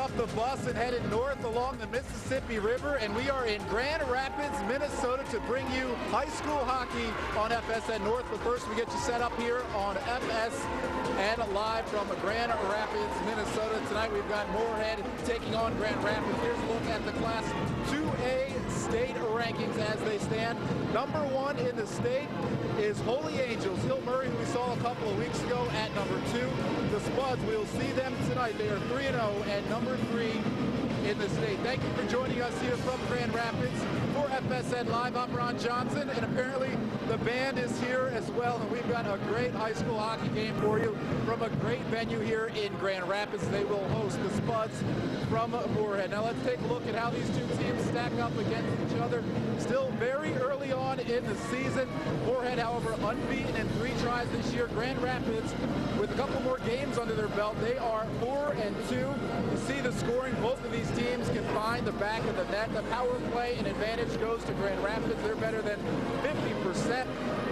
up the bus and headed north along the Mississippi River, and we are in Grand Rapids, Minnesota to bring you high school hockey on FSN North. But first, we get you set up here on FSN live from Grand Rapids, Minnesota. Tonight, we've got Moorhead taking on Grand Rapids. Here's a look at the Class 2A state rankings as they stand. Number 1 in the state is Holy Angels. Hill Murray, who we saw a couple of weeks ago, at number 2. The Spuds, we'll see them tonight. They are 3-0 at number 3 in the state. Thank you for joining us here from Grand Rapids for FSN Live. I'm Ron Johnson, and apparently the band is here as well, and we've got a great high school hockey game for you from a great venue here in Grand Rapids. They will host the Spuds from Moorhead. Now let's take a look at how these two teams stack up against each other. Still very early on in the season. Moorhead, however, unbeaten in 3 tries this year. Grand Rapids, with a couple more games under their belt, they are 4-2. You see the scoring. Both of these teams can find the back of the net. The power play and advantage goes to Grand Rapids. They're better than 50%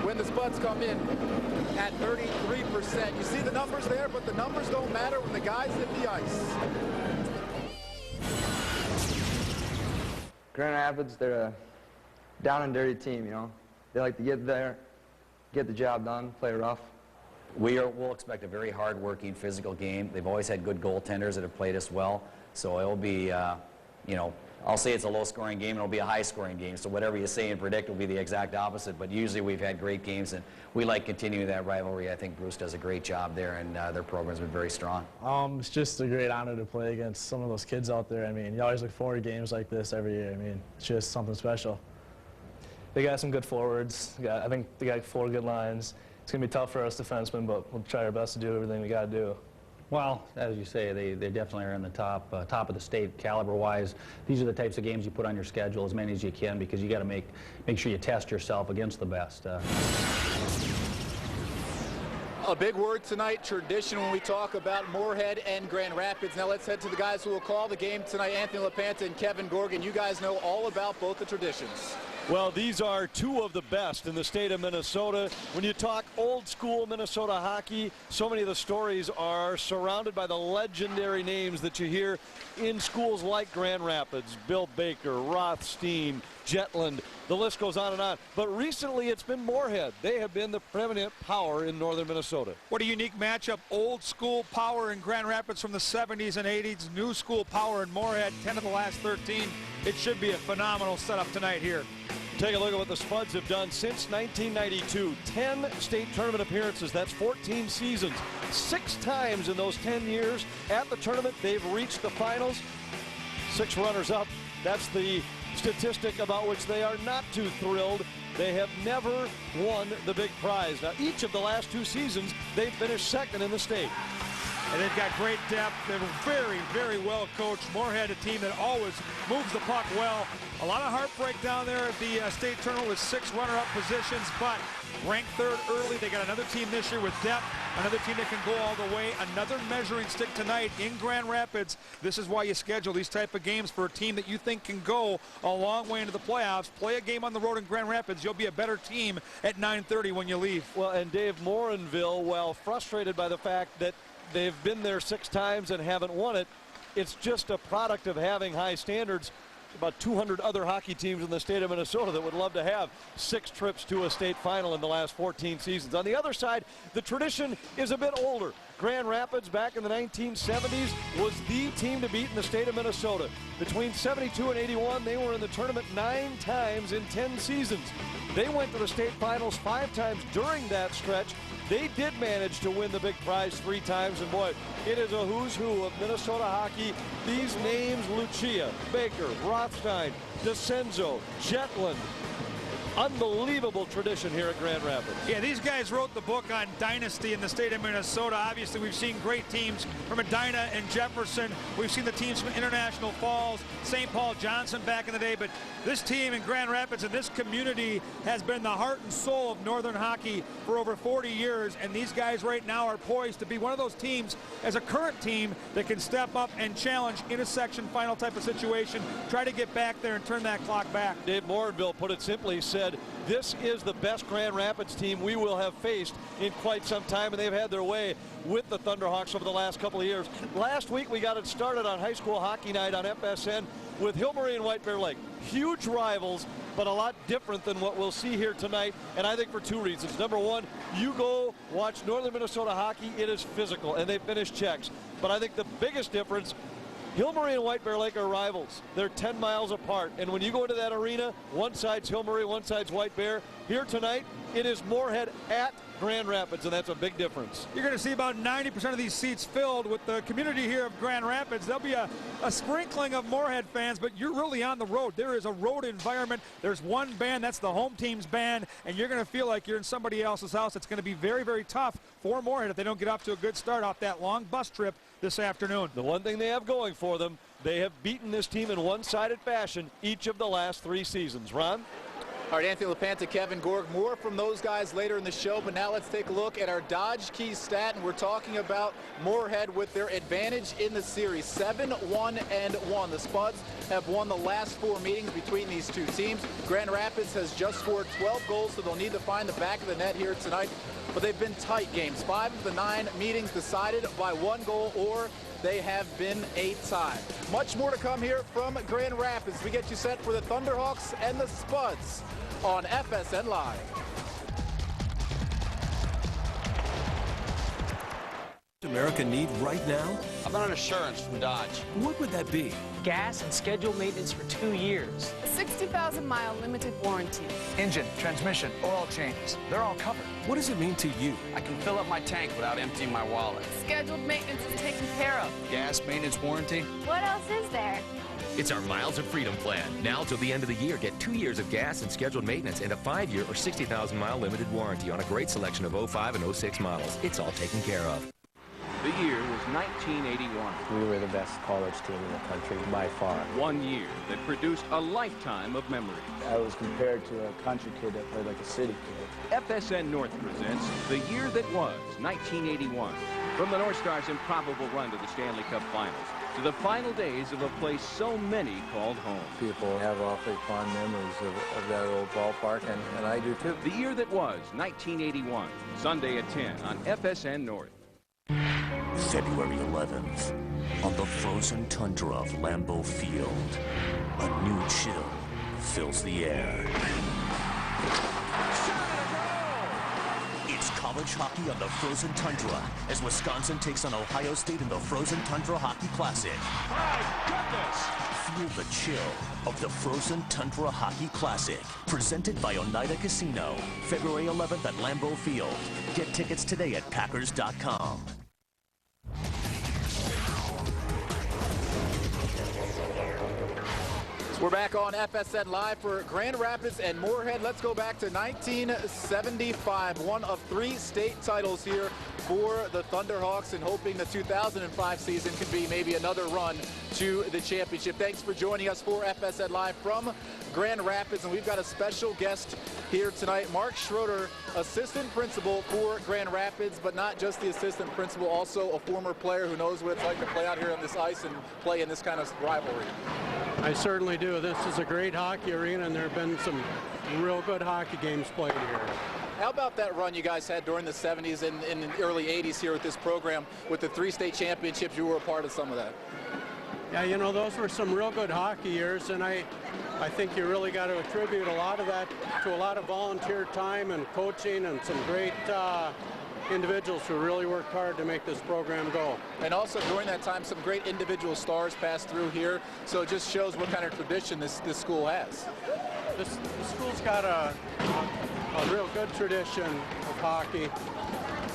when the Spuds come in at 33%. You see the numbers there, but the numbers don't matter when the guys hit the ice. Grand Rapids, they're a down and dirty team, you know. They like to get there, get the job done, play rough. We'll expect a very hard-working, physical game. They've always had good goaltenders that have played us well. So it'll be, you know, I'll say it's a low-scoring game, and it'll be a high-scoring game. So whatever you say and predict will be the exact opposite. But usually we've had great games, and we like continuing that rivalry. I think Bruce does a great job there, and their program's been very strong. It's just a great honor to play against some of those kids out there. I mean, you always look forward to games like this every year. I mean, it's just something special. They got some good forwards. I think they got 4 good lines. It's going to be tough for us defensemen, but we'll try our best to do everything we got to do. Well, as you say, they definitely are in the top of the state caliber-wise. These are the types of games you put on your schedule, as many as you can, because you got to make sure you test yourself against the best. A big word tonight, tradition, when we talk about Moorhead and Grand Rapids. Now let's head to the guys who will call the game tonight, Anthony LaPanta and Kevin Gorgan. You guys know all about both the traditions. Well, these are 2 of the best in the state of Minnesota. When you talk old school Minnesota hockey, so many of the stories are surrounded by the legendary names that you hear in schools like Grand Rapids. Bill Baker, Rothstein, Jetland, the list goes on and on. But recently it's been Moorhead. They have been the preeminent power in northern Minnesota. What a unique matchup. Old school power in Grand Rapids from the 70s and 80s. New school power in Moorhead, 10 of the last 13. It should be a phenomenal setup tonight here. Take a look at what the Spuds have done since 1992. 10 state tournament appearances. That's 14 seasons. 6 times in those 10 years at the tournament, they've reached the finals. 6 runners-up. That's the statistic about which they are not too thrilled. They have never won the big prize. Now, each of the last 2 seasons, they've finished second in the state. And they've got great depth. They're very, very well coached. Moorhead, a team that always moves the puck well. A lot of heartbreak down there at the state tournament with 6 runner-up positions, but ranked 3rd early. They got another team this year with depth, another team that can go all the way, another measuring stick tonight in Grand Rapids. This is why you schedule these type of games for a team that you think can go a long way into the playoffs. Play a game on the road in Grand Rapids. You'll be a better team at 9:30 when you leave. Well, and Dave Morinville, while frustrated by the fact that they've been there 6 times and haven't won it, it's just a product of having high standards. About 200 other hockey teams in the state of Minnesota that would love to have 6 trips to a state final in the last 14 seasons. On the other side, the tradition is a bit older. Grand Rapids back in the 1970s was the team to beat in the state of Minnesota. Between 72 and 81, they were in the tournament 9 times in 10 seasons. They went to the state finals 5 times during that stretch. They did manage to win the big prize 3 times, and boy, it is a who's who of Minnesota hockey. These names: Lucia, Baker, Rothstein, DeCenzo, Jetland. Unbelievable tradition here at Grand Rapids. Yeah, these guys wrote the book on dynasty in the state of Minnesota. Obviously, we've seen great teams from Edina and Jefferson. We've seen the teams from International Falls, St. Paul Johnson back in the day. But this team in Grand Rapids and this community has been the heart and soul of Northern hockey for over 40 years. And these guys right now are poised to be one of those teams as a current team that can step up and challenge in a section final type of situation, try to get back there and turn that clock back. Dave Morinville put it simply, said said, this is the best Grand Rapids team we will have faced in quite some time, and they've had their way with the Thunderhawks over the last couple of years. Last week we got it started on high school hockey night on FSN with Hillbury and White Bear Lake. Huge rivals, but a lot different than what we'll see here tonight, and I think for two reasons. Number one, you go watch Northern Minnesota hockey, it is physical, and they finish checks. But I think the biggest difference, Hillbury and White Bear Lake are rivals. They're 10 miles apart, and when you go into that arena, one side's Hillbury, one side's White Bear. Here tonight, it is Moorhead at Grand Rapids, and that's a big difference. You're going to see about 90% of these seats filled with the community here of Grand Rapids. There'll be a sprinkling of Moorhead fans, but you're really on the road. There is a road environment. There's one band, that's the home team's band, and you're going to feel like you're in somebody else's house. It's going to be very, very tough for Moorhead if they don't get off to a good start off that long bus trip this afternoon. The one thing they have going for them, they have beaten this team in one-sided fashion each of the last 3 seasons. Ron? All right, Anthony LaPanta, Kevin Gorg, more from those guys later in the show, but now let's take a look at our Dodge Key stat, and we're talking about Moorhead with their advantage in the series, 7-1-1. The Spuds have won the last 4 meetings between these two teams. Grand Rapids has just scored 12 goals, so they'll need to find the back of the net here tonight, but they've been tight games. 5 of the 9 meetings decided by 1 goal or they have been a tie. Much more to come here from Grand Rapids. We get you set for the Thunderhawks and the Spuds on FSN Live. America need right now? How about an assurance from Dodge? What would that be? Gas and scheduled maintenance for 2 years. A 60,000-mile limited warranty. Engine, transmission, oil changes, they're all covered. What does it mean to you? I can fill up my tank without emptying my wallet. Scheduled maintenance is taken care of. Gas maintenance warranty. What else is there? It's our Miles of Freedom plan. Now till the end of the year, get 2 years of gas and scheduled maintenance and a 5-year or 60,000-mile limited warranty on a great selection of 05 and 06 models. It's all taken care of. The year was 1981. We were the best college team in the country by far. 1 year that produced a lifetime of memories. I was compared to a country kid that played like a city kid. FSN North presents The Year That Was, 1981. From the North Stars' improbable run to the Stanley Cup Finals, to the final days of a place so many called home. People have awfully fond memories of that old ballpark, and I do too. The Year That Was, 1981. Sunday at 10 on FSN North. February 11th, on the frozen tundra of Lambeau Field, a new chill fills the air. It's college hockey on the frozen tundra as Wisconsin takes on Ohio State in the Frozen Tundra Hockey Classic. My goodness! Feel the chill of the Frozen Tundra Hockey Classic, presented by Oneida Casino, February 11th at Lambeau Field. Get tickets today at Packers.com. We're back on FSN Live for Grand Rapids and Moorhead. Let's go back to 1975, one of 3 state titles here for the Thunderhawks, and hoping the 2005 season could be maybe another run to the championship. Thanks for joining us for FSN Live from Grand Rapids, and we've got a special guest here tonight, Mark Schroeder, assistant principal for Grand Rapids, but not just the assistant principal, also a former player who knows what it's like to play out here on this ice and play in this kind of rivalry. I certainly do. This is a great hockey arena, and there have been some real good hockey games played here. How about that run you guys had during the 70s and in the early 80s here with this program with the 3 state championships? You were a part of some of that. Yeah, you know, those were some real good hockey years, and I think you really got to attribute a lot of that to a lot of volunteer time and coaching and some great individuals who really worked hard to make this program go. And also during that time, some great individual stars passed through here, so it just shows what kind of tradition this school has. The school's got a real good tradition of hockey,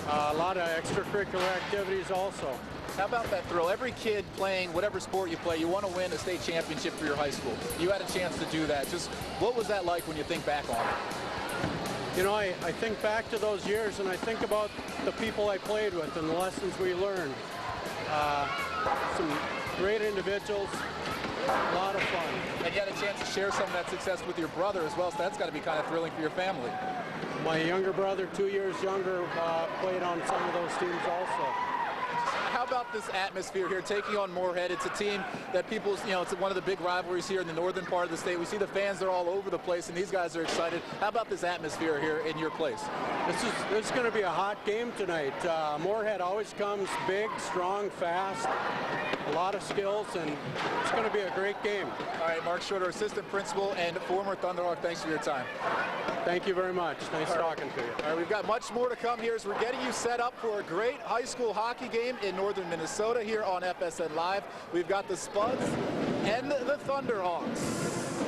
a lot of extracurricular activities also. How about that thrill? Every kid playing whatever sport you play, you want to win a state championship for your high school. You had a chance to do that. Just what was that like when you think back on it? You know, I think back to those years, and I think about the people I played with and the lessons we learned. Some great individuals, a lot of fun. And you had a chance to share some of that success with your brother as well, so that's got to be kind of thrilling for your family. My younger brother, 2 years younger, played on some of those teams also. How about about this atmosphere here, taking on Moorhead? It's a team that people, it's one of the big rivalries here in the northern part of the state. We see the fans are all over the place, and these guys are excited. How about this atmosphere here in your place? This is going to be a hot game tonight. Moorhead always comes big, strong, fast, a lot of skills, and it's going to be a great game. All right, Mark Schroeder, assistant principal and former Thunderhawk, thanks for your time. Thank you very much. Nice talking to you. All right, we've got much more to come here as we're getting you set up for a great high school hockey game in northern Minnesota here on FSN Live. We've got the Spuds and the Thunderhawks.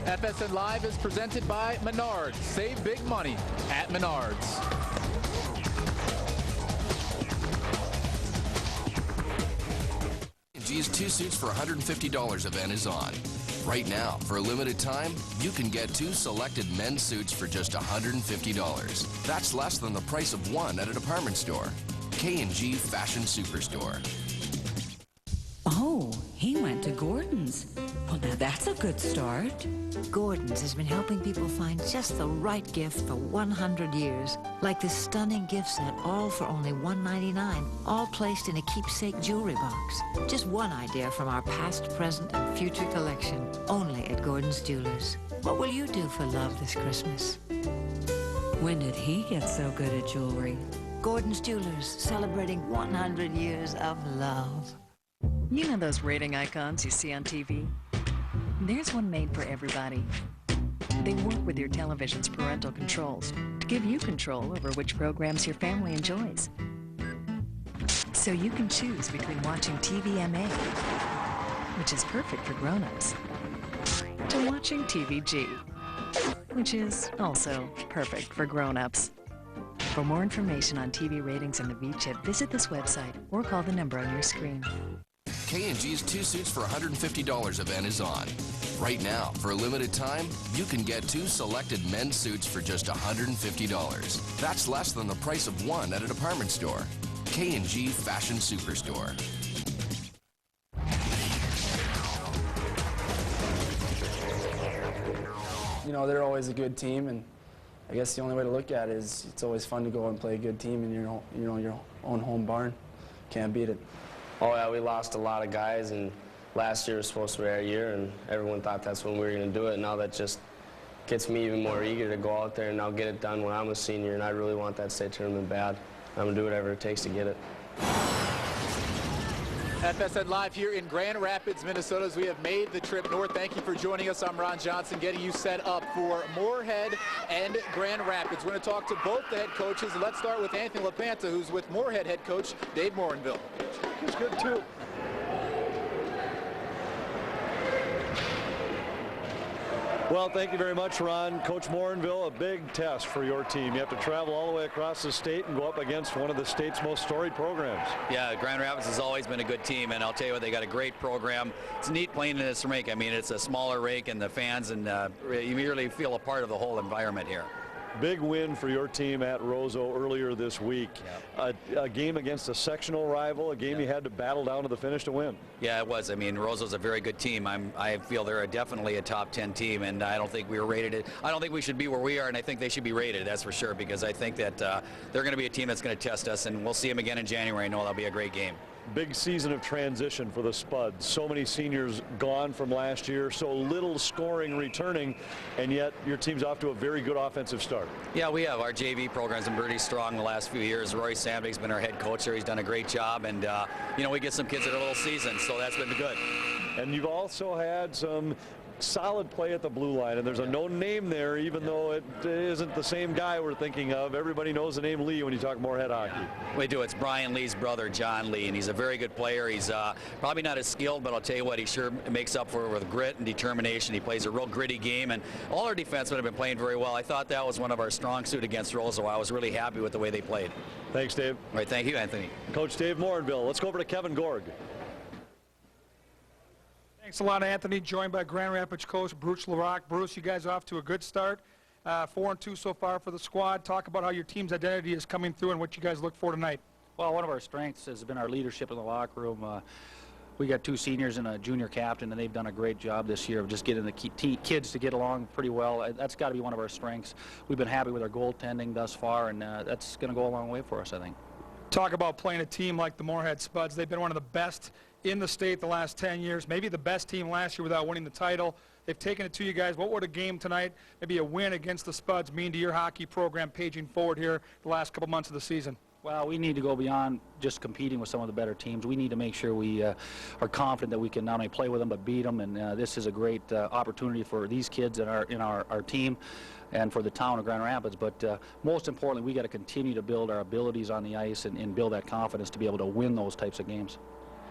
FSN Live is presented by Menards. Save big money at Menards. G's 2 suits for $150 event is on. Right now, for a limited time, you can get 2 selected men's suits for just $150. That's less than the price of one at a department store. K&G Fashion Superstore. Oh, he went to Gordon's. Well, now that's a good start. Gordon's has been helping people find just the right gift for 100 years. Like this stunning gift set, all for only $1.99, all placed in a keepsake jewelry box. Just one idea from our past, present, and future collection, only at Gordon's Jewelers. What will you do for love this Christmas? When did he get so good at jewelry? Gordon's Jewelers, celebrating 100 years of love. You know those rating icons you see on TV? There's one made for everybody. They work with your television's parental controls to give you control over which programs your family enjoys. So you can choose between watching TVMA, which is perfect for grown-ups, to watching TVG, which is also perfect for grown-ups. For more information on TV ratings and the V-chip, visit this website or call the number on your screen. K&G's 2 suits for $150 event is on. Right now, for a limited time, you can get 2 selected men's suits for just $150. That's less than the price of one at a department store. K&G Fashion Superstore. You know, they're always a good team, and I guess the only way to look at it is it's always fun to go and play a good team in your own home barn. Can't beat it. Oh yeah, we lost a lot of guys, and last year was supposed to be our year, and everyone thought that's when we were going to do it. Now that just gets me even more eager to go out there and now get it done when I'm a senior, and I really want that state tournament bad. I'm going to do whatever it takes to get it. FSN Live here in Grand Rapids, Minnesota, as we have made the trip north. Thank you for joining us. I'm Ron Johnson, getting you set up for Moorhead and Grand Rapids. We're going to talk to both the head coaches. Let's start with Anthony LaPanta, who's with Moorhead head coach Dave Morinville. He's good, too. Well, thank you very much, Ron. Coach Morinville, a big test for your team. You have to travel all the way across the state and go up against one of the state's most storied programs. Yeah, Grand Rapids has always been a good team, and I'll tell you what, they got a great program. It's neat playing in this rink. I mean, it's a smaller rink, and the fans, and you really feel a part of the whole environment here. Big win for your team at Roseau earlier this week. Yeah. A game against a sectional rival, a game you had to battle down to the finish to win. Yeah, it was. I mean, Roseau's a very good team. I feel they're definitely a top 10 team, and I don't think we were rated. I don't think we should be where we are, and I think they should be rated, that's for sure, because I think that they're going to be a team that's going to test us, and we'll see them again in January. I know that'll be a great game. Big season of transition for the Spuds. So many seniors gone from last year, so little scoring returning, and yet your team's off to a very good offensive start. Yeah, we have. Our JV program's been pretty strong the last few years. Roy Sandvik's been our head coach there. He's done a great job, and you know, we get some kids that are a little seasoned, so that's been good. And you've also had some solid play at the blue line, and there's a known name there, even though it isn't the same guy we're thinking of. Everybody knows the name Lee when you talk Moorhead hockey. We do. It's Brian Lee's brother, John Lee, and he's a very good player. He's probably not as skilled, but I'll tell you what, he sure makes up for it with grit and determination. He plays a real gritty game, and all our defensemen have been playing very well. I thought that was one of our strong suit against Roseau. I was really happy with the way they played. Thanks, Dave. All right, thank you, Anthony. Coach Dave Morinville. Let's go over to Kevin Gorg. Thanks a lot, Anthony. Joined by Grand Rapids coach Bruce LaRocque. Bruce, you guys are off to a good start. 4-2 so far for the squad. Talk about how your team's identity is coming through and what you guys look for tonight. Well, one of our strengths has been our leadership in the locker room. We got 2 seniors and a junior captain, and they've done a great job this year of just getting the kids to get along pretty well. That's got to be one of our strengths. We've been happy with our goaltending thus far, and that's going to go a long way for us, I think. Talk about playing a team like the Moorhead Spuds. They've been one of the best in the state the last 10 years, maybe the best team last year without winning the title. They've taken it to you guys. What would a game tonight, maybe a win against the Spuds, mean to your hockey program paging forward here the last couple months of the season? Well, we need to go beyond just competing with some of the better teams. We need to make sure we are confident that we can not only play with them but beat them, and this is a great opportunity for these kids in our team and for the town of Grand Rapids. But most importantly, we got to continue to build our abilities on the ice and build that confidence to be able to win those types of games.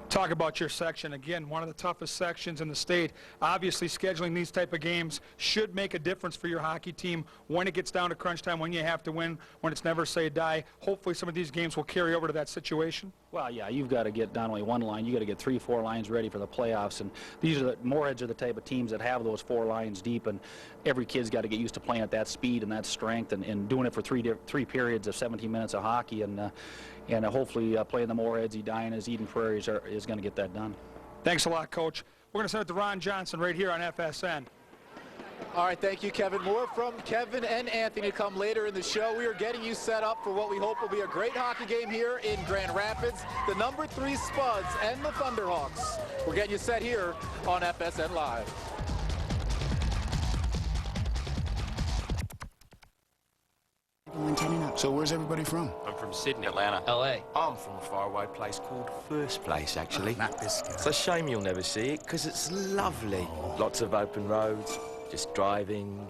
Talk about your section. Again, one of the toughest sections in the state. Obviously, scheduling these type of games should make a difference for your hockey team when it gets down to crunch time, when you have to win, when it's never say die. Hopefully some of these games will carry over to that situation. Well, yeah, you've got to get not only one line, you got to get 3-4 lines ready for the playoffs. And these are the Moorheads are the type of teams that have those 4 lines deep, and every kid's got to get used to playing at that speed and that strength and doing it for three periods of 17 minutes of hockey. And hopefully playing the Moorheads, Edinas, Eden Prairies is going to get that done. Thanks a lot, Coach. We're going to send it to Ron Johnson right here on FSN. All right, thank you, Kevin. More from Kevin and Anthony to come later in the show. We are getting you set up for what we hope will be a great hockey game here in Grand Rapids. The number 3 Spuds and the Thunderhawks. We're getting you set here on FSN Live. So where's everybody from? I'm from Sydney, Atlanta, LA. I'm from a faraway place called First Place, actually. It's a shame you'll never see it, because it's lovely. Lots of open roads, just driving.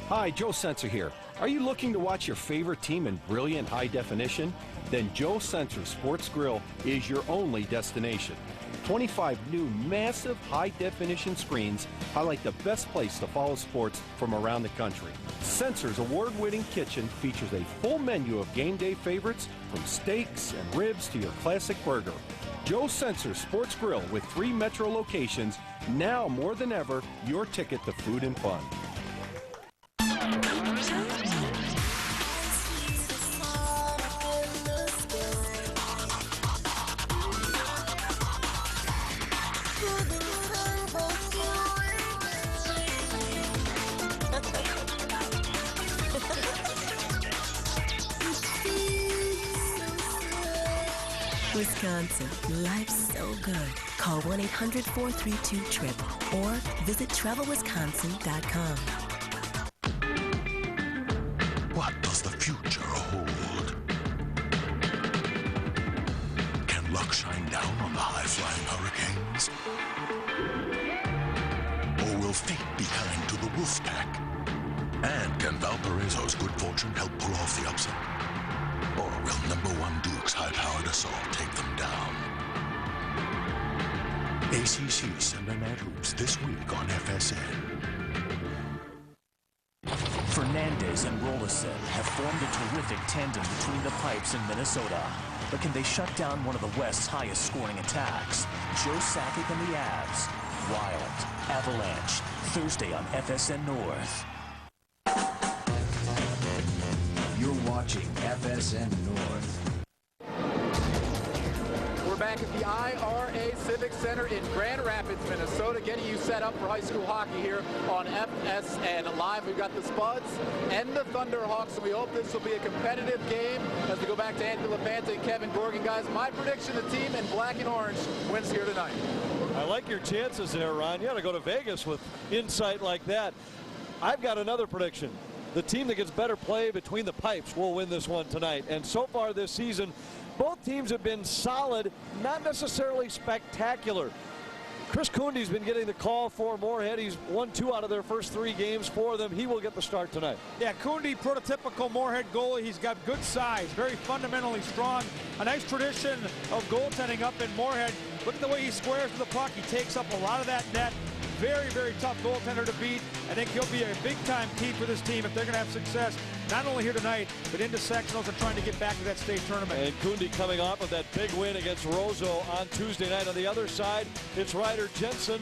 Hi, Joe Sensor here. Are you looking to watch your favorite team in brilliant high definition? Then Joe Sensor Sports Grill is your only destination. 25 new massive high-definition screens highlight the best place to follow sports from around the country. Sensor's award-winning kitchen features a full menu of game day favorites, from steaks and ribs to your classic burger. Joe Sensor Sports Grill with 3 metro locations, now more than ever, your ticket to food and fun. Wisconsin, life's so good. Call 1-800-432-TRIP or visit travelwisconsin.com. What does the future hold? Can luck shine down on the high-flying Hurricanes? Or will fate be kind to the Wolfpack? And can Valparaiso's good fortune help pull off the upset? Or will #1 Duke's high-powered assault take them down? ACC Sunday Night Hoops this week on FSN. Fernandez and Rolison have formed a terrific tandem between the pipes in Minnesota. But can they shut down one of the West's highest scoring attacks? Joe Sakic and the Avs. Wild. Avalanche. Thursday on FSN North. You're watching FSN North. We're back at the IRA Civic Center in Grand Rapids, Minnesota, getting you set up for high school hockey here on FSN Live. We've got the Spuds and the Thunderhawks, and we hope this will be a competitive game as we go back to Anthony LaPanta and Kevin Gorgan. Guys, my prediction, the team in black and orange wins here tonight. I like your chances there, Ron. You got to go to Vegas with insight like that. I've got another prediction. The team that gets better play between the pipes will win this one tonight. And so far this season, both teams have been solid, not necessarily spectacular. Chris Kundi's been getting the call for Moorhead. He's won 2 out of their first 3 games for them. He will get the start tonight. Yeah, Kundi, prototypical Moorhead goalie. He's got good size, very fundamentally strong. A nice tradition of goaltending up in Moorhead. Look at the way he squares to the puck. He takes up a lot of that net. Very, very tough goaltender to beat. I think he'll be a big-time key for this team if they're going to have success, not only here tonight, but into sectionals and trying to get back to that state tournament. And Kundi coming off of that big win against Roseau on Tuesday night. On the other side, it's Ryder Jensen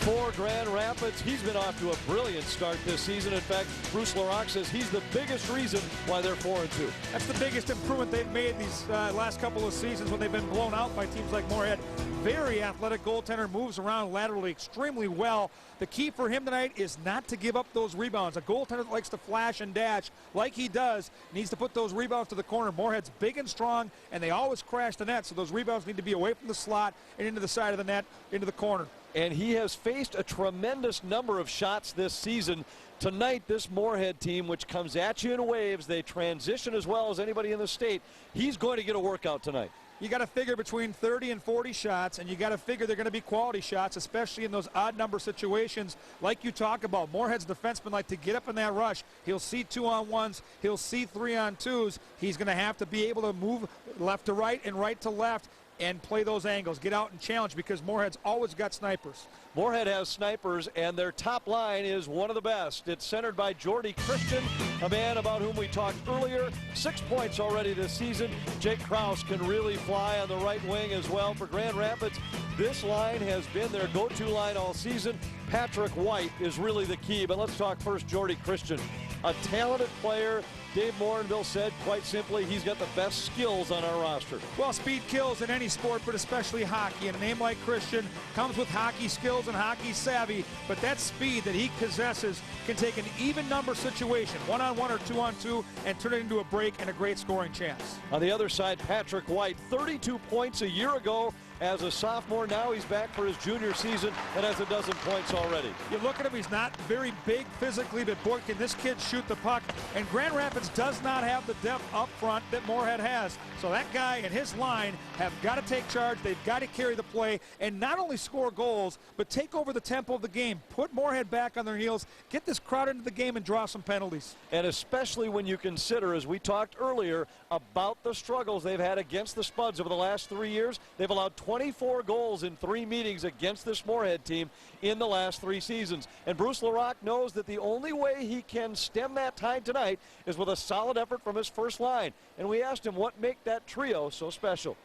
for Grand Rapids. He's been off to a brilliant start this season. In fact, Bruce Larock says he's the biggest reason why they're 4-2. That's the biggest improvement they've made these last couple of seasons when they've been blown out by teams like Moorhead. very athletic goaltender, moves around laterally extremely well. The key for him tonight is not to give up those rebounds. A goaltender that likes to flash and dash like he does needs to put those rebounds to the corner. Moorhead's big and strong, and they always crash the net, so those rebounds need to be away from the slot and into the side of the net, into the corner. And he has faced a tremendous number of shots this season. Tonight, this Moorhead team, which comes at you in waves, they transition as well as anybody in the state. He's going to get a workout tonight. You got to figure between 30 and 40 shots, and you got to figure they're going to be quality shots, especially in those odd number situations like you talk about. Moorhead's defensemen like to get up in that rush. He'll see 2-on-1s. He'll see 3-on-2s. He's going to have to be able to move left to right and right to left and play those angles, get out and challenge, because Moorhead's always got snipers. Moorhead has snipers, and their top line is one of the best. It's centered by Jordy Christian, a man about whom we talked earlier. 6 points already this season. Jake Krause can really fly on the right wing as well for Grand Rapids. This line has been their go-to line all season. Patrick White is really the key, but let's talk first Jordy Christian. A talented player. Dave Morinville said, quite simply, he's got the best skills on our roster. Well, speed kills in any sport, but especially hockey. And a name like Christian comes with hockey skills and hockey savvy, but that speed that he possesses can take an even number situation, 1-on-1 or 2-on-2, and turn it into a break and a great scoring chance. On the other side, Patrick White, 32 points a year ago. As a sophomore, now he's back for his junior season and has a dozen points already. You look at him, he's not very big physically, but boy, can this kid shoot the puck. And Grand Rapids does not have the depth up front that Moorhead has. So that guy and his line have got to take charge. They've got to carry the play and not only score goals, but take over the tempo of the game. Put Moorhead back on their heels, get this crowd into the game, and draw some penalties. And especially when you consider, as we talked earlier, about the struggles they've had against the Spuds over the last 3 years. They've allowed 24 goals in 3 meetings against this Moorhead team in the last 3 seasons. And Bruce LaRock knows that the only way he can stem that tide tonight is with a solid effort from his first line. And we asked him what make that trio so special.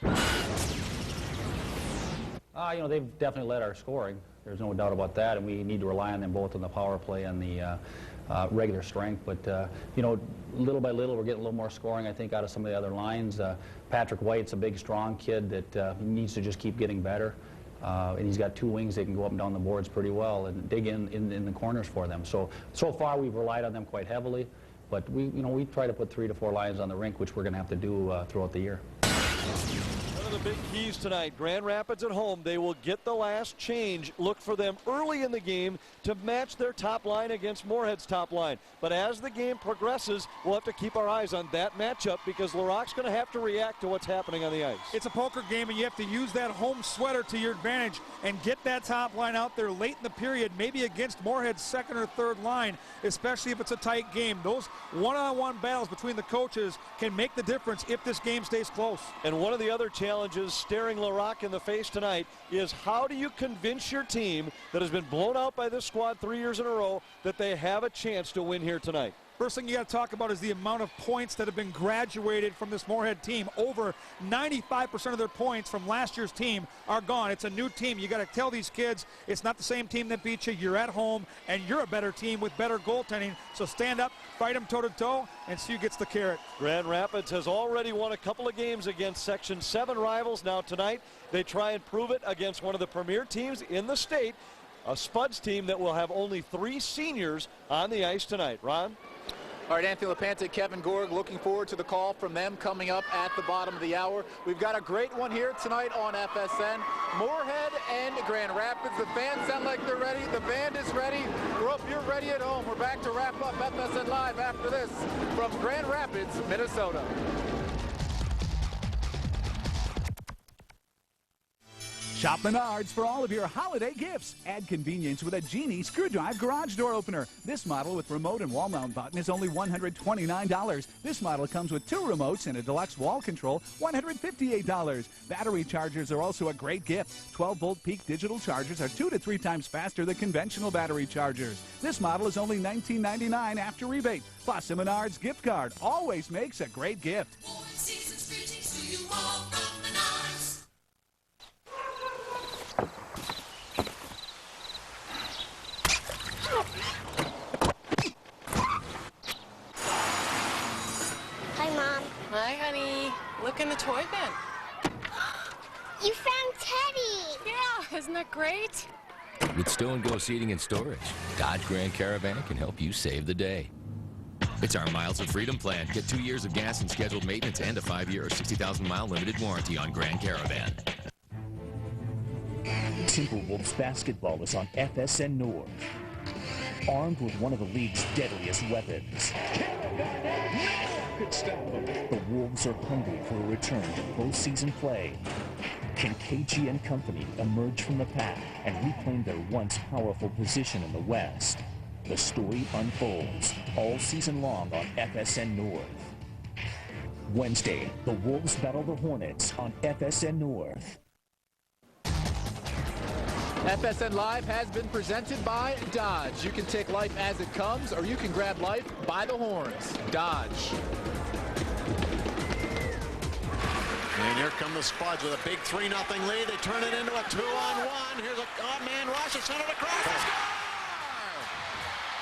You know, they've definitely led our scoring. There's no doubt about that, and we need to rely on them both on the power play and the regular strength. But, you know, little by little, we're getting a little more scoring, I think, out of some of the other lines. Patrick White's a big, strong kid that needs to just keep getting better. And he's got 2 wings that can go up and down the boards pretty well and dig in the corners for them. So far, we've relied on them quite heavily. But we try to put 3 to 4 lines on the rink, which we're going to have to do throughout the year. One of the big keys tonight, Grand Rapids at home, they will get the last change. Look for them early in the game to match their top line against Moorhead's top line. But as the game progresses, we'll have to keep our eyes on that matchup because LaRock's going to have to react to what's happening on the ice. It's a poker game, and you have to use that home sweater to your advantage and get that top line out there late in the period, maybe against Moorhead's second or third line, especially if it's a tight game. Those one-on-one battles between the coaches can make the difference if this game stays close. And one of the other challenges staring LaRock in the face tonight is how do you convince your team that has been blown out by this squad 3 years in a row that they have a chance to win here tonight? First thing you got to talk about is the amount of points that have been graduated from this Moorhead team. Over 95% of their points from last year's team are gone. It's a new team. You got to tell these kids it's not the same team that beat you. You're at home, and you're a better team with better goaltending. So stand up, fight them toe-to-toe, and see who gets the carrot. Grand Rapids has already won a couple of games against Section 7 rivals. Now tonight, they try and prove it against one of the premier teams in the state, a Spuds team that will have only 3 seniors on the ice tonight. Ron? All right, Anthony LaPanta, Kevin Gorg, looking forward to the call from them coming up at the bottom of the hour. We've got a great one here tonight on FSN. Moorhead and Grand Rapids. The fans sound like they're ready. The band is ready. We're up, you're ready at home. We're back to wrap up FSN Live after this from Grand Rapids, Minnesota. Shop Menards for all of your holiday gifts. Add convenience with a Genie screwdriver garage door opener. This model with remote and wall mount button is only $129. This model comes with 2 remotes and a deluxe wall control, $158. Battery chargers are also a great gift. 12-volt peak digital chargers are 2 to 3 times faster than conventional battery chargers. This model is only $19.99 after rebate. Plus, a Menards gift card always makes a great gift. Hi, Mom. Hi, honey. Look in the toy bin. You found Isn't that great? With Stow and Go Seating and Storage, Dodge Grand Caravan can help you save the day. It's our Miles of Freedom plan. Get 2 years of gas and scheduled maintenance and a 5-year or 60,000-mile limited warranty on Grand Caravan. Timberwolves basketball is on FSN North. Armed with one of the league's deadliest weapons, the Wolves are hungry for a return to postseason play. Can KG and company emerge from the pack and reclaim their once powerful position in the West? The story unfolds all season long on FSN North. Wednesday, the Wolves battle the Hornets on FSN North. FSN Live has been presented by Dodge. You can take life as it comes, or you can grab life by the horns. Dodge. And here come the Spuds with a big 3-0 lead. They turn it into a 2-on-1. Here's a odd-man rush. It's sent it across. They score!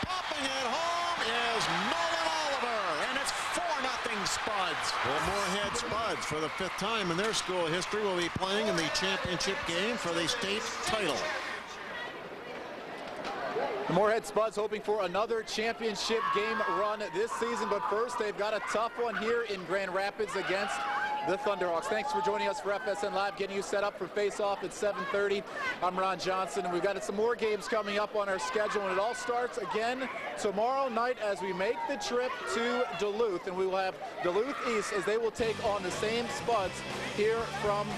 Popping it home is Nolan Oliver, and it's 4-0 Spuds. Well, Moorhead Spuds, for the 5th time in their school history, will be playing in the championship game for the state title. The Moorhead Spuds hoping for another championship game run this season, but first they've got a tough one here in Grand Rapids against the Thunderhawks. Thanks for joining us for FSN Live, getting you set up for face-off at 7:30. I'm Ron Johnson, and we've got some more games coming up on our schedule, and it all starts again tomorrow night as we make the trip to Duluth, and we will have Duluth East as they will take on the same Spuds here from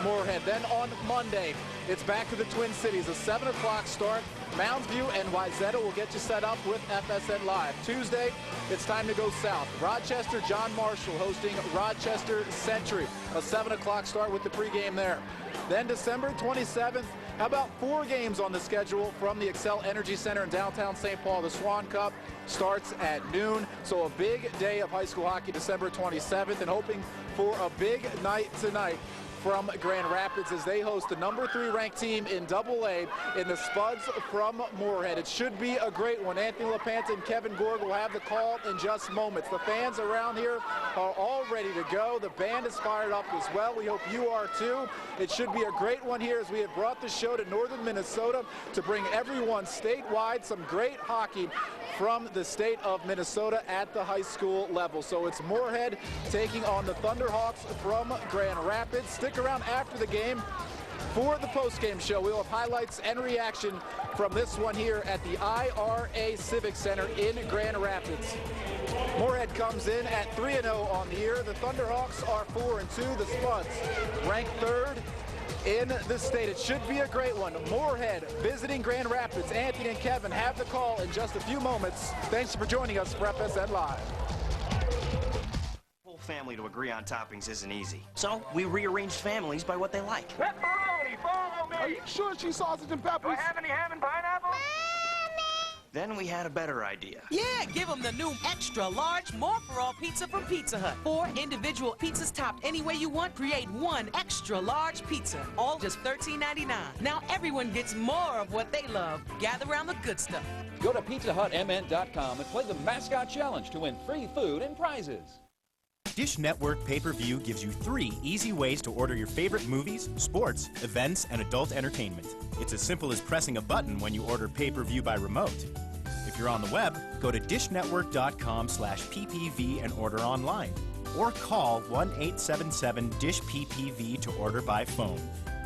Moorhead. Then on Monday, it's back to the Twin Cities, a 7 o'clock start. Mounds View and Wayzata will get you set up with FSN Live. Tuesday, it's time to go south. Rochester John Marshall hosting Rochester Century, a 7 o'clock start with the pregame there. Then December 27th, how about 4 games on the schedule from the Xcel Energy Center in downtown St. Paul. The Swan Cup starts at noon, so a big day of high school hockey December 27th, and hoping for a big night tonight from Grand Rapids as they host the number 3 ranked team in AA in the Spuds from Moorhead. It should be a great one. Anthony LaPanta and Kevin Gorg will have the call in just moments. The fans around here are all ready to go. The band is fired up as well. We hope you are too. It should be a great one here as we have brought the show to northern Minnesota to bring everyone statewide some great hockey from the state of Minnesota at the high school level. So it's Moorhead taking on the Thunderhawks from Grand Rapids. Stick around after the game for the post-game show. We'll have highlights and reaction from this one here at the IRA Civic Center in Grand Rapids. Moorhead comes in at 3-0 on the year. The Thunderhawks are 4-2. The Spuds ranked 3rd in the state. It should be a great one. Moorhead visiting Grand Rapids. Anthony and Kevin have the call in just a few moments. Thanks for joining us for FSN Live. Whole family to agree on toppings isn't easy. So we rearranged families by what they like. Pepperoni, follow me! Are you sure she's sausage and peppers? Do I have any ham and pineapple? Then we had a better idea. Yeah, give them the new extra large, more for all pizza from Pizza Hut. 4 individual pizzas topped any way you want. Create 1 extra large pizza, all just $13.99. Now everyone gets more of what they love. Gather around the good stuff. Go to PizzaHutMN.com and play the Mascot Challenge to win free food and prizes. Dish Network Pay-Per-View gives you 3 easy ways to order your favorite movies, sports, events, and adult entertainment. It's as simple as pressing a button when you order pay-per-view by remote. If you're on the web, go to dishnetwork.com/PPV and order online. Or call 1-877-DISH-PPV to order by phone.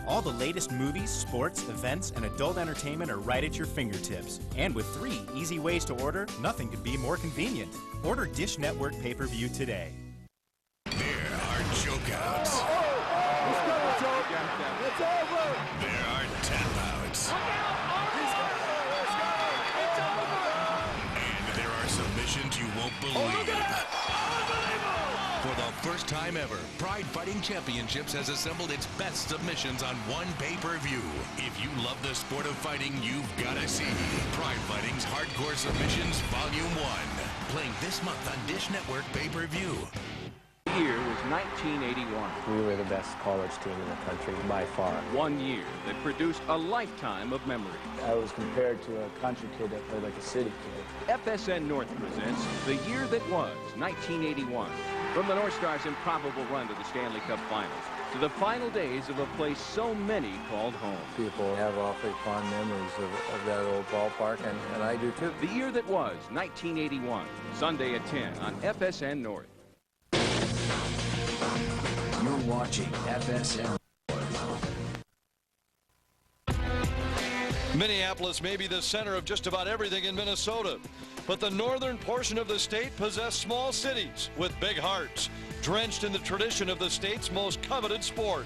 All the latest movies, sports, events, and adult entertainment are right at your fingertips. And with 3 easy ways to order, nothing could be more convenient. Order Dish Network Pay-Per-View today. There are chokeouts. It's over! There are tap-outs. And there are submissions you won't believe. For the first time ever, Pride Fighting Championships has assembled its best submissions on one pay-per-view. If you love the sport of fighting, you've got to see Pride Fighting's Hardcore Submissions Volume 1. Playing this month on Dish Network pay-per-view. The year was 1981. We were the best college team in the country, by far. 1 year that produced a lifetime of memory. I was compared to a country kid that played like a city kid. FSN North presents The Year That Was, 1981. From the North Stars' improbable run to the Stanley Cup Finals, to the final days of a place so many called home. People have awfully fond memories of that old ballpark, and I do too. The year that was 1981, Sunday at 10 on FSN North. You're watching FSN. Minneapolis may be the center of just about everything in Minnesota, but the northern portion of the state possess small cities with big hearts, drenched in the tradition of the state's most coveted sport.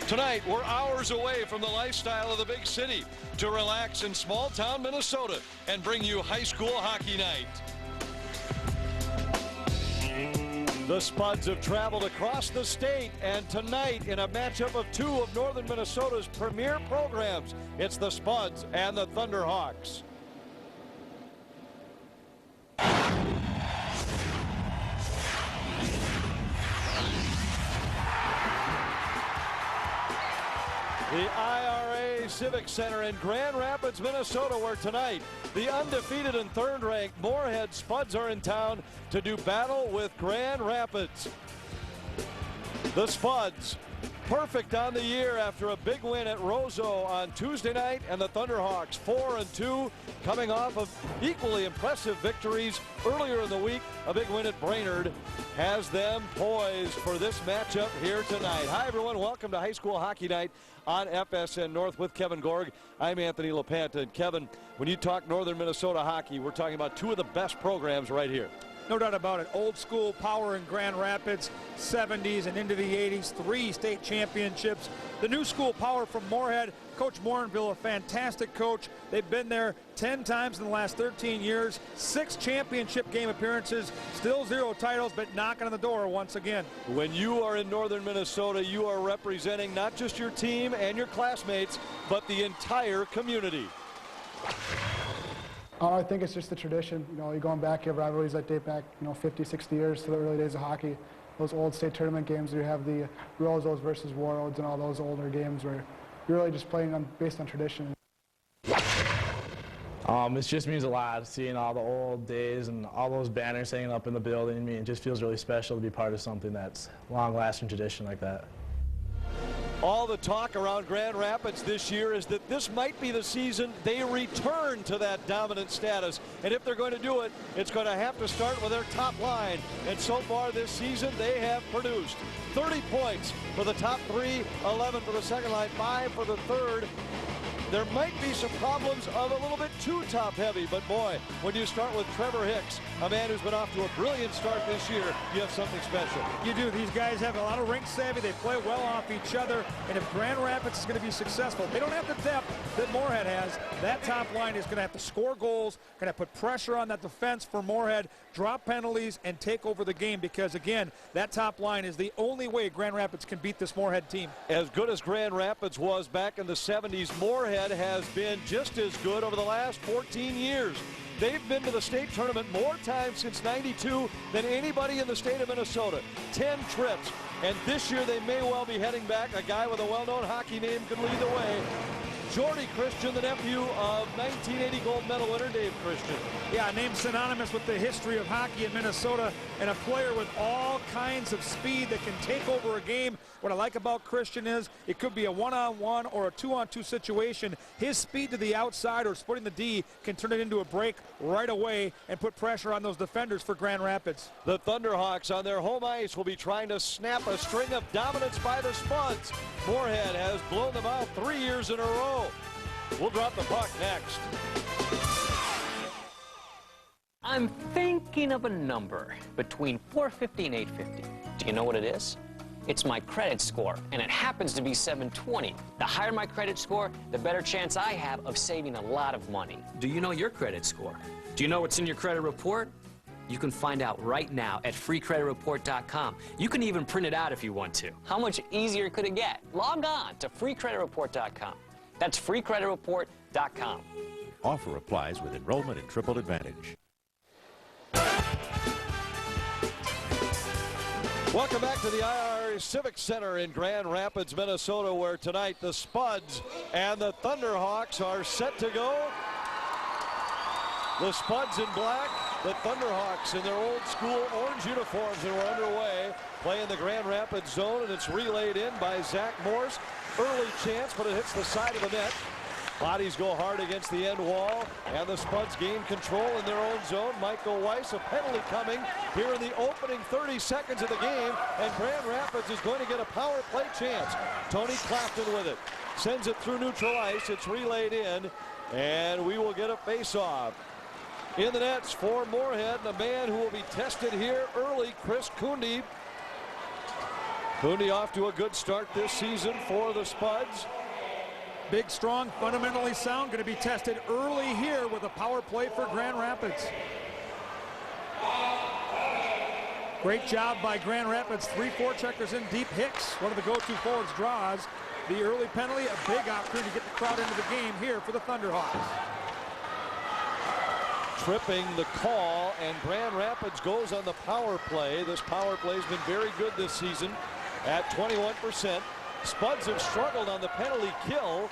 Tonight, we're hours away from the lifestyle of the big city to relax in small-town Minnesota and bring you high school hockey night. The Spuds have traveled across the state, and tonight in a matchup of two of northern Minnesota's premier programs, it's the Spuds and the Thunderhawks. The IRA Civic Center in Grand Rapids, Minnesota, where tonight the undefeated and third-ranked Moorhead Spuds are in town to do battle with Grand Rapids. The Spuds perfect on the year after a big win at Roseau on Tuesday night, and the Thunderhawks 4-2, coming off of equally impressive victories earlier in the week. A big win at Brainerd has them poised for this matchup here tonight. Hi everyone, welcome to High School Hockey Night on FSN North with Kevin Gorg. I'm Anthony LaPanta. And Kevin, when you talk northern Minnesota hockey, we're talking about two of the best programs right here. No doubt about it. Old school power in Grand Rapids, 70s and into the 80s, 3 state championships. The new school power from Moorhead, Coach Morinville, a fantastic coach. They've been there 10 times in the last 13 years, 6 championship game appearances, still 0 titles, but knocking on the door once again. When you are in northern Minnesota, you are representing not just your team and your classmates, but the entire community. I think it's just the tradition. You know, you're going back, you have rivalries that date back, 50, 60 years to the early days of hockey. Those old state tournament games where you have the Roseaus versus Warroads and all those older games where you're really just playing based on tradition. It just means a lot, seeing all the old days and all those banners hanging up in the building. I mean, it just feels really special to be part of something that's long-lasting tradition like that. All the talk around Grand Rapids this year is that this might be the season they return to that dominant status. And if they're going to do it, it's going to have to start with their top line. And so far this season, they have produced 30 points for the top 3, 11 for the second line, 5 for the third. There might be some problems of a little bit too top-heavy, but boy, when you start with Trevor Hicks, a man who's been off to a brilliant start this year, you have something special. You do. These guys have a lot of rink savvy. They play well off each other, and if Grand Rapids is going to be successful, they don't have the depth that Moorhead has. That top line is going to have to score goals, going to put pressure on that defense for Moorhead, drop penalties, and take over the game because, again, that top line is the only way Grand Rapids can beat this Moorhead team. As good as Grand Rapids was back in the 70s, Moorhead has been just as good over the last 14 years. They've been to the state tournament more times since '92 than anybody in the state of Minnesota. 10 trips. And this year they may well be heading back. A guy with a well-known hockey name could lead the way. Jordy Christian, the nephew of 1980 gold medal winner Dave Christian. Yeah, a name synonymous with the history of hockey in Minnesota, and a player with all kinds of speed that can take over a game. What I like about Christian is it could be a one-on-one or a two-on-two situation. His speed to the outside or splitting the D can turn it into a break right away and put pressure on those defenders for Grand Rapids. The Thunderhawks on their home ice will be trying to snap a string of dominance by the Spuds. Moorhead has blown them out 3 years in a row. We'll drop the puck next. I'm thinking of a number between 450 and 850. Do you know what it is? It's my credit score, and it happens to be 720. The higher my credit score, the better chance I have of saving a lot of money. Do you know your credit score? Do you know what's in your credit report? You can find out right now at freecreditreport.com. You can even print it out if you want to. How much easier could it get? Log on to freecreditreport.com. That's freecreditreport.com. Offer applies with enrollment in Triple Advantage. Welcome back to the IR Civic Center in Grand Rapids, Minnesota, where tonight the Spuds and the Thunderhawks are set to go. The Spuds in black, The Thunderhawks in their old school orange uniforms and we're underway. Playing the Grand Rapids zone, and it's relayed in by Zach Morse. Early chance, but it hits the side of the net. Bodies go hard against the end wall, and the Spuds gain control in their own zone. Michael Weiss, a penalty coming here in the opening 30 seconds of the game, and Grand Rapids is going to get a power play chance. Tony Clapton with it. Sends it through neutral ice. It's relayed in, and we will get a face-off. In the nets for Moorhead, and a man who will be tested here early, Chris Kundi. Kundi off to a good start this season for the Spuds. Big, strong, fundamentally sound, going to be tested early here with a power play for Grand Rapids. Great job by Grand Rapids. 3 forecheckers in deep. Hicks, one of the go-to forwards, draws the early penalty. A big opportunity to get the crowd into the game here for the Thunderhawks. Tripping the call, and Grand Rapids goes on the power play. This power play has been very good this season at 21%. Spuds have struggled on the penalty kill,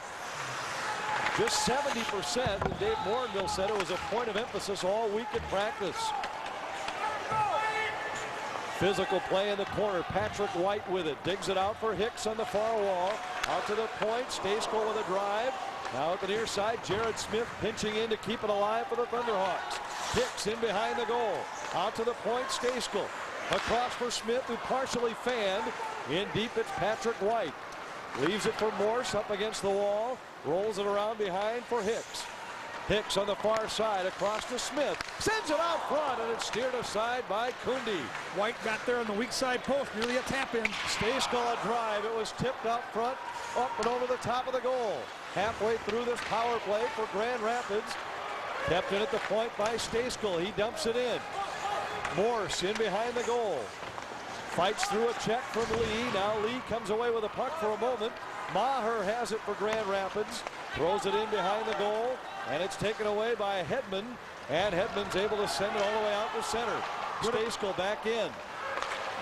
just 70%, and Dave Morinville said it was a point of emphasis all week in practice. Physical play in the corner. Patrick White with it. Digs it out for Hicks on the far wall. Out to the point. Staysko with a drive. Now at the near side, Jared Smith pinching in to keep it alive for the Thunderhawks. Hicks in behind the goal. Out to the point, Staysko. Across for Smith, who partially fanned. In deep, it's Patrick White. Leaves it for Morse up against the wall. Rolls it around behind for Hicks. Hicks on the far side across to Smith. Sends it out front, and it's steered aside by Kundi. White got there on the weak side post, nearly a tap-in. Staysko a drive. It was tipped up front, up and over the top of the goal. Halfway through this power play for Grand Rapids. Kept in at the point by Staysko. He dumps it in. Morse in behind the goal. Fights through a check from Lee. Now Lee comes away with a puck for a moment. Maher has it for Grand Rapids. Throws it in behind the goal. And it's taken away by Hedman. And Hedman's able to send it all the way out to center. Staysko back in.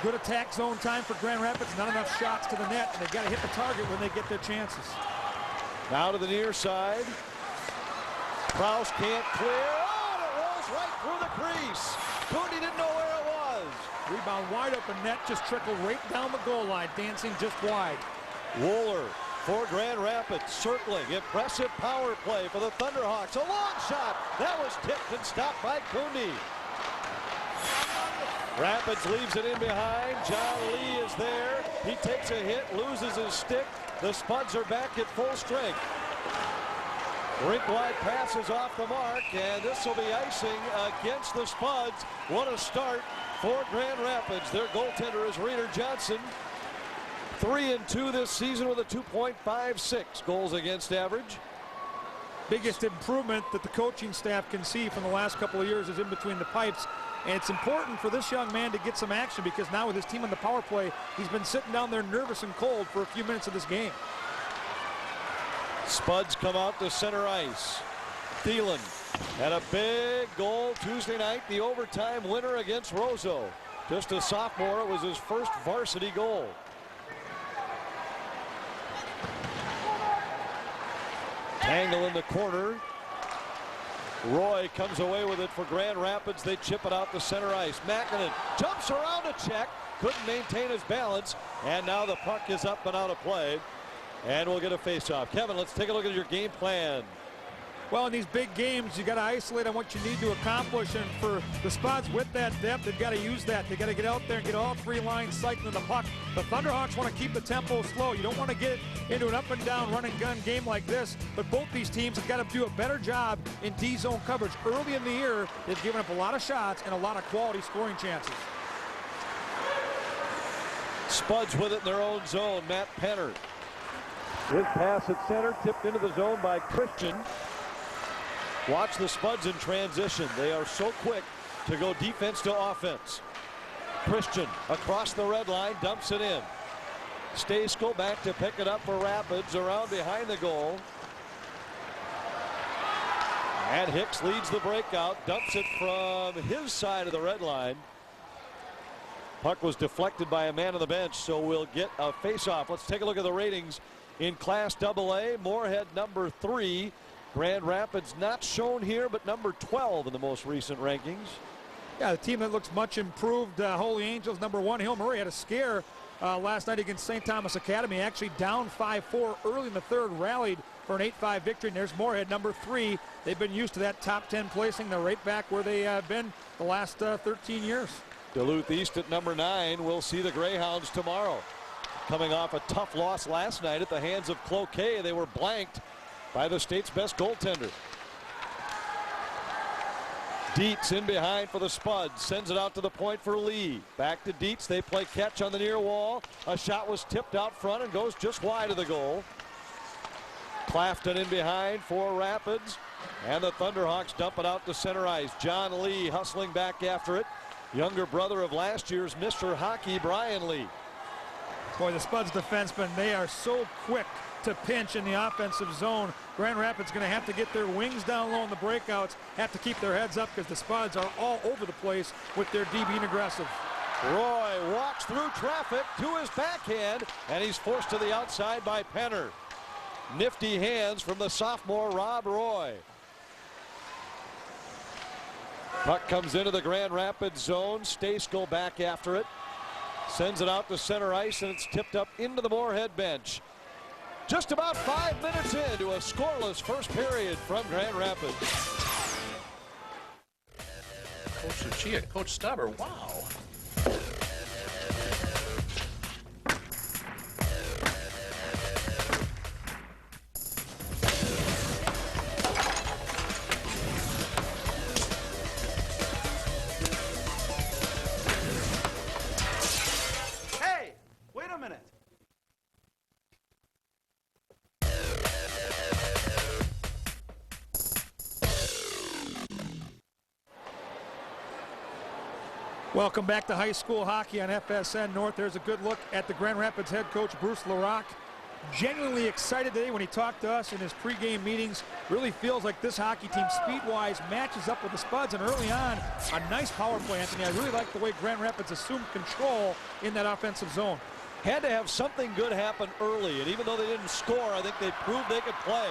Good attack zone time for Grand Rapids. Not enough shots to the net. And they've got to hit the target when they get their chances. Now to the near side. Kraus can't clear. Oh, and it rolls right through the crease. Kundi didn't know where it was. Rebound wide open net, just trickled right down the goal line, dancing just wide. Wooler for Grand Rapids, circling. Impressive power play for the Thunderhawks. A long shot. That was tipped and stopped by Kundi. Rapids leaves it in behind. John Lee is there. He takes a hit, loses his stick. The Spuds are back at full strength. Rink-wide pass is off the mark, and this will be icing against the Spuds. What a start for Grand Rapids. Their goaltender is Reader Johnson. 3-2 this season with a 2.56 goals against average. Biggest improvement that the coaching staff can see from the last couple of years is in between the pipes. And it's important for this young man to get some action, because now with his team on the power play, he's been sitting down there nervous and cold for a few minutes of this game. Spuds come out to center ice. Thielen had a big goal Tuesday night, the overtime winner against Roseau. Just a sophomore, it was his first varsity goal. Tangle in the corner. Roy comes away with it for Grand Rapids. They chip it out to center ice. Makinen jumps around a check. Couldn't maintain his balance. And now the puck is up and out of play. And we'll get a face-off. Kevin, let's take a look at your game plan. Well, in these big games, you got to isolate on what you need to accomplish. And for the Spuds with that depth, they've got to use that. They got to get out there and get all 3 lines cycling the puck. The Thunderhawks want to keep the tempo slow. You don't want to get into an up-and-down run-and-gun game like this. But both these teams have got to do a better job in D-zone coverage. Early in the year, they've given up a lot of shots and a lot of quality scoring chances. Spuds with it in their own zone. Matt Penner. His pass at center, tipped into the zone by Christian. Watch the Spuds in transition. They are so quick to go defense to offense. Christian across the red line, dumps it in. Staysko back to pick it up for Rapids, around behind the goal. And Hicks leads the breakout, dumps it from his side of the red line. Puck was deflected by a man on the bench, so we'll get a face-off. Let's take a look at the ratings in Class AA. Moorhead number 3. Grand Rapids not shown here, but number 12 in the most recent rankings. Yeah, the team that looks much improved, Holy Angels #1. Hill Murray had a scare last night against St. Thomas Academy, actually down 5-4 early in the third, rallied for an 8-5 victory. And there's Moorhead #3. They've been used to that top 10 placing. They're right back where they have been the last 13 years. Duluth East at #9. We'll see the Greyhounds tomorrow. Coming off a tough loss last night at the hands of Cloquet. They were blanked by the state's best goaltender. Dietz in behind for the Spuds. Sends it out to the point for Lee. Back to Dietz. They play catch on the near wall. A shot was tipped out front and goes just wide of the goal. Clafton in behind for Rapids. And the Thunderhawks dump it out to center ice. John Lee hustling back after it. Younger brother of last year's Mr. Hockey, Brian Lee. Boy, the Spuds defensemen, they are so quick to pinch in the offensive zone. Grand Rapids going to have to get their wings down low in the breakouts, have to keep their heads up because the Spuds are all over the place with their D being aggressive. Roy walks through traffic to his backhand, and he's forced to the outside by Penner. Nifty hands from the sophomore Rob Roy. Puck comes into the Grand Rapids zone. Stace back after it. Sends it out to center ice, and it's tipped up into the Moorhead bench. Just about 5 minutes into a scoreless first period from Grand Rapids. Coach Lucia, Coach Stubber, wow. Hey, wait a minute. Welcome back to high school hockey on FSN North. There's a good look at the Grand Rapids head coach, Bruce LaRocque. Genuinely excited today when he talked to us in his pregame meetings. Really feels like this hockey team, speed-wise, matches up with the Spuds. And early on, a nice power play, Anthony. I really like the way Grand Rapids assumed control in that offensive zone. Had to have something good happen early, and even though they didn't score, I think they proved they could play.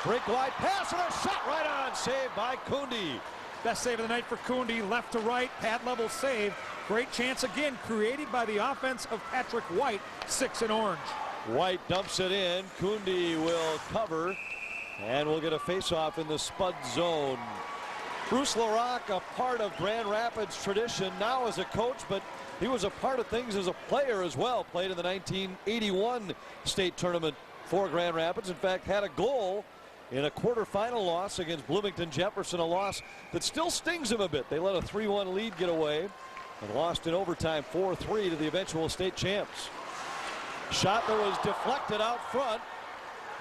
Break wide pass and a shot right on, saved by Kundi. Best save of the night for Kundi, left to right, pad level save. Great chance again, created by the offense of Patrick White, 6 in orange. White dumps it in. Kundi will cover, and we'll get a face-off in the Spud zone. Bruce LaRocque, a part of Grand Rapids tradition now as a coach, but he was a part of things as a player as well. Played in the 1981 state tournament for Grand Rapids. In fact, had a goal in a quarterfinal loss against Bloomington Jefferson, a loss that still stings him a bit. They let a 3-1 lead get away and lost in overtime 4-3 to the eventual state champs. Shot that was deflected out front.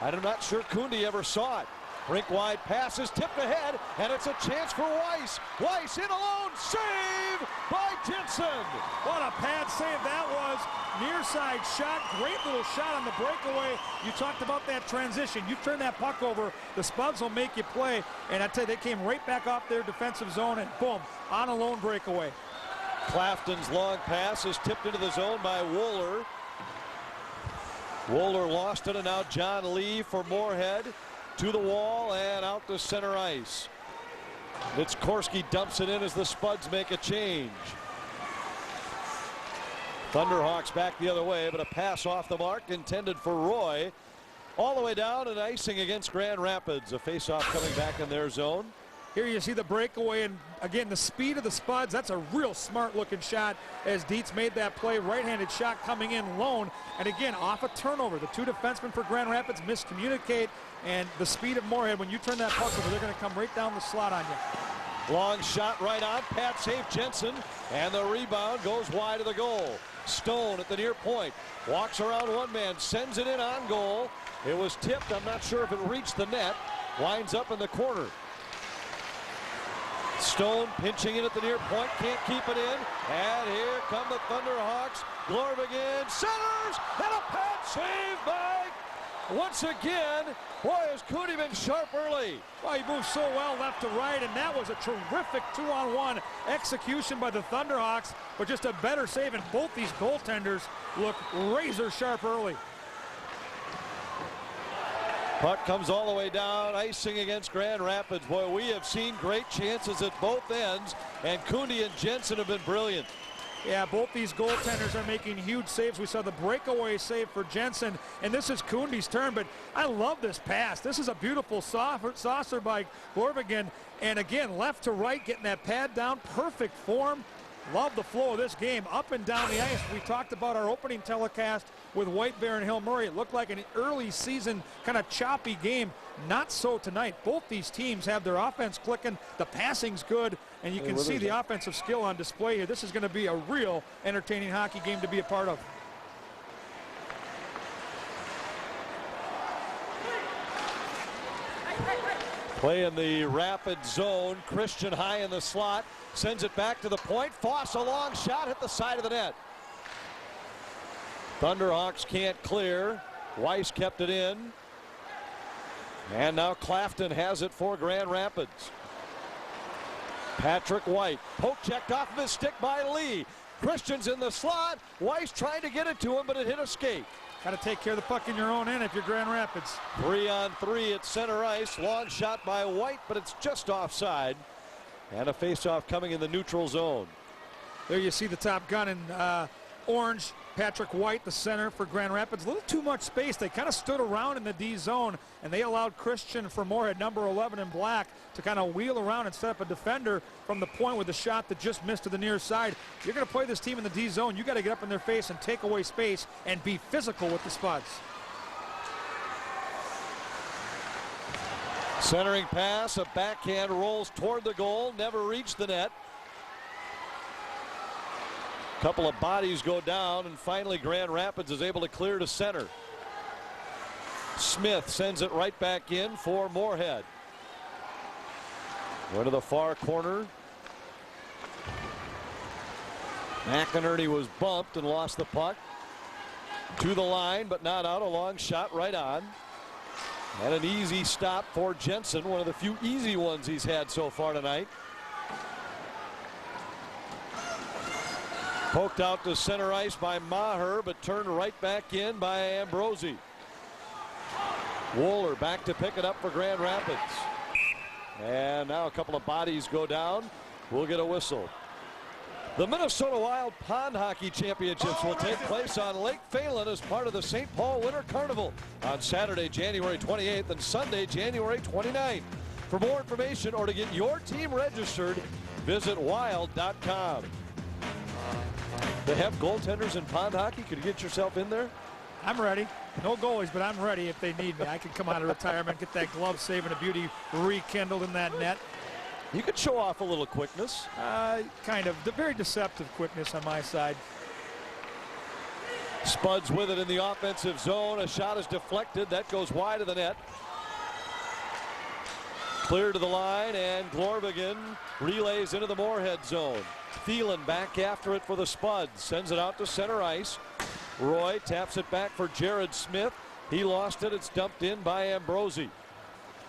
I'm not sure Kundi ever saw it. Rink wide pass is tipped ahead, and it's a chance for Weiss. Weiss in alone, save by Jensen. What a pad save that was. Near side shot, great little shot on the breakaway. You talked about that transition. You turn that puck over, the Spuds will make you play. And I tell you, they came right back off their defensive zone and boom, on a lone breakaway. Clafton's long pass is tipped into the zone by Wooler. Wooler lost it, and now John Lee for Moorhead. To the wall and out to center ice. Nitskorski dumps it in as the Spuds make a change. Thunderhawks back the other way, but a pass off the mark intended for Roy. All the way down and icing against Grand Rapids. A face-off coming back in their zone. Here you see the breakaway, and again, the speed of the Spuds. That's a real smart-looking shot as Dietz made that play. Right-handed shot coming in lone, and again, off a turnover. The two defensemen for Grand Rapids miscommunicate, and the speed of Moorhead, when you turn that puck over, they're going to come right down the slot on you. Long shot right on, Pat save Jensen, and the rebound goes wide of the goal. Stone at the near point, walks around one man, sends it in on goal. It was tipped, I'm not sure if it reached the net, winds up in the corner. Stone pinching in at the near point, can't keep it in, and here come the Thunderhawks. Glorb again, centers, and a pad save by, once again, boy, has Cooney been sharp early. Well, he moved so well left to right, and that was a terrific 2-on-1 execution by the Thunderhawks, but just a better save, and both these goaltenders look razor sharp early. Puck comes all the way down, icing against Grand Rapids. Boy, we have seen great chances at both ends, and Kundi and Jensen have been brilliant. Yeah, both these goaltenders are making huge saves. We saw the breakaway save for Jensen, and this is Kundi's turn, but I love this pass. This is a beautiful saucer by Glorvigen, and again, left to right, getting that pad down, perfect form. Love the flow of this game, up and down the ice. We talked about our opening telecast with White Bear and Hill Murray. It looked like an early season kind of choppy game. Not so tonight. Both these teams have their offense clicking. The passing's good, and you can see the offensive skill on display here. This is going to be a real entertaining hockey game to be a part of. Play in the rapid zone. Christian high in the slot. Sends it back to the point. Foss, a long shot, hit the side of the net. Thunderhawks can't clear. Weiss kept it in. And now Clafton has it for Grand Rapids. Patrick White. Poke checked off of his stick by Lee. Christian's in the slot. Weiss trying to get it to him, but it hit a skate. Got to take care of the puck in your own end if you're Grand Rapids. 3-on-3 at center ice. Long shot by White, but it's just offside. And a faceoff coming in the neutral zone. There you see the top gun in orange. Patrick White, the center for Grand Rapids. A little too much space. They kind of stood around in the D zone, and they allowed Christian for Moorhead, number 11 in black, to kind of wheel around and set up a defender from the point with the shot that just missed to the near side. You're going to play this team in the D zone. You got to get up in their face and take away space and be physical with the Spuds. Centering pass, a backhand rolls toward the goal, never reached the net. Couple of bodies go down, and finally Grand Rapids is able to clear to center. Smith sends it right back in for Moorhead. Going to the far corner. McInerney was bumped and lost the puck. To the line, but not out. A long shot right on. And an easy stop for Jensen, one of the few easy ones he's had so far tonight. Poked out to center ice by Maher, but turned right back in by Ambrosi. Wooler back to pick it up for Grand Rapids. And now a couple of bodies go down. We'll get a whistle. The Minnesota Wild Pond Hockey Championships will take place on Lake Phelan as part of the St. Paul Winter Carnival on Saturday, January 28th and Sunday, January 29th. For more information or to get your team registered, visit wild.com. They have goaltenders in pond hockey. Could you get yourself in there? I'm ready. No goalies, but I'm ready if they need me. I can come out of retirement, get that glove saving a beauty rekindled in that net. You could show off a little quickness. Kind of. The very deceptive quickness on my side. Spuds with it in the offensive zone. A shot is deflected. That goes wide of the net. Clear to the line, and Glorvigen relays into the Moorhead zone. Thielen back after it for the Spuds. Sends it out to center ice. Roy taps it back for Jared Smith. He lost it. It's dumped in by Ambrosi.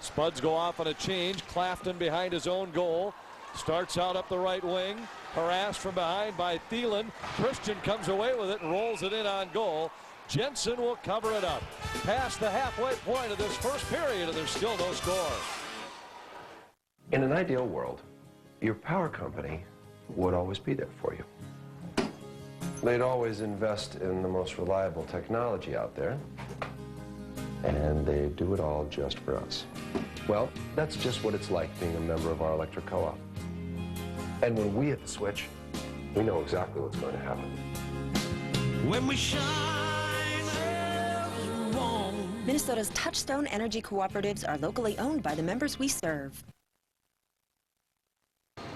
Spuds go off on a change. Clafton behind his own goal. Starts out up the right wing. Harassed from behind by Thielen. Christian comes away with it and rolls it in on goal. Jensen will cover it up. Past the halfway point of this first period, and there's still no score. In an ideal world, your power company would always be there for you. They'd always invest in the most reliable technology out there, and they do it all just for us. Well, that's just what it's like being a member of our electric co-op. And when we hit the switch, we know exactly what's going to happen. When we shine, Minnesota's Touchstone Energy Cooperatives are locally owned by the members we serve.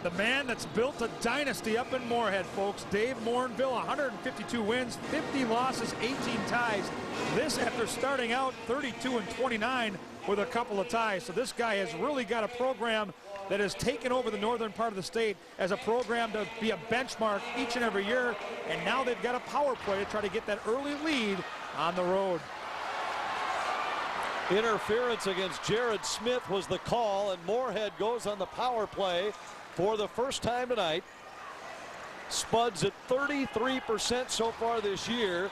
The man that's built a dynasty up in Moorhead, folks. Dave Morinville, 152 wins, 50 losses, 18 ties. This after starting out 32-29 with a couple of ties. So this guy has really got a program that has taken over the northern part of the state as a program to be a benchmark each and every year. And now they've got a power play to try to get that early lead on the road. Interference against Jared Smith was the call, and Moorhead goes on the power play for the first time tonight. Spuds at 33% so far this year.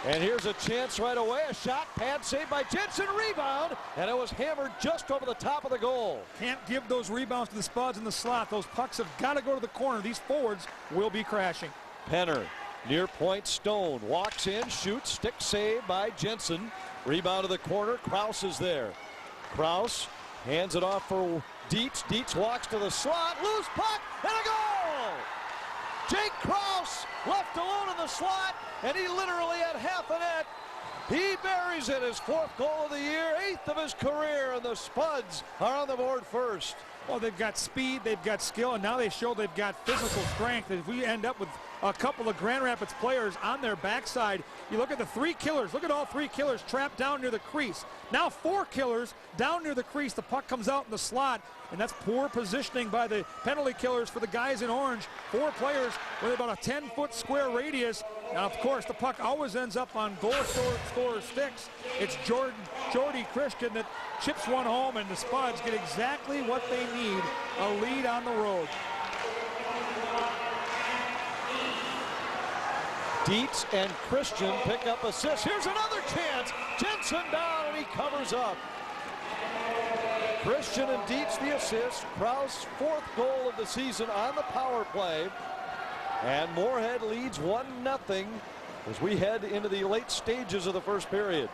And here's a chance right away. A shot, pad save by Jensen, rebound, and it was hammered just over the top of the goal. Can't give those rebounds to the Spuds in the slot. Those pucks have got to go to the corner. These forwards will be crashing. Penner, near point, Stone walks in, shoots, stick save by Jensen. Rebound to the corner. Kraus is there. Kraus hands it off for Dietz. Dietz walks to the slot, loose puck, and a goal! Jake Kraus left alone in the slot, and he literally had half a net. He buries it, his 4th goal of the year, 8th of his career, and the Spuds are on the board first. Well, they've got speed, they've got skill, and now they show they've got physical strength. If we end up with a couple of Grand Rapids players on their backside, you look at the 3 killers. Look at all 3 killers trapped down near the crease. Now 4 killers down near the crease. The puck comes out in the slot, and that's poor positioning by the penalty killers for the guys in orange. 4 players with about a 10-foot square radius. Now, of course, the puck always ends up on goal scorer sticks. It's Jordy Christian that chips one home, and the Spuds get exactly what they need, a lead on the road. Dietz and Christian pick up assists. Here's another chance. Jensen down, and he covers up. Christian and Dietz the assist. Kraus' 4th goal of the season on the power play. And Moorhead leads 1-0 as we head into the late stages of the first period.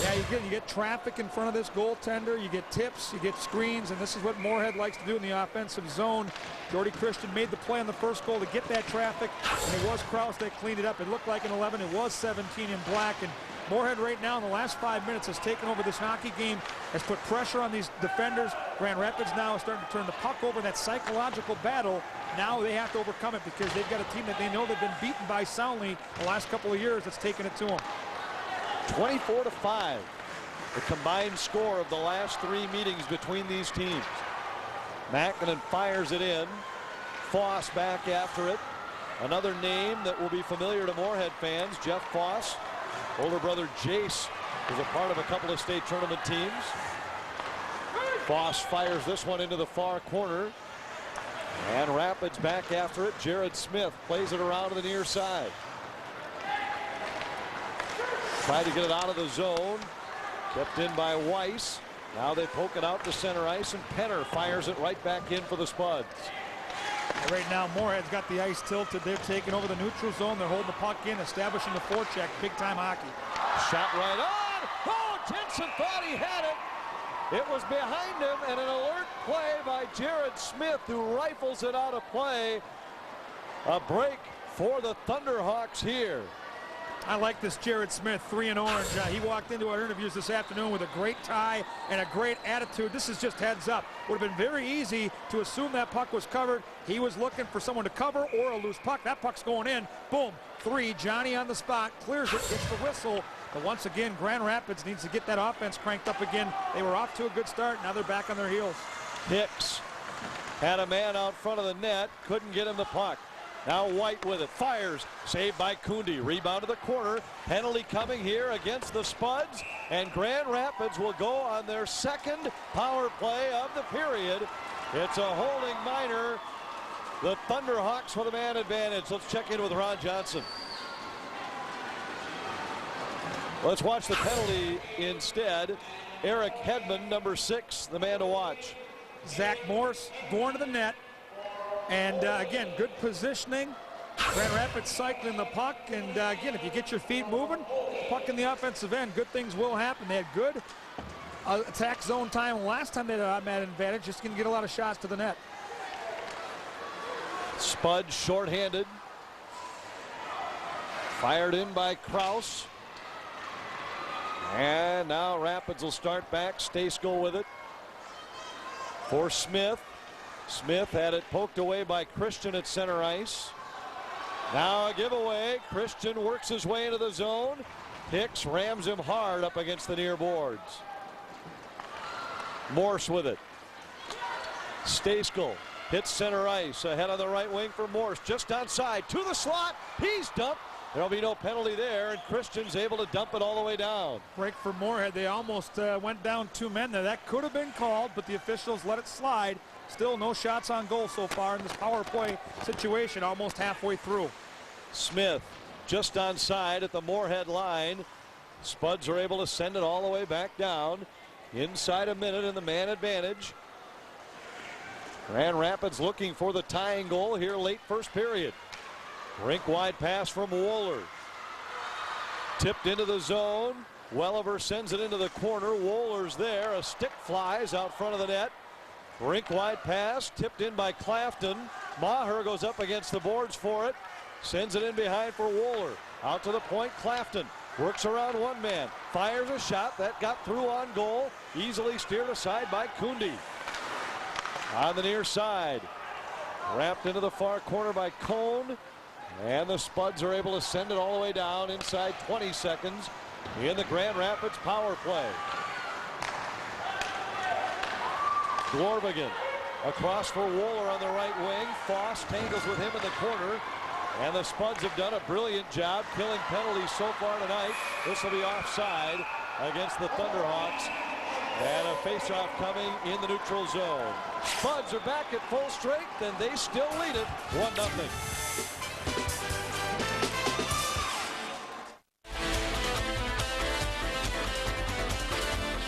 Yeah, you get traffic in front of this goaltender. You get tips, you get screens, and this is what Moorhead likes to do in the offensive zone. Jordy Christian made the play on the first goal to get that traffic, and it was Kraus that cleaned it up. It looked like an 11. It was 17 in black, and Moorhead right now in the last 5 minutes has taken over this hockey game, has put pressure on these defenders. Grand Rapids now is starting to turn the puck over. That psychological battle, now they have to overcome it because they've got a team that they know they've been beaten by soundly the last couple of years that's taken it to them. 24-5, the combined score of the last 3 meetings between these teams. Mackinnon fires it in. Foss back after it. Another name that will be familiar to Moorhead fans, Jeff Foss. Older brother Jace was a part of a couple of state tournament teams. Foss fires this one into the far corner. And Rapids back after it. Jared Smith plays it around to the near side. Tried to get it out of the zone. Kept in by Weiss. Now they poke it out to center ice, and Penner fires it right back in for the Spuds. Right now, Moorhead's got the ice tilted. They're taking over the neutral zone. They're holding the puck in, establishing the forecheck. Big-time hockey. Shot right on. Oh, Jensen thought he had it. It was behind him, and an alert play by Jared Smith, who rifles it out of play. A break for the Thunderhawks here. I like this Jared Smith, 3 in orange. He walked into our interviews this afternoon with a great tie and a great attitude. This is just heads up. Would have been very easy to assume that puck was covered. He was looking for someone to cover or a loose puck. That puck's going in. Boom. 3. Johnny on the spot. Clears it. Gets the whistle. But once again, Grand Rapids needs to get that offense cranked up again. They were off to a good start. Now they're back on their heels. Hicks had a man out front of the net. Couldn't get him the puck. Now White with it, fires, saved by Kundi, rebound to the corner, penalty coming here against the Spuds, and Grand Rapids will go on their 2nd power play of the period. It's a holding minor. The Thunderhawks with a man advantage. Let's check in with Ron Johnson. Let's watch the penalty instead. Eric Hedman, number 6, the man to watch. Zach Morse going to the net. And again, good positioning. Grand Rapids cycling the puck. And again, if you get your feet moving, puck in the offensive end, good things will happen. They had good attack zone time last time they had an automatic advantage. Just going to get a lot of shots to the net. Spud shorthanded. Fired in by Kraus. And now Rapids will start back. Stejskal with it. For Smith. Smith had it poked away by Christian at center ice. Now a giveaway. Christian works his way into the zone. Hicks rams him hard up against the near boards. Morse with it. Stejskal hits center ice. Ahead on the right wing for Morse. Just onside to the slot. He's dumped. There'll be no penalty there, and Christian's able to dump it all the way down. Break for Moorhead. They almost went down 2 men there. That could have been called, but the officials let it slide. Still no shots on goal so far in this power play situation, almost halfway through. Smith just onside at the Moorhead line. Spuds are able to send it all the way back down. Inside a minute in the man advantage. Grand Rapids looking for the tying goal here late first period. Rink wide pass from Wohler. Tipped into the zone. Welliver sends it into the corner. Wohler's there. A stick flies out front of the net. Rink wide pass tipped in by Clafton. Maher goes up against the boards for it. Sends it in behind for Wohler. Out to the point, Clafton works around one man. Fires a shot that got through on goal. Easily steered aside by Kundi. On the near side. Wrapped into the far corner by Cone. And the Spuds are able to send it all the way down inside 20 seconds in the Grand Rapids power play. Glorvigan across for Wohler on the right wing. Foss tangles with him in the corner. And the Spuds have done a brilliant job killing penalties so far tonight. This will be offside against the Thunderhawks. And a faceoff coming in the neutral zone. Spuds are back at full strength, and they still lead it 1-0.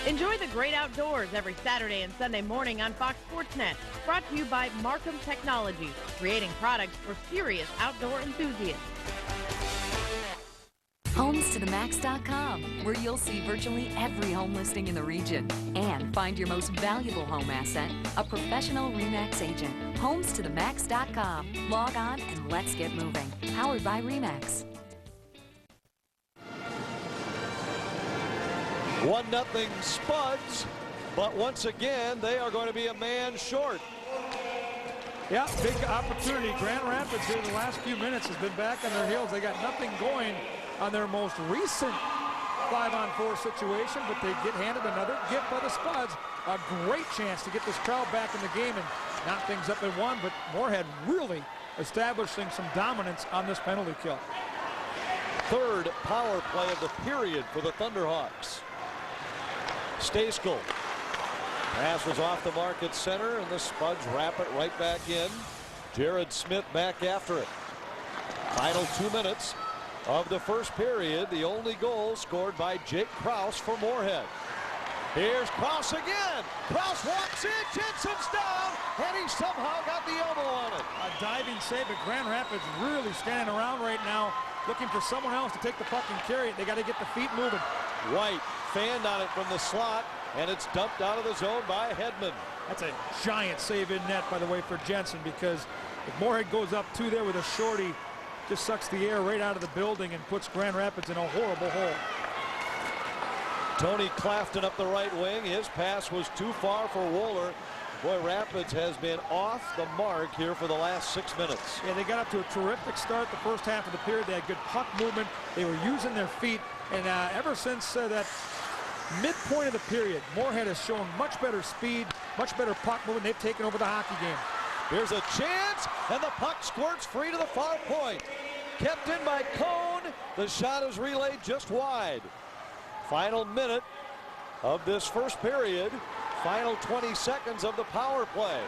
Enjoy the great outdoors every Saturday and Sunday morning on Fox Sports Net. Brought to you by Markham Technologies, creating products for serious outdoor enthusiasts. HomesToTheMax.com, where you'll see virtually every home listing in the region and find your most valuable home asset, a professional RE/MAX agent. HomesToTheMax.com. Log on and let's get moving. Powered by RE/MAX. 1-0 Spuds, but once again they are going to be a man short. Yeah, big opportunity. Grand Rapids here the last few minutes has been back on their heels. They got nothing going on their most recent 5-on-4 situation, but they get handed another gift by the Spuds. A great chance to get this crowd back in the game and knock things up at 1, but Moorhead really establishing some dominance on this penalty kill. Third power play of the period for the Thunderhawks. Stejskal. Pass was off the mark at center, and the Spuds wrap it right back in. Jared Smith back after it. Final 2 minutes of the first period. The only goal scored by Jake Kraus for Moorhead. Here's Kraus again. Kraus walks in, Jensen's down, and he somehow got the elbow on it. A diving save, but Grand Rapids really standing around right now, looking for someone else to take the puck and carry it. They got to get the feet moving. White fanned on it from the slot, and it's dumped out of the zone by Hedman. That's a giant save in net, by the way, for Jensen, because if Moorhead goes up 2 there with a shorty, just sucks the air right out of the building and puts Grand Rapids in a horrible hole. Tony Clafton up the right wing. His pass was too far for Wohler. Boy, Rapids has been off the mark here for the last 6 minutes. Yeah, they got up to a terrific start the first half of the period. They had good puck movement. They were using their feet. And ever since that midpoint of the period, Moorhead has shown much better speed, much better puck movement. They've taken over the hockey game. Here's a chance, and the puck squirts free to the far point. Kept in by Cone. The shot is relayed just wide. Final minute of this first period. Final 20 seconds of the power play.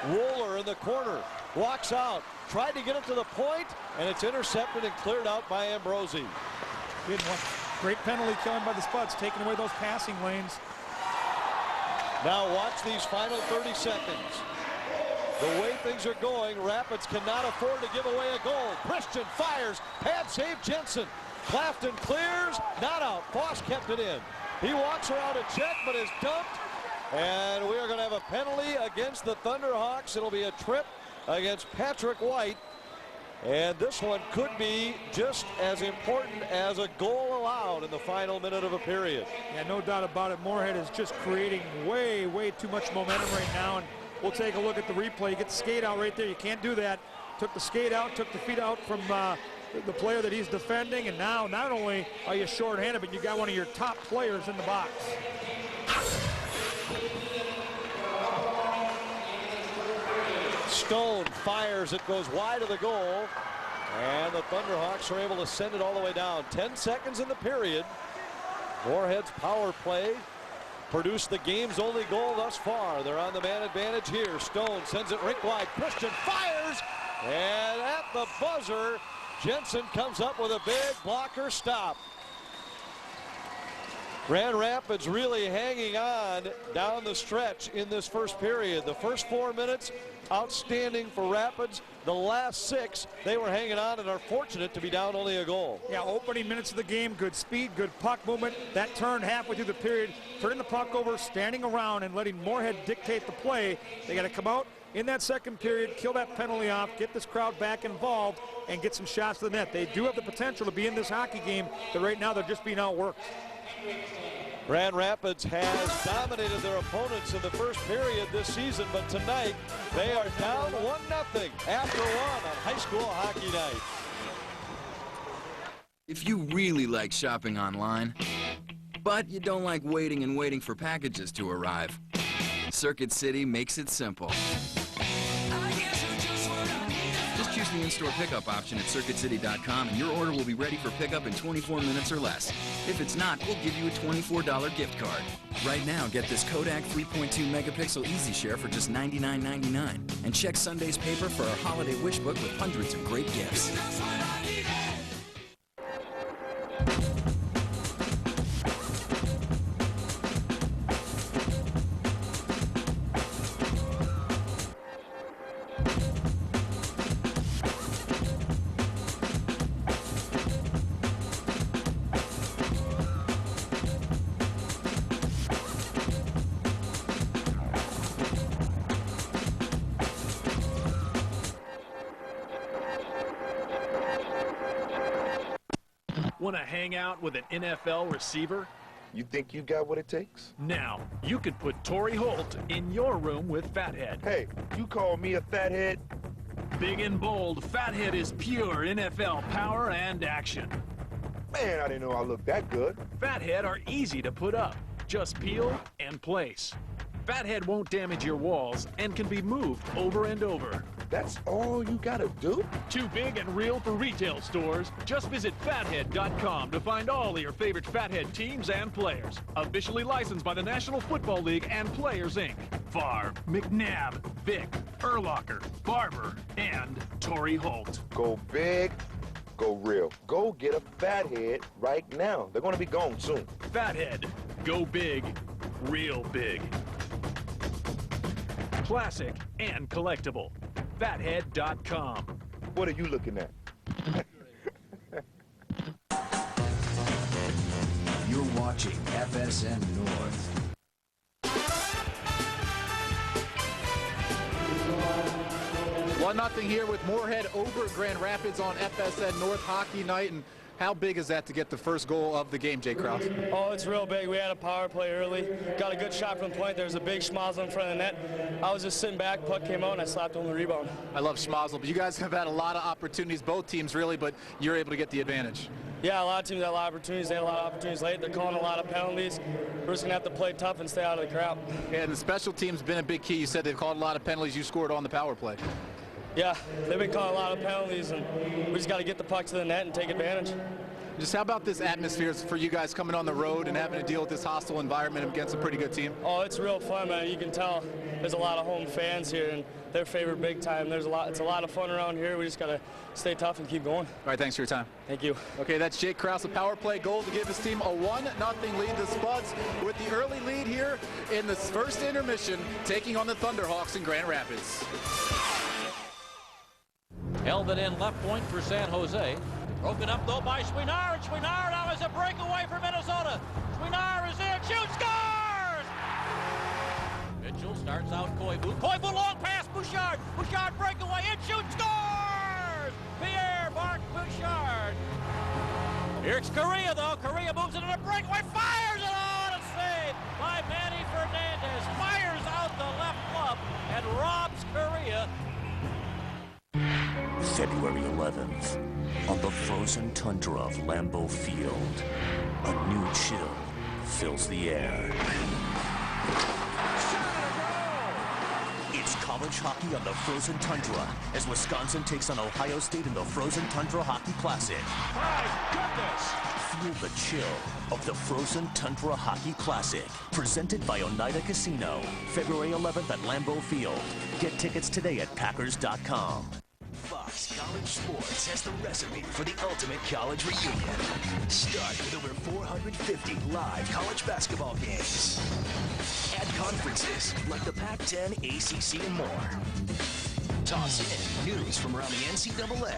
Wohler in the corner. Walks out. Tried to get it to the point, and it's intercepted and cleared out by Ambrosi. Good one. Great penalty killing by the Spuds, taking away those passing lanes. Now watch these final 30 seconds. The way things are going, Rapids cannot afford to give away a goal. Christian fires. Pad save Jensen. Clafton clears. Not out. Foss kept it in. He walks around a check, but is dumped. And we are going to have a penalty against the Thunderhawks. It'll be a trip against Patrick White. And this one could be just as important as a goal allowed in the final minute of a period. Yeah, no doubt about it. Moorhead is just creating way, way too much momentum right now. And we'll take a look at the replay. You get the skate out right there. You can't do that. Took the skate out, took the feet out from the player that he's defending. And now not only are you shorthanded, but you got one of your top players in the box. Stone fires. It goes wide of the goal. And the Thunderhawks are able to send it all the way down. 10 seconds in the period. Moorhead's power play produced the game's only goal thus far. They're on the man advantage here. Stone sends it rink wide. Christian fires. And at the buzzer, Jensen comes up with a big blocker stop. Grand Rapids really hanging on down the stretch in this first period. The first 4 minutes, outstanding for Rapids. The last 6, they were hanging on and are fortunate to be down only a goal. Yeah, opening minutes of the game, good speed, good puck movement. That turned halfway through the period, turning the puck over, standing around and letting Moorhead dictate the play. They got to come out in that second period, kill that penalty off, get this crowd back involved, and get some shots to the net. They do have the potential to be in this hockey game, but right now they're just being outworked. Grand Rapids has dominated their opponents in the first period this season, but tonight they are down 1-0 after 1 on high school hockey night. If you really like shopping online, but you don't like waiting and waiting for packages to arrive, Circuit City makes it simple. Just choose the in-store pickup option at CircuitCity.com and your order will be ready for pickup in 24 minutes or less. If it's not, we'll give you a $24 gift card. Right now, get this Kodak 3.2 megapixel Easy Share for just $99.99. And check Sunday's paper for our holiday wish book with hundreds of great gifts. Want to hang out with an NFL receiver? You think you got what it takes? Now, you could put Torrey Holt in your room with Fathead. Hey, you call me a fathead? Big and bold, Fathead is pure NFL power and action. Man, I didn't know I looked that good. Fathead are easy to put up. Just peel and place. Fathead won't damage your walls and can be moved over and over. That's all you gotta do? Too big and real for retail stores? Just visit Fathead.com to find all of your favorite Fathead teams and players. Officially licensed by the National Football League and Players, Inc. Favre, McNabb, Vick, Urlacher, Barber, and Torrey Holt. Go big, go real. Go get a Fathead right now. They're gonna be gone soon. Fathead. Go big, real big. Classic and collectible. Fathead.com. What are you looking at? You're watching FSN North. One nothing here with Moorhead over Grand Rapids on FSN North Hockey Night. And how big is that to get the first goal of the game, Jay Krause? Oh, it's real big. We had a power play early. Got a good shot from the point. There was a big schmozzle in front of the net. I was just sitting back, puck came out, and I slapped on the rebound. I love schmozzle, but you guys have had a lot of opportunities, both teams really, but you're able to get the advantage. Yeah, a lot of teams had a lot of opportunities. They had a lot of opportunities late. They're calling a lot of penalties. We're just going to have to play tough and stay out of the crap. And the special team's been a big key. You said they've called a lot of penalties. You scored on the power play. Yeah, they've been calling a lot of penalties, and we just got to get the puck to the net and take advantage. Just how about this atmosphere for you guys coming on the road and having to deal with this hostile environment against a pretty good team? Oh, it's real fun, man. You can tell there's a lot of home fans here, and they're favored big time. It's a lot of fun around here. We just got to stay tough and keep going. All right, thanks for your time. Thank you. Okay, that's Jake Krause, a power play goal to give his team a 1-0 lead. The Spuds with the early lead here in the first intermission, taking on the Thunderhawks in Grand Rapids. Held it in left point for San Jose. Broken up though by Chouinard. Chouinard now has a breakaway for Minnesota. Chouinard is in, shoots, scores! Mitchell starts out Koivu. Koivu long pass, Bouchard. Bouchard breakaway, in, shoots, scores! Pierre-Marc Bouchard. Here's Correa though. Correa moves it in a breakaway, fires it on, a save by Manny Fernandez. Fires out the left glove and robs Correa. February 11th, on the frozen tundra of Lambeau Field, a new chill fills the air. It's college hockey on the frozen tundra as Wisconsin takes on Ohio State in the Frozen Tundra Hockey Classic. My goodness! Feel the chill of the Frozen Tundra Hockey Classic, presented by Oneida Casino, February 11th at Lambeau Field. Get tickets today at Packers.com. Fox College Sports has the recipe for the ultimate college reunion. Start with over 450 live college basketball games. Add conferences like the Pac-10, ACC, and more. Toss in news from around the NCAA.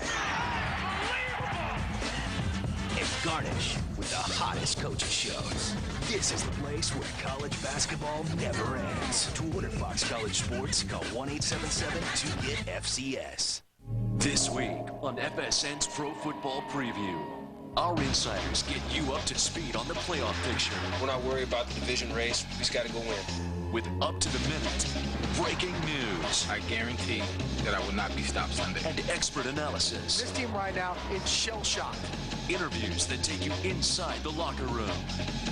And garnish with the hottest coaching shows. This is the place where college basketball never ends. To order Fox College Sports, call 1-877-2GET-FCS. This week on FSN's Pro Football Preview, our insiders get you up to speed on the playoff picture. We're not worried about the division race. We just got to go win. With up-to-the-minute breaking news. I guarantee that I will not be stopped Sunday. And expert analysis. This team right now is shell-shocked. Interviews that take you inside the locker room.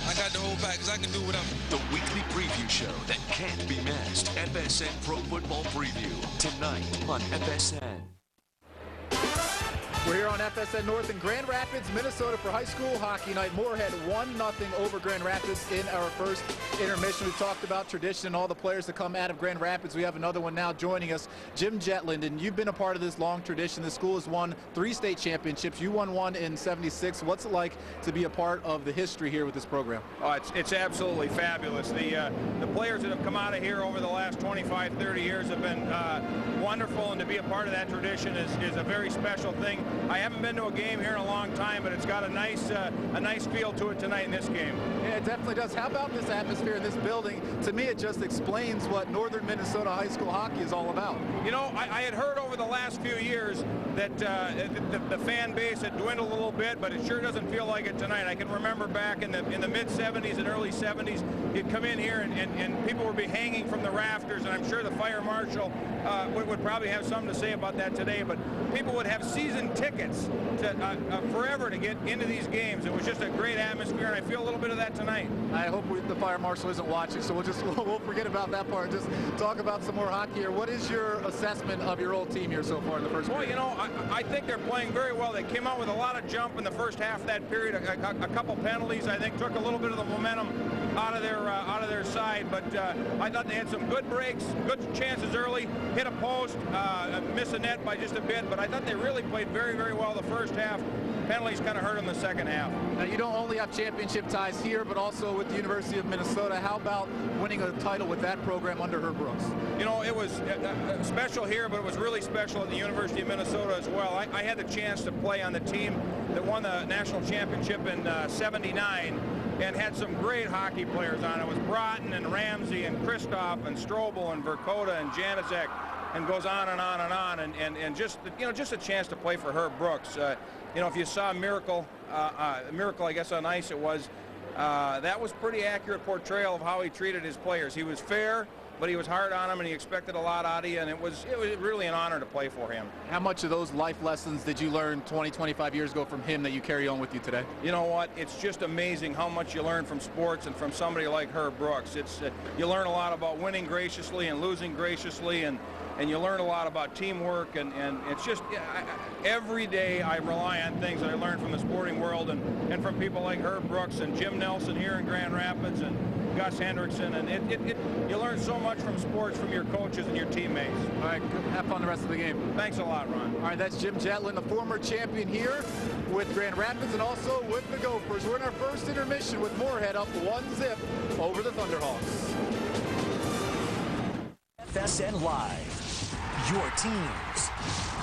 I got the whole back because I can do whatever. The weekly preview show that can't be missed. FSN Pro Football Preview. Tonight on FSN. We're here on FSN North in Grand Rapids, Minnesota for high school hockey night. Moorhead 1-0 over Grand Rapids in our first intermission. We talked about tradition and all the players that come out of Grand Rapids. We have another one now joining us, Jim Jetland, and you've been a part of this long tradition. The school has won 3 state championships. You won one in '76. What's it like to be a part of the history here with this program? Oh, it's absolutely fabulous. The players that have come out of here over the last 25, 30 years have been wonderful, and to be a part of that tradition is a very special thing. I haven't been to a game here in a long time, but it's got a nice feel to it tonight in this game. Yeah, it definitely does. How about this atmosphere in this building? To me, it just explains what Northern Minnesota high school hockey is all about. You know, I had heard over the last few years that the fan base had dwindled a little bit, but it sure doesn't feel like it tonight. I can remember back in the mid-'70s and early '70s, you'd come in here and people would be hanging from the rafters, and I'm sure the fire marshal would probably have something to say about that today, but people would have season tickets to, forever to get into these games. It was just a great atmosphere, and I feel a little bit of that tonight. I hope the fire marshal isn't watching, so we'll forget about that part. Just talk about some more hockey here. What is your assessment of your old team here so far in the first period? Well, you know, I think they're playing very well. They came out with a lot of jump in the first half of that period. A couple penalties, I think, took a little bit of the momentum out of their side, but I thought they had some good breaks, good chances early, hit a post, miss a net by just a bit, but I thought they really played very, very well the first half. Penalties kind of hurt them the second half. Now, you don't only have championship ties here, but also with the University of Minnesota. How about winning a title with that program under Herb Brooks? You know, it was special here, but it was really special at the University of Minnesota as well. I had the chance to play on the team that won the national championship in '79 and had some great hockey players on it. It was Broughton and Ramsey and Kristoff and Strobel and Verkota and Janacek, and goes on and on and on, and just, you know, just a chance to play for Herb Brooks. You know, if you saw Miracle, I guess on ice it was, that was pretty accurate portrayal of how he treated his players. He was fair, but he was hard on them, and he expected a lot out of you, and it was really an honor to play for him. How much of those life lessons did you learn 20, 25 years ago from him that you carry on with you today? You know what? It's just amazing how much you learn from sports and from somebody like Herb Brooks. It's you learn a lot about winning graciously and losing graciously, and you learn a lot about teamwork, and it's just, every day I rely on things that I learned from the sporting world and from people like Herb Brooks and Jim Nelson here in Grand Rapids and Gus Hendrickson, and you learn so much from sports from your coaches and your teammates. All right, have fun the rest of the game. Thanks a lot, Ron. All right, that's Jim Jetland, the former champion here with Grand Rapids and also with the Gophers. We're in our first intermission with Moorhead up 1-0 over the Thunderhawks. FSN Live. Your teams,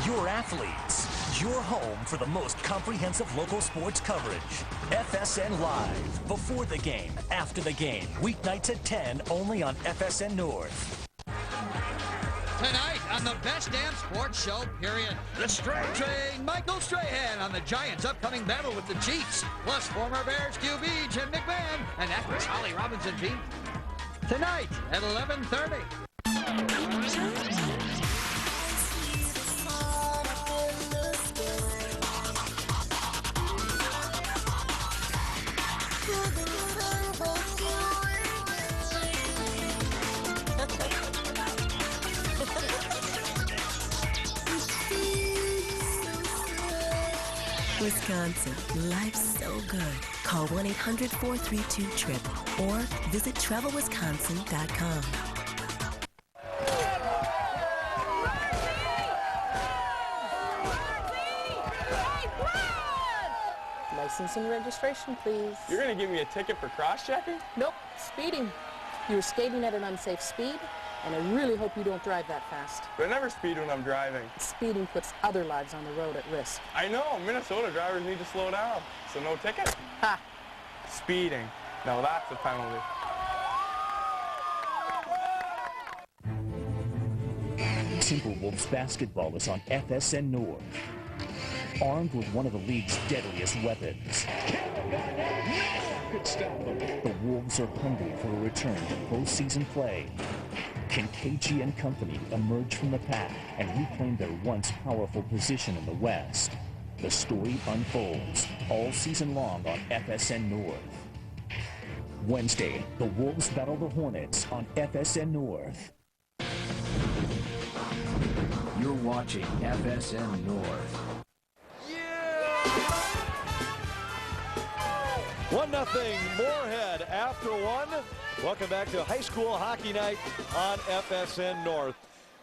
your athletes, your home for the most comprehensive local sports coverage. FSN Live. Before the game, after the game. Weeknights at 10, only on FSN North. Tonight on the best damn sports show, period. The Straight Train, Michael Strahan on the Giants' upcoming battle with the Chiefs. Plus former Bears QB Jim McMahon and actress Holly Robinson Pete. Tonight at 11:30. Wisconsin, life's so good. Call 1-800-432-TRIP or visit travelwisconsin.com. License and registration, please. You're going to give me a ticket for cross-checking? Nope, speeding. You were skating at an unsafe speed, and I really hope you don't drive that fast. But I never speed when I'm driving. Speeding puts other lives on the road at risk. I know. Minnesota drivers need to slow down. So no ticket? Ha! Speeding. Now that's a penalty. Timberwolves basketball is on FSN North. Armed with one of the league's deadliest weapons, the Wolves are hungry for a return to postseason play. Can KG and company emerge from the pack and reclaim their once powerful position in the West? The story unfolds all season long on FSN North. Wednesday, the Wolves battle the Hornets on FSN North. You're watching FSN North. 1-0 Moorhead after one. Welcome back to high school hockey night on FSN North.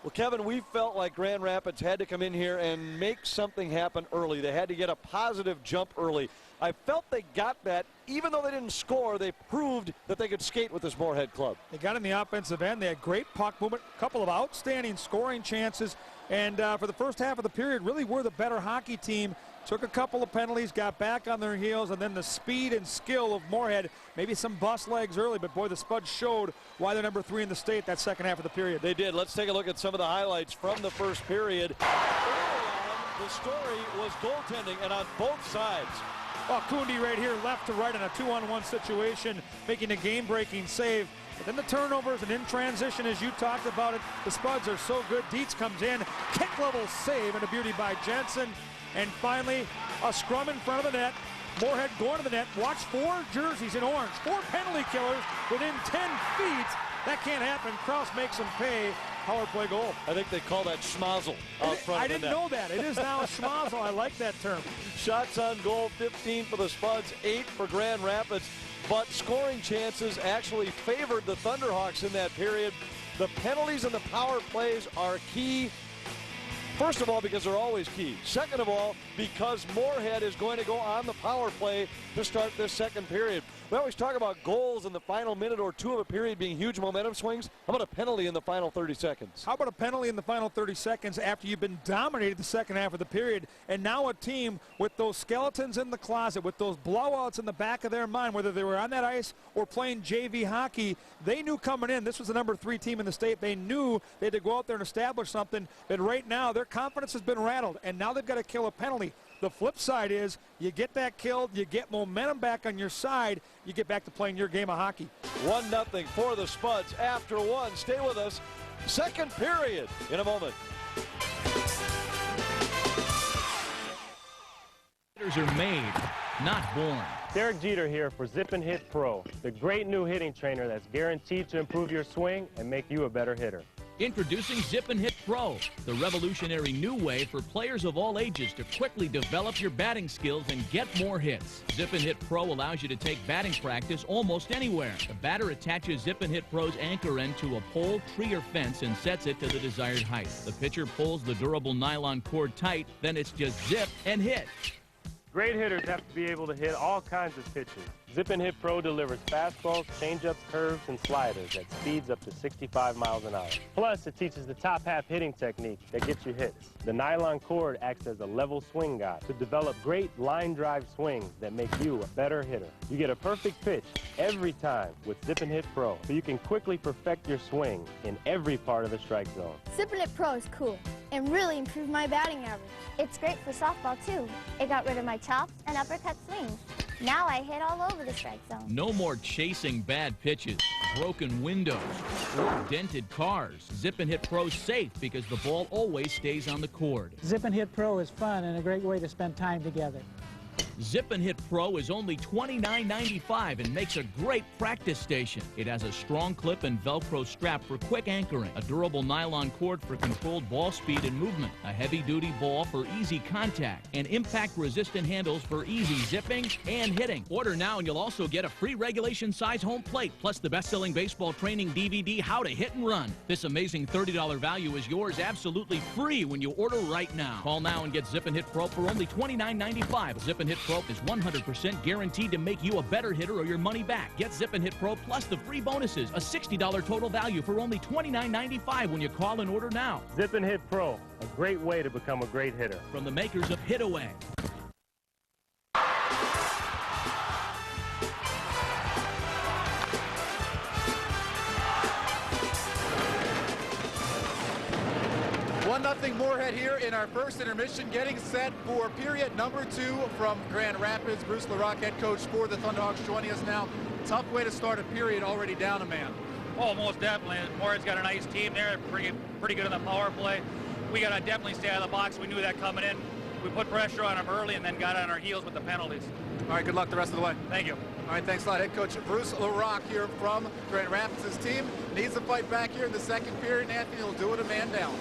Well, Kevin, we felt like Grand Rapids had to come in here and make something happen early. They had to get a positive jump early. I felt they got that. Even though they didn't score, they proved that they could skate with this Moorhead club. They got in the offensive end. They had great puck movement, a couple of outstanding scoring chances, and for the first half of the period, really were the better hockey team. Took a couple of penalties, got back on their heels, and then the speed and skill of Moorhead, maybe some bust legs early, but boy, the Spuds showed why they're number 3 in the state that second half of the period. They did. Let's take a look at some of the highlights from the first period. The story was goaltending, and on both sides. Well, Kundi right here, left to right in a 2-on-1 situation, making a game-breaking save. But then the turnovers, and in transition, as you talked about it, the Spuds are so good. Dietz comes in, kick-level save, and a beauty by Jensen. And finally, a scrum in front of the net. Moorhead going to the net. Watch 4 jerseys in orange. 4 penalty killers within 10 feet. That can't happen. Kraus makes them pay. Power play goal. I think they call that schmozzle out front of the net. I didn't know that. It is now a schmozzle. I like that term. Shots on goal, 15 for the Spuds, 8 for Grand Rapids. But scoring chances actually favored the Thunderhawks in that period. The penalties and the power plays are key. First of all, because they're always key. Second of all, because Moorhead is going to go on the power play to start this second period. We always talk about goals in the final minute or two of a period being huge momentum swings. How about a penalty in the final 30 seconds? How about a penalty in the final 30 seconds after you've been dominated the second half of the period? And now a team with those skeletons in the closet, with those blowouts in the back of their mind, whether they were on that ice or playing JV hockey, they knew coming in, this was the number 3 team in the state. They knew they had to go out there and establish something. But right now, their confidence has been rattled, and now they've got to kill a penalty. The flip side is you get that killed, you get momentum back on your side, you get back to playing your game of hockey. 1-0 for the Spuds after one. Stay with us. Second period in a moment. Hitters are made, not born. Derek Jeter here for Zip and Hit Pro, the great new hitting trainer that's guaranteed to improve your swing and make you a better hitter. Introducing Zip and Hit Pro, the revolutionary new way for players of all ages to quickly develop your batting skills and get more hits. Zip and Hit Pro allows you to take batting practice almost anywhere. The batter attaches Zip and Hit Pro's anchor end to a pole, tree, or fence and sets it to the desired height. The pitcher pulls the durable nylon cord tight, then it's just zip and hit. Great hitters have to be able to hit all kinds of pitches. Zip and Hit Pro delivers fastballs, changeups, curves, and sliders at speeds up to 65 miles an hour. Plus, it teaches the top half hitting technique that gets you hits. The nylon cord acts as a level swing guide to develop great line drive swings that make you a better hitter. You get a perfect pitch every time with Zip and Hit Pro, so you can quickly perfect your swing in every part of the strike zone. Zip and Hit Pro is cool and really improved my batting average. It's great for softball, too. It got rid of my chops and uppercut swings. Now I hit all over the strike zone. No more chasing bad pitches, broken windows, or dented cars. Zip and Hit Pro's safe because the ball always stays on the cord. Zip and Hit Pro is fun and a great way to spend time together. Zip and Hit Pro is only $29.95 and makes a great practice station. It has a strong clip and Velcro strap for quick anchoring, a durable nylon cord for controlled ball speed and movement, a heavy-duty ball for easy contact, and impact-resistant handles for easy zipping and hitting. Order now and you'll also get a free regulation size home plate, plus the best-selling baseball training DVD, How to Hit and Run. This amazing $30 value is yours absolutely free when you order right now. Call now and get Zip and Hit Pro for only $29.95. Zip and Hit Pro is 100% guaranteed to make you a better hitter or your money back. Get Zip and Hit Pro plus the free bonuses, a $60 total value for only $29.95 when you call and order now. Zip and Hit Pro, a great way to become a great hitter. From the makers of Hit Away. Nothing Moorhead here in our first intermission, getting set for period number 2 from Grand Rapids. Bruce LaRock, head coach for the Thunderhawks, joining us now. Tough way to start a period, already down a man. Oh, most definitely. Moorhead's got a nice team there, pretty good in the power play. We got to definitely stay out of the box. We knew that coming in. We put pressure on them early and then got on our heels with the penalties. All right, good luck the rest of the way. Thank you. All right, thanks a lot. Head coach Bruce LaRock here from Grand Rapids. His team needs to fight back here in the second period, and Anthony will do it a man down.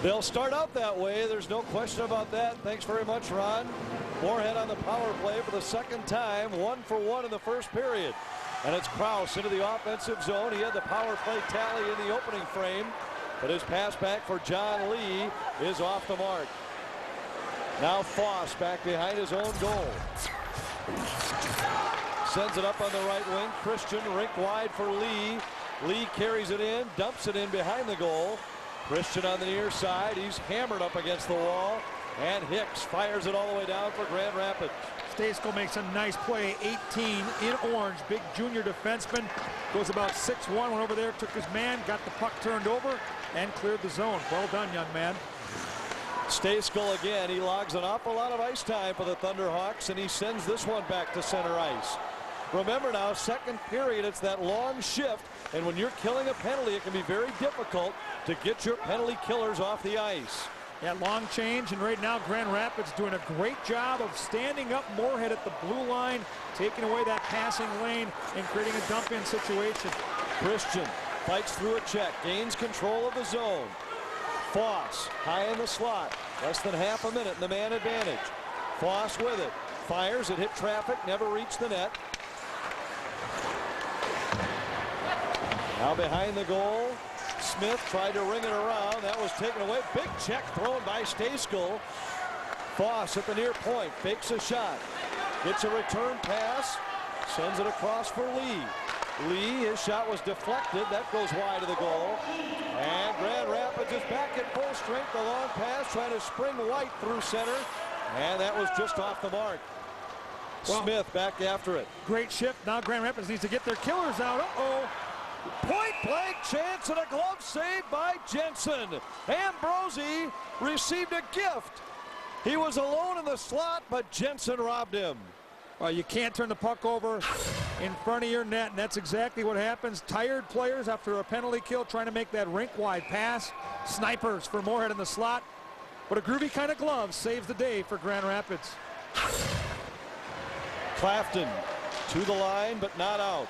They'll start out that way. There's no question about that. Thanks very much, Ron. Moorhead on the power play for the second time. 1 for 1 in the first period. And it's Kraus into the offensive zone. He had the power play tally in the opening frame, but his pass back for John Lee is off the mark. Now Foss back behind his own goal. Sends it up on the right wing. Christian rink wide for Lee. Lee carries it in, dumps it in behind the goal. Christian on the near side. He's hammered up against the wall. And Hicks fires it all the way down for Grand Rapids. Stejskal makes a nice play. 18 in orange. Big junior defenseman. Goes about 6'1". Went over there, took his man, got the puck turned over, and cleared the zone. Well done, young man. Stejskal again. He logs an awful lot of ice time for the Thunderhawks, and he sends this one back to center ice. Remember now, second period, it's that long shift, and when you're killing a penalty, it can be very difficult to get your penalty killers off the ice. Yeah, long change, and right now Grand Rapids doing a great job of standing up Moorhead at the blue line, taking away that passing lane and creating a dump-in situation. Christian fights through a check, gains control of the zone. Foss high in the slot, less than half a minute in the man advantage. Foss with it, fires, it hit traffic, never reached the net. Now behind the goal, Smith tried to ring it around. That was taken away. Big check thrown by Stejskal. Foss at the near point, fakes a shot. Gets a return pass, sends it across for Lee. Lee, his shot was deflected. That goes wide of the goal. And Grand Rapids is back at full strength. The long pass trying to spring White through center. And that was just off the mark. Well, Smith back after it. Great shift. Now Grand Rapids needs to get their killers out. Uh-oh. Point blank chance and a glove save by Jensen. Ambrosi received a gift. He was alone in the slot, but Jensen robbed him. Well, you can't turn the puck over in front of your net, and that's exactly what happens. Tired players after a penalty kill trying to make that rink-wide pass. Snipers for Moorhead in the slot. But a groovy kind of glove saves the day for Grand Rapids. Clafton to the line, but not out.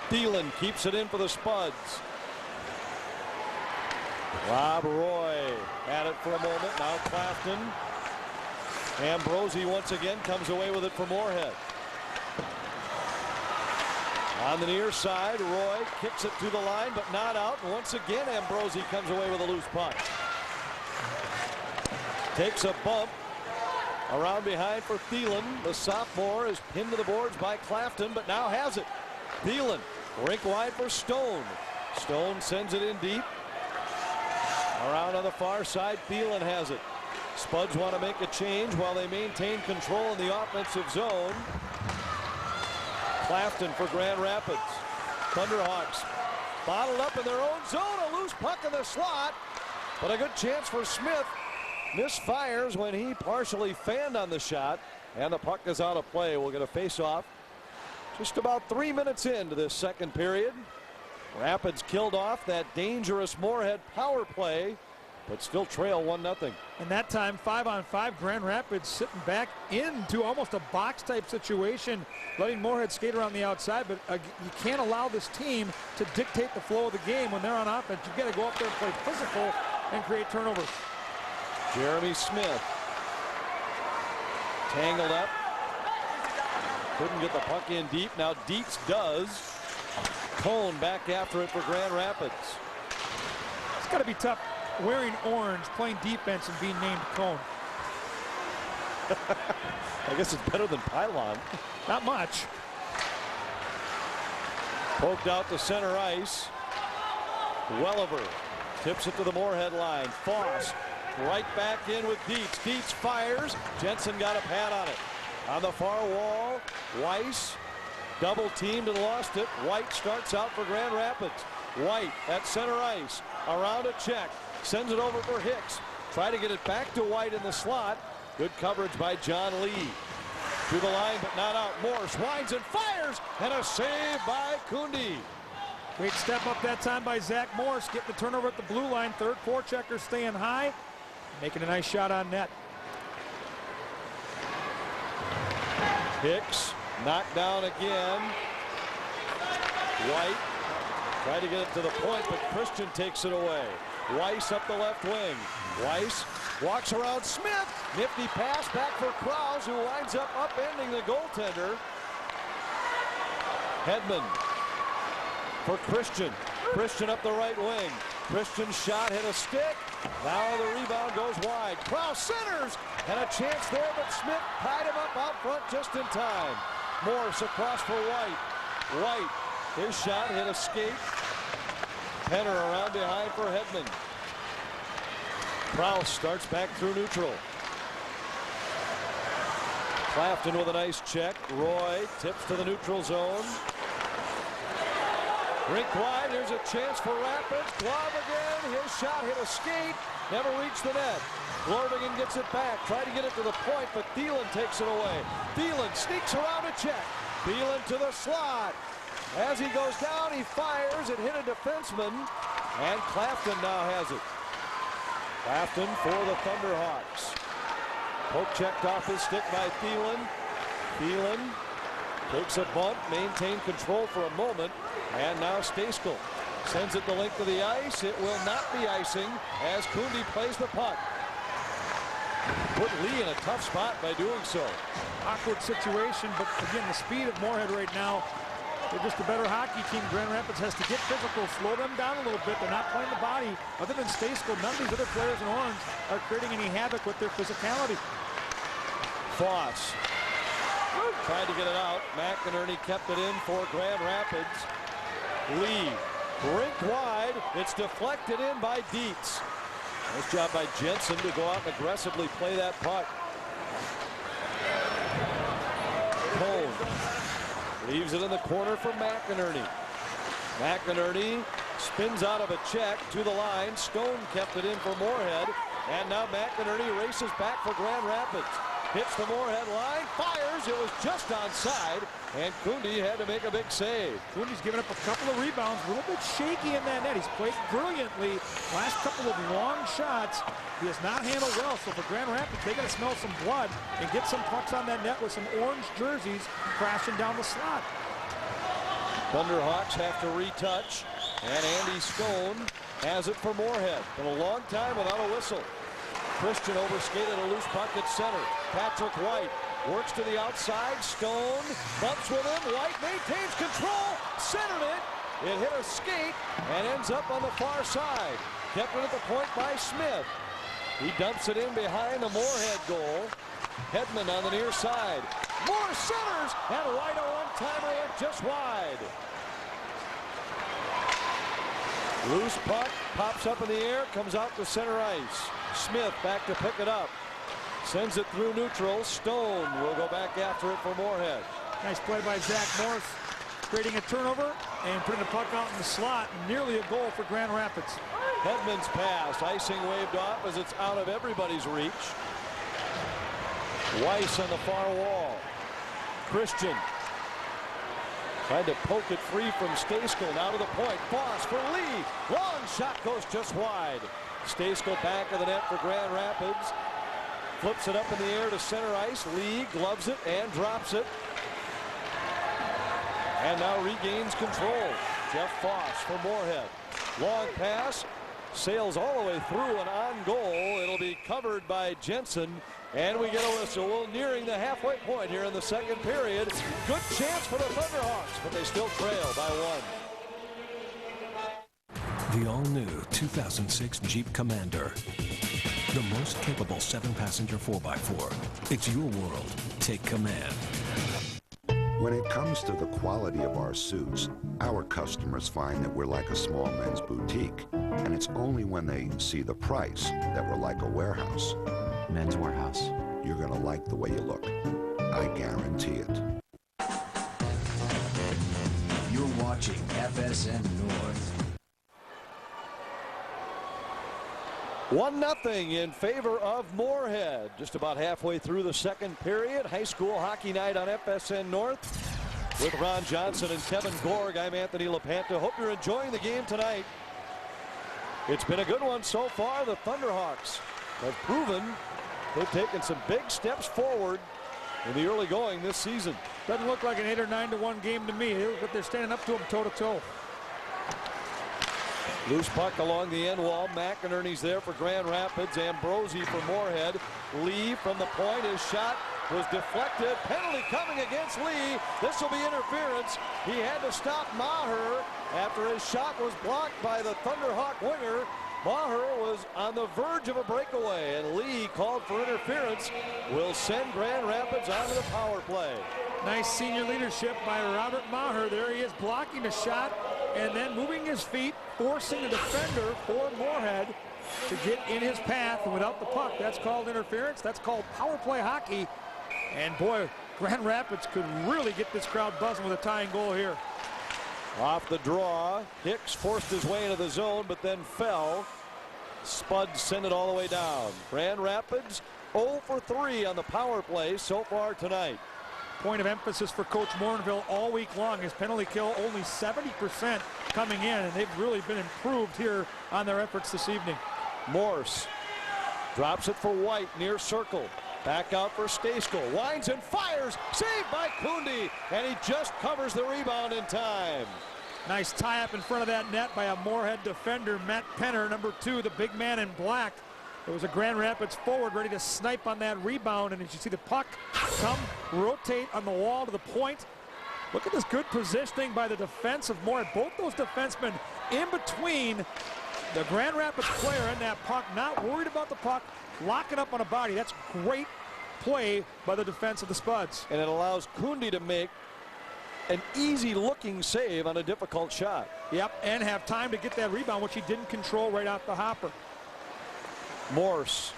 Thielen keeps it in for the Spuds. Rob Roy had it for a moment. Now Clafton. Ambrosi once again comes away with it for Moorhead. On the near side, Roy kicks it to the line, but not out. And once again, Ambrosi comes away with a loose puck. Takes a bump around behind for Thielen. The sophomore is pinned to the boards by Clafton, but now has it. Thielen, rink wide for Stone. Stone sends it in deep. Around on the far side, Thielen has it. Spuds want to make a change while they maintain control in the offensive zone. Clafton for Grand Rapids. Thunderhawks bottled up in their own zone. A loose puck in the slot, but a good chance for Smith. Misfires when he partially fanned on the shot, and the puck is out of play. We'll get a face-off just about 3 minutes into this second period. Rapids killed off that dangerous Moorhead power play, but still trail 1-0. And that time, 5-on-5, Grand Rapids sitting back into almost a box-type situation, letting Moorhead skate around the outside, but you can't allow this team to dictate the flow of the game when they're on offense. You've got to go up there and play physical and create turnovers. Jeremy Smith tangled up. Couldn't get the puck in deep. Now Dietz does. Cone back after it for Grand Rapids. It's got to be tough wearing orange, playing defense, and being named Cone. I guess it's better than pylon. Not much. Poked out to center ice. Welliver tips it to the Moorhead line. Foss right back in with Dietz. Dietz fires. Jensen got a pad on it. On the far wall, Weiss double teamed and lost it. White starts out for Grand Rapids. White at center ice. Around a check. Sends it over for Hicks. Try to get it back to White in the slot. Good coverage by John Lee. Through the line, but not out. Morse winds and fires, and a save by Kundi. Great step up that time by Zach Morse, getting the turnover at the blue line. Third forechecker staying high, making a nice shot on net. Hicks knocked down again. White tried to get it to the point, but Christian takes it away. Weiss up the left wing. Weiss walks around Smith. Nifty pass back for Krause, who winds up upending the goaltender. Hedman for Christian. Christian up the right wing. Christian's shot hit a stick. Now the rebound goes wide. Krause centers, and a chance there, but Smith tied him up out front just in time. Morse across for White. White, his shot hit a skate. Penner around behind for Hedman. Krause starts back through neutral. Clafton with a nice check. Roy tips to the neutral zone. Rink wide. Here's a chance for Rapids. Glove again. His shot hit a skate. Never reached the net. Glorvigan gets it back. Tried to get it to the point, but Thielen takes it away. Thielen sneaks around a check. Thielen to the slot. As he goes down, he fires. It hit a defenseman, and Clafton now has it. Clafton for the Thunderhawks. Poke checked off his stick by Thielen. Thielen takes a bunt, maintained control for a moment, and now Stejskal sends it the length of the ice. It will not be icing as Kundi plays the puck. Put Lee in a tough spot by doing so. Awkward situation, but again, the speed of Moorhead right now, they're just a better hockey team. Grand Rapids has to get physical, slow them down a little bit. They're not playing the body. Other than Stejskal, none of these other players in orange are creating any havoc with their physicality. Foss tried to get it out. McInerney kept it in for Grand Rapids. Lee, rink wide. It's deflected in by Dietz. Nice job by Jensen to go out and aggressively play that puck. Cone leaves it in the corner for McInerney. McInerney spins out of a check to the line. Stone kept it in for Moorhead. And now McInerney races back for Grand Rapids. Hits the Moorhead line, fires. It was just onside, and Kundi had to make a big save. Kundi's given up a couple of rebounds, a little bit shaky in that net. He's played brilliantly. Last couple of long shots, he has not handled well. So for Grand Rapids, they got to smell some blood and get some pucks on that net with some orange jerseys crashing down the slot. Thunderhawks have to retouch, and Andy Stone has it for Moorhead. Been a long time without a whistle. Christian overskated a loose puck at center. Patrick White works to the outside. Stone bumps with him. White maintains control. Centered it. It hit a skate and ends up on the far side. Kept it at the point by Smith. He dumps it in behind the Moorhead goal. Hedman on the near side. Moore centers, and White a one-timer went just wide. Loose puck pops up in the air, comes out to center ice. Smith back to pick it up. Sends it through neutral. Stone will go back after it for Moorhead. Nice play by Zach Morse, creating a turnover and putting the puck out in the slot. Nearly a goal for Grand Rapids. Hedman's pass. Icing waved off as it's out of everybody's reach. Weiss on the far wall. Christian tried to poke it free from Stejskal. Now to the point. Foss for Lee. Long shot goes just wide. Stejskal back of the net for Grand Rapids. Flips it up in the air to center ice. Lee gloves it and drops it. And now regains control. Jeff Foss for Moorhead. Long pass. Sails all the way through and on goal. It'll be covered by Jensen. And we get a whistle. Well, nearing the halfway point here in the second period. Good chance for the Thunderhawks, but they still trail by one. The all-new 2006 Jeep Commander. The most capable 7-passenger 4x4. It's your world. Take command. When it comes to the quality of our suits, our customers find that we're like a small men's boutique. And it's only when they see the price that we're like a warehouse. Men's Warehouse. You're going to like the way you look. I guarantee it. You're watching FSN North. 1-0 in favor of Moorhead. Just about halfway through the second period. High school hockey night on FSN North. With Ron Johnson and Kevin Gorg, I'm Anthony LaPanta. Hope you're enjoying the game tonight. It's been a good one so far. The Thunderhawks have proven they've taken some big steps forward in the early going this season. Doesn't look like an 8 or 9-1 game to me, but they're standing up to them toe-to-toe. Loose puck along the end wall. McInerney's there for Grand Rapids. Ambrosi for Moorhead. Lee from the point. His shot was deflected. Penalty coming against Lee. This will be interference. He had to stop Maher after his shot was blocked by the Thunderhawk winger. Maher was on the verge of a breakaway, and Lee called for interference. Will send Grand Rapids onto the power play. Nice senior leadership by Robert Maher. There he is blocking the shot and then moving his feet, forcing the defender for Moorhead to get in his path and without the puck. That's called interference. That's called power play hockey. And boy, Grand Rapids could really get this crowd buzzing with a tying goal here. Off the draw, Hicks forced his way into the zone, but then fell. Spuds sent it all the way down. Grand Rapids 0 for 3 on the power play so far tonight. Point of emphasis for Coach Morinville all week long. His penalty kill only 70% coming in, and they've really been improved here on their efforts this evening. Morse drops it for White near circle. Back out for Stayskull. Winds and fires. Saved by Kundi. And he just covers the rebound in time. Nice tie-up in front of that net by a Moorhead defender, Matt Penner, number 2, the big man in black. It was a Grand Rapids forward ready to snipe on that rebound, and as you see the puck come, rotate on the wall to the point. Look at this good positioning by the defense of Moorhead. Both those defensemen in between the Grand Rapids player and that puck, not worried about the puck, locking up on a body. That's great play by the defense of the Spuds. And it allows Kundi to make an easy-looking save on a difficult shot. Yep, and have time to get that rebound, which he didn't control right off the hopper. Morse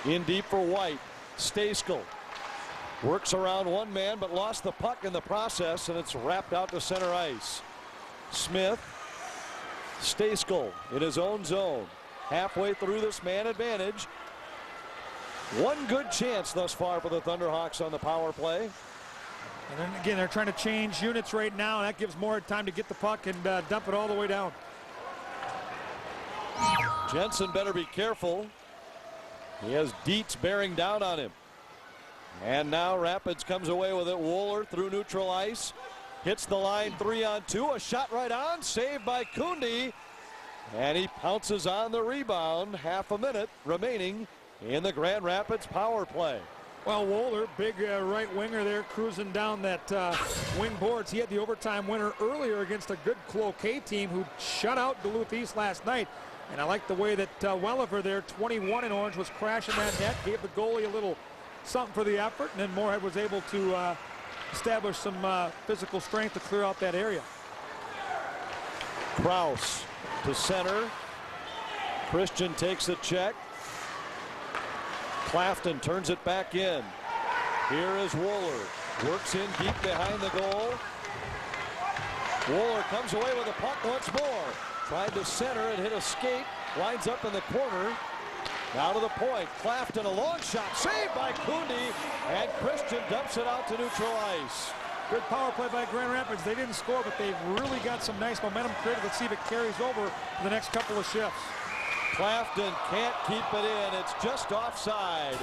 in deep for White. Stayskull works around one man, but lost the puck in the process, and it's wrapped out to center ice. Smith, Stayskull in his own zone. Halfway through this man advantage. One good chance thus far for the Thunderhawks on the power play. And then again, they're trying to change units right now, and that gives Moorhead time to get the puck and dump it all the way down. Jensen better be careful. He has Dietz bearing down on him. And now Rapids comes away with it. Wooler through neutral ice. Hits the line 3-on-2. A shot right on. Saved by Kundi. And he pounces on the rebound. Half a minute remaining in the Grand Rapids power play. Well, Wooler, big right winger there, cruising down that wing boards. He had the overtime winner earlier against a good Cloquet team who shut out Duluth East last night. And I like the way that Welliver there, 21 in orange, was crashing that net, gave the goalie a little something for the effort, and then Moorhead was able to establish some physical strength to clear out that area. Kraus to center. Christian takes the check. Clafton turns it back in. Here is Wooler. Works in deep behind the goal. Wooler comes away with the puck once more. Tried to center and hit a skate. Winds up in the corner. Now to the point. Clafton, a long shot. Saved by Kundi. And Christian dumps it out to neutral ice. Good power play by Grand Rapids. They didn't score, but they've really got some nice momentum created. Let's see if it carries over for the next couple of shifts. Clafton can't keep it in. It's just offside.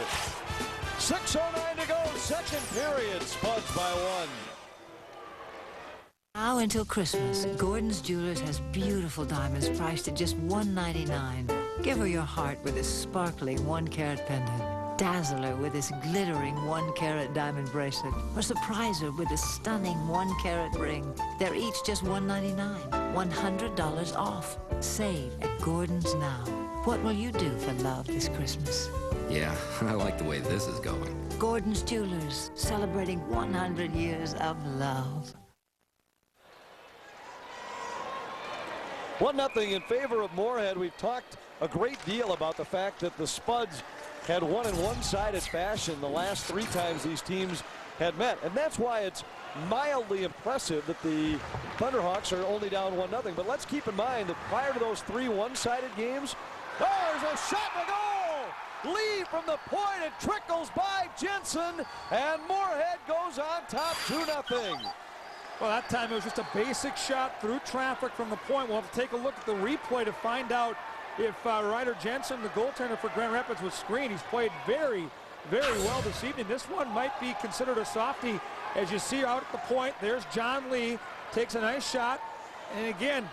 6:09 to go. Second period. Spuds by 1. Now until Christmas, Gordon's Jewelers has beautiful diamonds priced at just $199. Give her your heart with this sparkling 1-carat pendant. Dazzle her with this glittering 1-carat diamond bracelet, or surprise her with a stunning 1-carat ring. They're each just $199, $100 off. Save at Gordon's now. What will you do for love this Christmas? Yeah, I like the way this is going. Gordon's Jewelers, celebrating 100 years of love. 1-0 in favor of Moorhead. We've talked a great deal about the fact that the Spuds had won in one-sided fashion the last 3 times these teams had met. And that's why it's mildly impressive that the Thunderhawks are only down 1-0. But let's keep in mind that prior to those 3 one-sided games, there's a shot to goal! Lee from the point, it trickles by Jensen, and Moorhead goes on top 2-0. Well, that time it was just a basic shot through traffic from the point. We'll have to take a look at the replay to find out if Ryder Jensen, the goaltender for Grand Rapids, was screened. He's played very, very well this evening. This one might be considered a softie. As you see out at the point, there's John Lee, takes a nice shot, and again,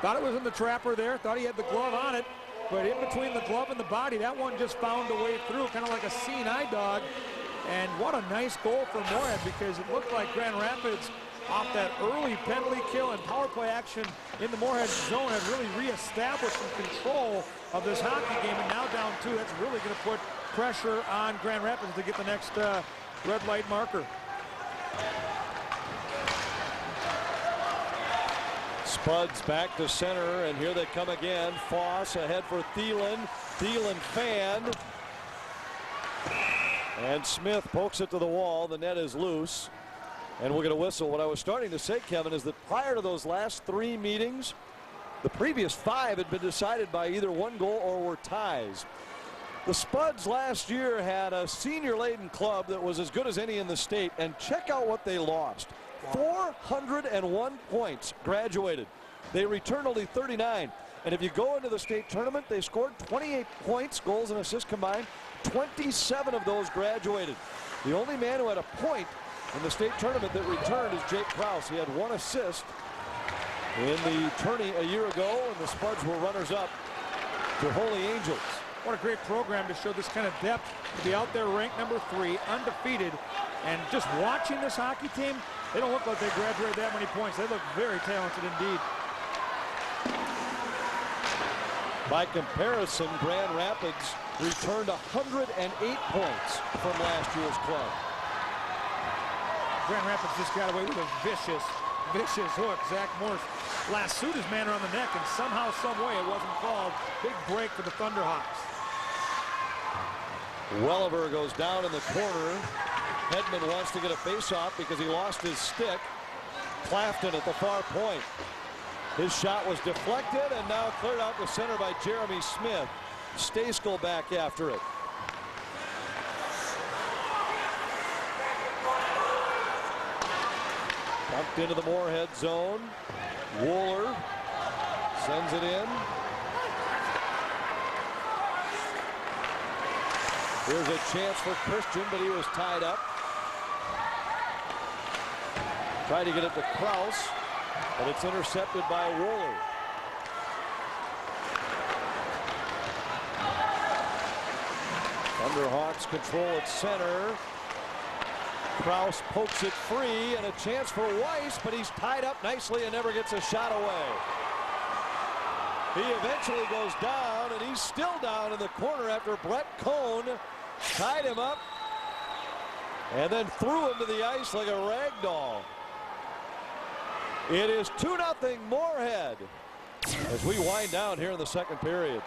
thought it was in the trapper there, thought he had the glove on it, but in between the glove and the body, that one just found a way through, kind of like a seeing eye dog. And what a nice goal for Moorhead, because it looked like Grand Rapids, off that early penalty kill and power play action in the Moorhead zone, had really reestablished some control of this hockey game, and now down 2, that's really going to put pressure on Grand Rapids to get the next red light marker. Spuds back to center, and here they come again. Foss ahead for Thielen. Thielen fanned. And Smith pokes it to the wall. The net is loose. And we're going to whistle. What I was starting to say, Kevin, is that prior to those last 3 meetings, the previous 5 had been decided by either 1 goal or were ties. The Spuds last year had a senior-laden club that was as good as any in the state, and check out what they lost. 401 points graduated. They returned only 39. And if you go into the state tournament, they scored 28 points, goals and assists combined. 27 of those graduated. The only man who had a point in the state tournament that returned is Jake Krause. He had 1 assist in the tourney a year ago, and the Spuds were runners-up to Holy Angels. What a great program to show this kind of depth, to be out there ranked number 3, undefeated. And just watching this hockey team, they don't look like they graduated that many points. They look very talented indeed. By comparison, Grand Rapids returned 108 points from last year's club. Grand Rapids just got away with a vicious hook. Zach Morse lassoed his man around the neck, and somehow, some way, it wasn't called. Big break for the Thunderhawks. Welliver goes down in the corner. Hedman wants to get a face-off because he lost his stick. Clafton at the far point. His shot was deflected and now cleared out to center by Jeremy Smith. Stayskull back after it. Bumped into the Moorhead zone. Wooler sends it in. Here's a chance for Christian, but he was tied up. Tried to get it to Krause, but it's intercepted by Wooler. Thunderhawks control at center. Krause pokes it free, and a chance for Weiss, but he's tied up nicely and never gets a shot away. He eventually goes down, and he's still down in the corner after Brett Cohn tied him up and then threw him to the ice like a rag doll. It is 2-0 Moorhead as we wind down here in the second period.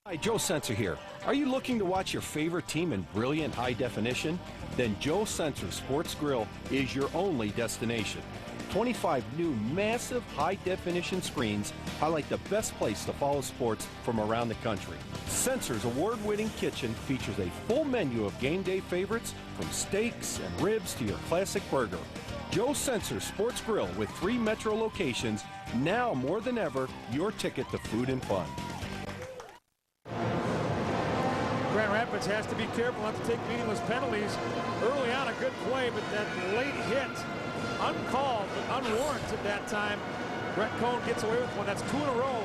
Hi, Joe Sensor here. Are you looking to watch your favorite team in brilliant high definition? Then Joe Sensor Sports Grill is your only destination. 25 new massive high definition screens highlight the best place to follow sports from around the country. Sensor's award-winning kitchen features a full menu of game day favorites, from steaks and ribs to your classic burger. Joe Sensor Sports Grill with 3 metro locations, now more than ever, your ticket to food and fun. Grand Rapids has to be careful not to take meaningless penalties. Early on, a good play, but that late hit, uncalled but unwarranted that time. Brett Cohn gets away with one. That's 2 in a row.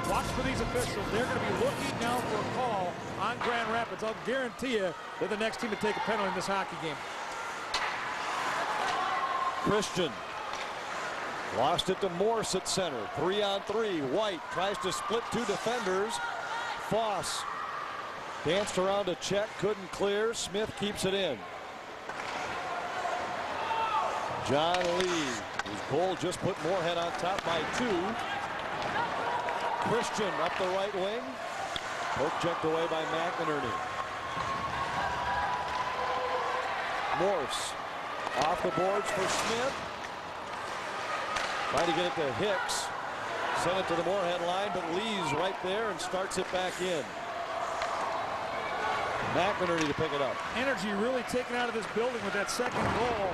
Watch for these officials. They're going to be looking now for a call on Grand Rapids. I'll guarantee you they're the next team to take a penalty in this hockey game. Christian lost it to Morse at center. 3-on-3. White tries to split two defenders. Foss danced around a check, couldn't clear. Smith keeps it in. John Lee, whose goal just put Moorhead on top by 2. Christian up the right wing. Poke checked away by McInerney. Morse off the boards for Smith. Trying to get it to Hicks. Sent it to the Moorhead line, but Lee's right there and starts it back in. McInerney to pick it up. Energy really taken out of this building with that second goal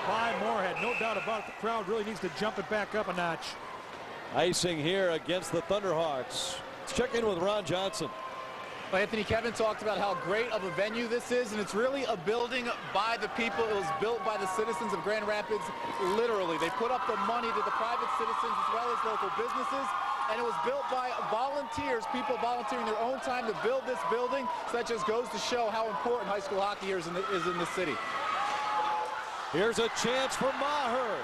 by Moorhead. No doubt about it. The crowd really needs to jump it back up a notch. Icing here against the Thunderhawks. Let's check in with Ron Johnson. Well, Anthony, Kevin talked about how great of a venue this is, and it's really a building by the people. It was built by the citizens of Grand Rapids, literally. They put up the money to the private citizens as well as local businesses, and it was built by volunteers, people volunteering their own time to build this building. So that just goes to show how important high school hockey is in the city. Here's a chance for Maher.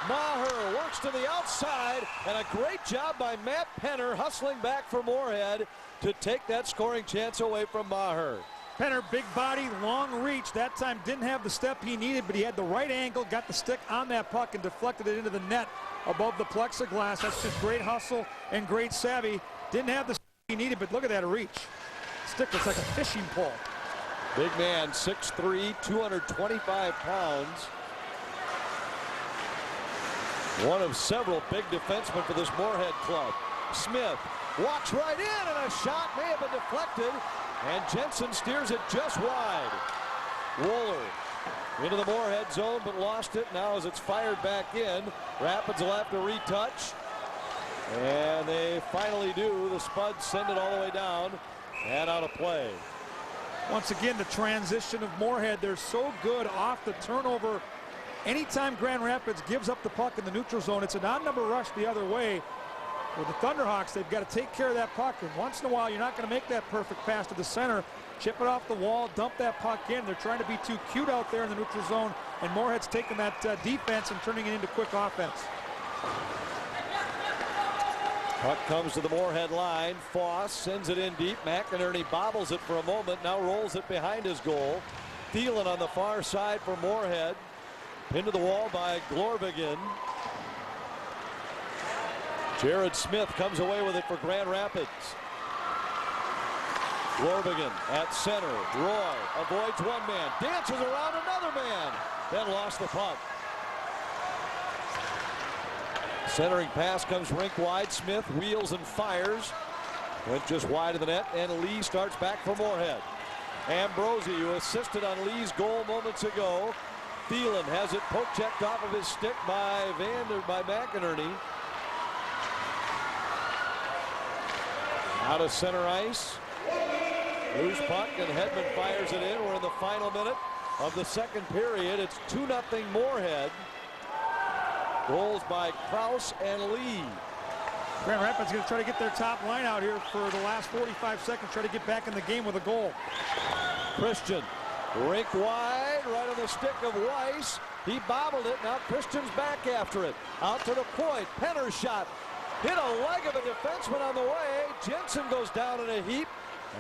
Maher works to the outside, and a great job by Matt Penner hustling back for Moorhead to take that scoring chance away from Maher. Penner, big body, long reach. That time didn't have the step he needed, but he had the right angle, got the stick on that puck and deflected it into the net above the plexiglass. That's just great hustle and great savvy. Didn't have the stick he needed, but look at that reach. Stick looks like a fishing pole. Big man, 6'3", 225 pounds. One of several big defensemen for this Moorhead club. Smith walks right in, and a shot may have been deflected, and Jensen steers it just wide. Wohler into the Moorhead zone, but lost it. Now as it's fired back in, Rapids will have to retouch, and they finally do. The Spuds send it all the way down and out of play. Once again, the transition of Moorhead, they're so good off the turnover. Anytime Grand Rapids gives up the puck in the neutral zone, it's an odd number rush the other way. With the Thunderhawks, they've got to take care of that puck, and once in a while you're not going to make that perfect pass to the center. Chip it off the wall, dump that puck in. They're trying to be too cute out there in the neutral zone, and Moorhead's taking that defense and turning it into quick offense. Puck comes to the Moorhead line. Foss sends it in deep. McInerney bobbles it for a moment, now rolls it behind his goal. Thielen on the far side for Moorhead. Pinned to the wall by Glorvigen. Jared Smith comes away with it for Grand Rapids. Glorvigen at center. Roy avoids one man, dances around another man, then lost the puck. Centering pass comes rink wide. Smith wheels and fires. Went just wide of the net, and Lee starts back for Moorhead. Ambrosi, who assisted on Lee's goal moments ago. Thielen has it poke checked off of his stick by McInerney. Out of center ice. Loose puck, and Hedman fires it in. We're in the final minute of the second period. It's 2-0 Moorhead. Goals by Kraus and Lee. Grand Rapids going to try to get their top line out here for the last 45 seconds, try to get back in the game with a goal. Christian, rink wide, right on the stick of Weiss. He bobbled it. Now Christian's back after it. Out to the point. Penner's shot. Hit a leg of a defenseman on the way. Jensen goes down in a heap,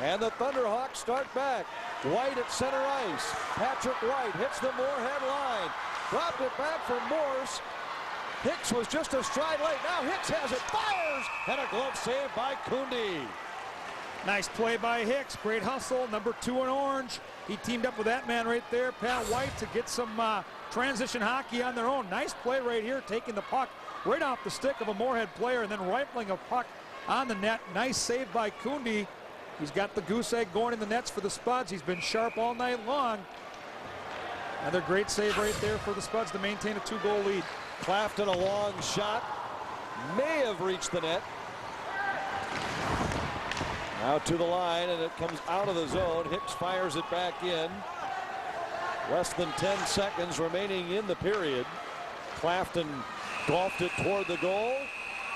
and the Thunderhawks start back. White at center ice. Patrick White hits the Moorhead line. Dropped it back for Morse. Hicks was just a stride late. Now Hicks has it. Fires! And a glove save by Kundi. Nice play by Hicks. Great hustle. Number 2 in orange. He teamed up with that man right there, Pat White, to get some transition hockey on their own. Nice play right here, taking the puck right off the stick of a Moorhead player and then rifling a puck on the net. Nice save by Kundi. He's got the goose egg going in the nets for the Spuds. He's been sharp all night long. Another great save right there for the Spuds to maintain a 2-goal lead. Clafton, a long shot. May have reached the net. Now to the line, and it comes out of the zone. Hicks fires it back in. Less than 10 seconds remaining in the period. Clafton golfed it toward the goal,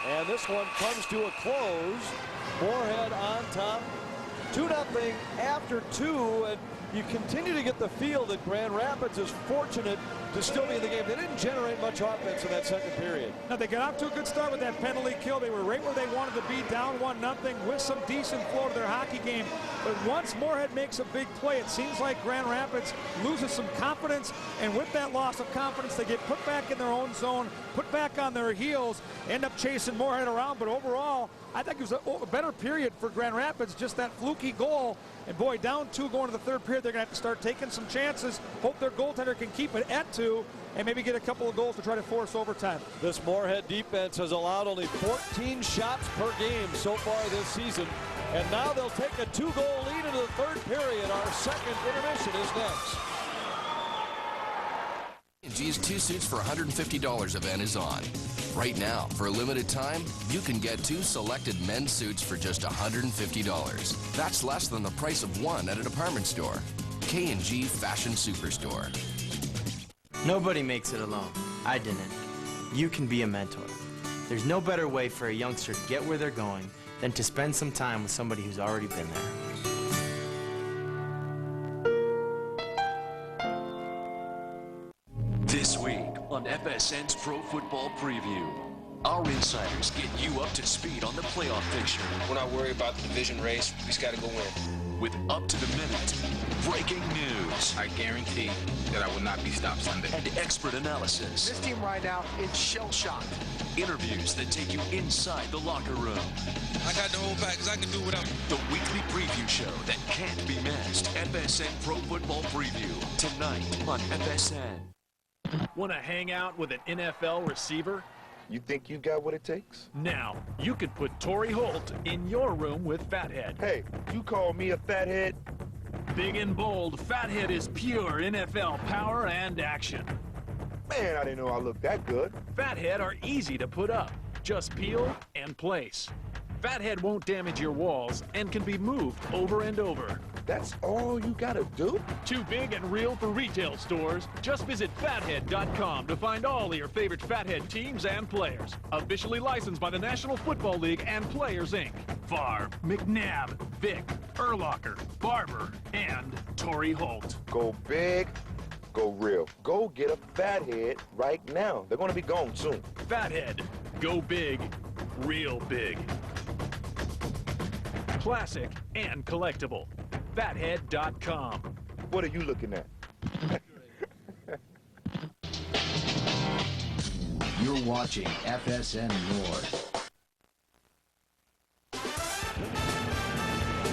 and this one comes to a close. Moorhead on top, 2-0 after 2, and you continue to get the feel that Grand Rapids is fortunate to still be in the game. They didn't generate much offense in that second period. Now, they got off to a good start with that penalty kill. They were right where they wanted to be, down 1-0 with some decent flow to their hockey game. But once Moorhead makes a big play, it seems like Grand Rapids loses some confidence, and with that loss of confidence, they get put back in their own zone, put back on their heels, end up chasing Moorhead around. But overall, I think it was a better period for Grand Rapids, just that fluky goal. And boy, down 2 going to the third period, they're going to have to start taking some chances, hope their goaltender can keep it at 2, and maybe get a couple of goals to try to force overtime. This Moorhead defense has allowed only 14 shots per game so far this season, and now they'll take a 2-goal lead into the third period. Our second intermission is next. G's 2 suits for $150 event is on. Right now, for a limited time, you can get 2 selected men's suits for just $150. That's less than the price of one at a department store. K&G Fashion Superstore. Nobody makes it alone. I didn't. You can be a mentor. There's no better way for a youngster to get where they're going than to spend some time with somebody who's already been there. This week on FSN's Pro Football Preview, our insiders get you up to speed on the playoff picture. We're not worried about the division race. We just got to go win. With up-to-the-minute breaking news. I guarantee that I will not be stopped Sunday. And expert analysis. This team right now is shell-shocked. Interviews that take you inside the locker room. I got the whole package. I can do whatever. The weekly preview show that can't be missed. FSN Pro Football Preview. Tonight on FSN. Want to hang out with an NFL receiver? You think you got what it takes? Now, you could put Torrey Holt in your room with Fathead. Hey, you call me a fathead? Big and bold, Fathead is pure NFL power and action. Man, I didn't know I looked that good. Fathead are easy to put up. Just peel and place. Fathead won't damage your walls and can be moved over and over. That's all you gotta do? Too big and real for retail stores? Just visit fathead.com to find all your favorite Fathead teams and players. Officially licensed by the National Football League and Players, Inc. Favre, McNabb, Vick, Urlacher, Barber, and Torrey Holt. Go big, go real. Go get a Fathead right now. They're gonna be gone soon. Fathead. Go big, real big. Classic and collectible. Fathead.com. What are you looking at? You're watching FSN North.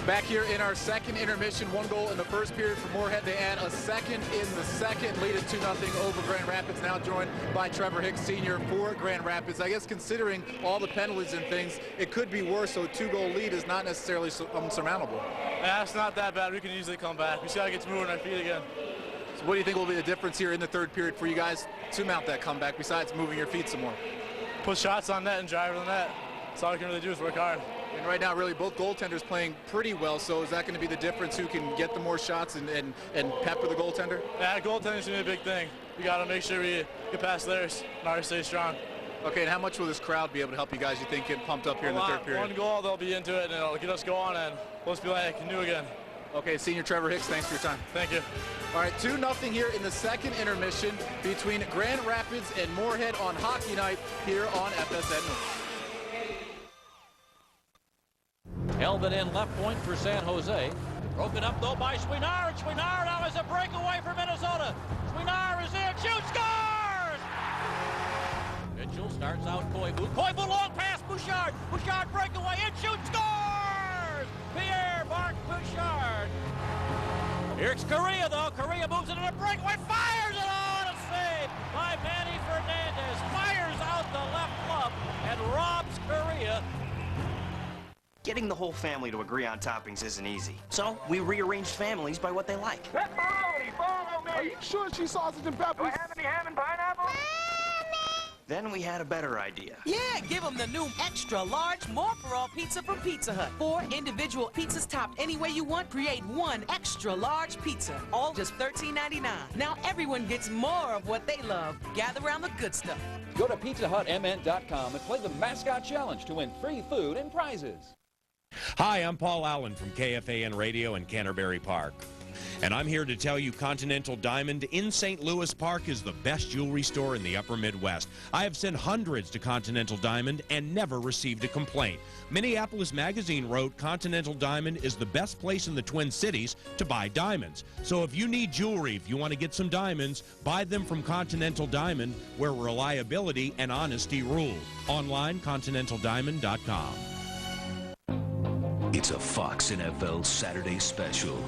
Back here in our second intermission, 1 goal in the first period for Moorhead. They add a second in the second, lead it 2-0 over Grand Rapids. Now joined by Trevor Hicks, senior for Grand Rapids. I guess considering all the penalties and things, it could be worse, so a 2-goal lead is not necessarily unsurmountable. Yeah, it's not that bad. We can easily come back. We just got to get to moving our feet again. So what do you think will be the difference here in the third period for you guys to mount that comeback besides moving your feet some more? Put shots on net and drive to the net. That's all we can really do is work hard. And right now, really, both goaltenders playing pretty well, so is that going to be the difference, who can get the more shots and pepper the goaltender? Yeah, goaltending's going to be a big thing. We got to make sure we get past theirs and ours stay strong. Okay, and how much will this crowd be able to help you guys, you think, get pumped up here in the third period? 1 goal, they'll be into it, and it'll get us going, and we'll just be like new again. Okay, senior Trevor Hicks, thanks for your time. Thank you. All right, 2-0 here in the second intermission between Grand Rapids and Moorhead on Hockey Night here on FSN North. Held it in left point for San Jose. Broken up though by Chouinard. Chouinard now is a breakaway for Minnesota. Chouinard is in, shoots, scores! Mitchell starts out Koivu. Koivu long pass, Bouchard. Bouchard breakaway, in, shoots, scores! Pierre-Marc Bouchard. Here's Correa though. Correa moves it in a breakaway, fires it on, a save by Manny Fernandez. Fires out the left glove and robs Correa. Getting the whole family to agree on toppings isn't easy. So we rearranged families by what they like. Pepperoni, follow me! Are you sure she's sausage and peppers? Do I have any ham and pineapple? Then we had a better idea. Yeah, give them the new extra large, more for all pizza from Pizza Hut. 4 individual pizzas topped any way you want. Create 1 extra large pizza, all just $13.99. Now everyone gets more of what they love. Gather around the good stuff. Go to PizzaHutMN.com and play the Mascot Challenge to win free food and prizes. Hi, I'm Paul Allen from KFAN Radio in Canterbury Park. And I'm here to tell you Continental Diamond in St. Louis Park is the best jewelry store in the upper Midwest. I have sent hundreds to Continental Diamond and never received a complaint. Minneapolis Magazine wrote Continental Diamond is the best place in the Twin Cities to buy diamonds. So if you need jewelry, if you want to get some diamonds, buy them from Continental Diamond, where reliability and honesty rule. Online, continentaldiamond.com. It's a Fox NFL Saturday special.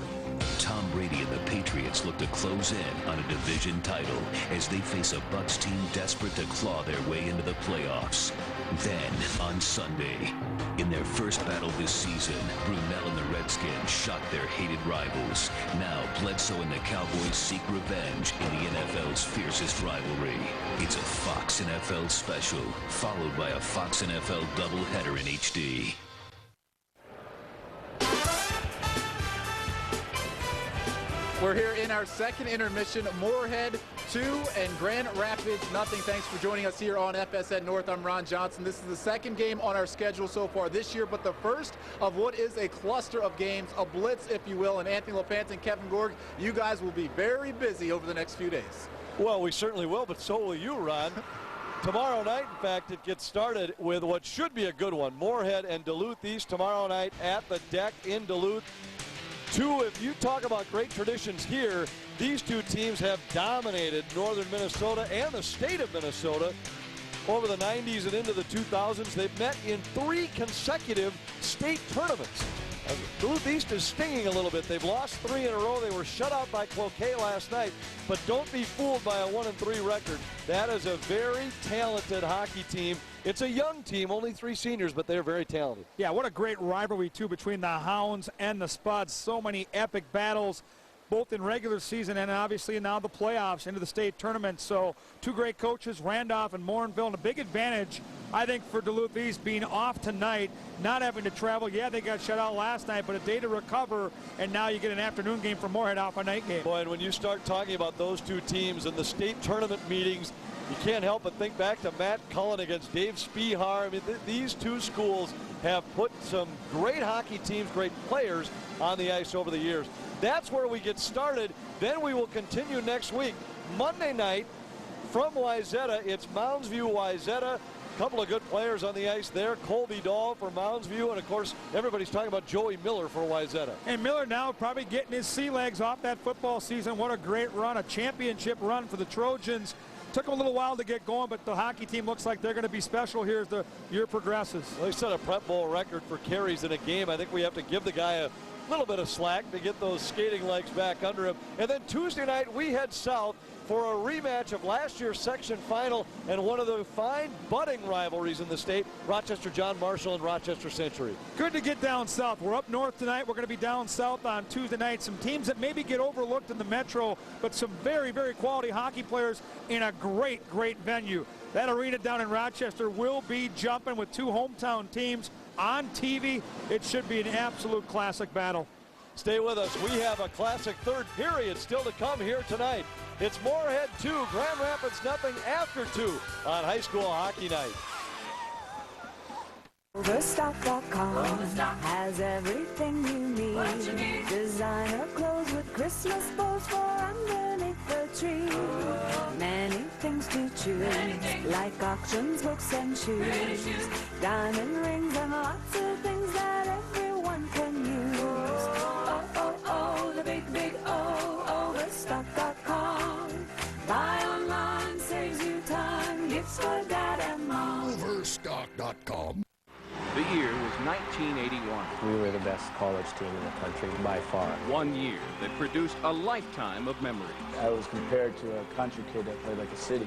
Tom Brady and the Patriots look to close in on a division title as they face a Bucs team desperate to claw their way into the playoffs. Then, on Sunday, in their first battle this season, Brunell and the Redskins shocked their hated rivals. Now, Bledsoe and the Cowboys seek revenge in the NFL's fiercest rivalry. It's a Fox NFL special, followed by a Fox NFL doubleheader in HD. We're here in our second intermission. Moorhead 2 and Grand Rapids nothing. Thanks for joining us here on FSN North. I'm Ron Johnson. This is the second game on our schedule so far this year, but the first of what is a cluster of games, a blitz, if you will. And Anthony LaPanta and Kevin Gorg, you guys will be very busy over the next few days. Well, we certainly will, but so will you, Ron. Tomorrow night, in fact, it gets started with what should be a good one. Moorhead and Duluth East tomorrow night at the Deck in Duluth. If you talk about great traditions here, these two teams have dominated northern Minnesota and the state of Minnesota over the 90s and into the 2000s. They've met in 3 consecutive state tournaments. Duluth East is stinging a little bit. They've lost 3 in a row. They were shut out by Cloquet last night, but don't be fooled by a 1-3 record. That is a very talented hockey team. It's a young team, only 3 seniors, but they're very talented. Yeah, what a great rivalry, too, between the Hounds and the Spuds. So many epic battles, both in regular season and obviously now the playoffs into the state tournament. So 2 great coaches, Randolph and Morinville, and a big advantage, I think, for Duluth East being off tonight, not having to travel. Yeah, they got shut out last night, but a day to recover, and now you get an afternoon game for Moorhead off a night game. Boy, and when you start talking about those 2 teams and the state tournament meetings, you can't help but think back to Matt Cullen against Dave Spihar. I mean, these 2 schools have put some great hockey teams, great players on the ice over the years. That's where we get started. Then we will continue next week. Monday night from Wayzata, it's Mounds View Wayzata. A couple of good players on the ice there. Colby Dahl for Mounds View, and of course everybody's talking about Joey Miller for Wayzata. And Miller now probably getting his sea legs off that football season. What a great run, a championship run for the Trojans. Took them a little while to get going, but the hockey team looks like they're going to be special here as the year progresses. Well, he set a Prep Bowl record for carries in a game. I think we have to give the guy a little bit of slack to get those skating legs back under him. And then Tuesday night, we head south for a rematch of last year's section final and one of the fine budding rivalries in the state, Rochester John Marshall and Rochester Century. Good to get down south. We're up north tonight. We're going to be down south on Tuesday night. Some teams that maybe get overlooked in the Metro, but some very, very quality hockey players in a great, great venue. That arena down in Rochester will be jumping with 2 hometown teams on TV. It should be an absolute classic battle. Stay with us. We have a classic third period still to come here tonight. It's Moorhead 2, Grand Rapids nothing after 2 on high school hockey night. Overstock.com has everything you need. Designer clothes with Christmas bows for underneath the tree. Many things to choose, like auctions, books, and shoes. Diamond rings and lots of things that everyone can use. Oh, oh, oh, the big, big O, Overstock.com. Buy online, saves you time, gifts for dad and mom. Overstock.com. The year was 1981. We were the best college team in the country by far. 1 year that produced a lifetime of memories. I was compared to a country kid that played like a city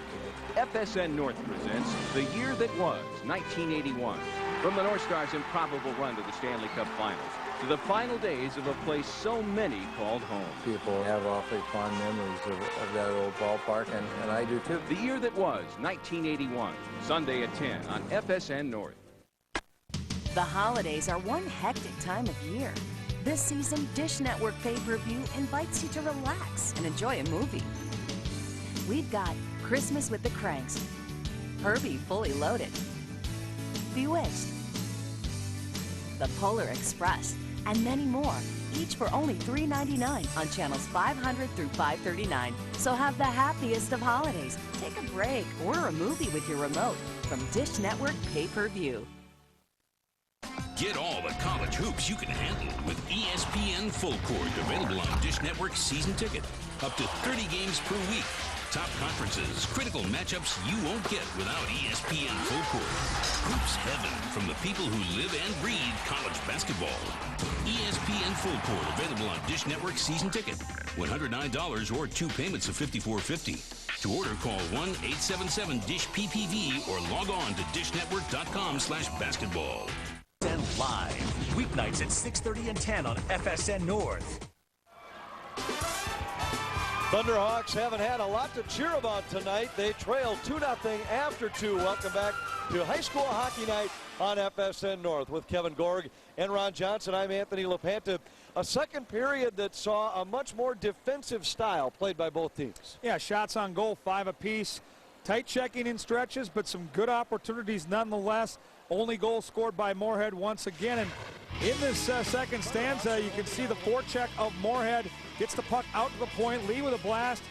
kid. FSN North presents The Year That Was, 1981. From the North Stars' improbable run to the Stanley Cup Finals, to the final days of a place so many called home. People have awfully fond memories of that old ballpark, and I do too. The Year That Was, 1981. Sunday at 10 on FSN North. The holidays are one hectic time of year. This season, Dish Network Pay-Per-View invites you to relax and enjoy a movie. We've got Christmas with the Cranks, Herbie Fully Loaded, Bewitched, the Polar Express, and many more, each for only $3.99 on channels 500 through 539. So have the happiest of holidays. Take a break or a movie with your remote from Dish Network Pay-Per-View. Get all the college hoops you can handle with ESPN Full Court, available on Dish Network Season Ticket. Up to 30 games per week. Top conferences, critical matchups you won't get without ESPN Full Court. Hoops heaven from the people who live and breathe college basketball. ESPN Full Court, available on Dish Network Season Ticket. $109 or 2 payments of $54.50. To order, call 1-877-DISH-PPV or log on to dishnetwork.com/basketball. And live, weeknights at 6:30 and 10 on FSN North. Thunderhawks haven't had a lot to cheer about tonight. They trailed 2-0 after 2. Welcome back to high school hockey night on FSN North with Kevin Gorg and Ron Johnson. I'm Anthony LaPanta. A second period that saw a much more defensive style played by both teams. Yeah, shots on goal, 5 apiece. Tight checking in stretches, but some good opportunities nonetheless. Only goal scored by Moorhead once again. And in this second stanza, you can see the forecheck of Moorhead. Gets the puck out to the point. Lee with a blast.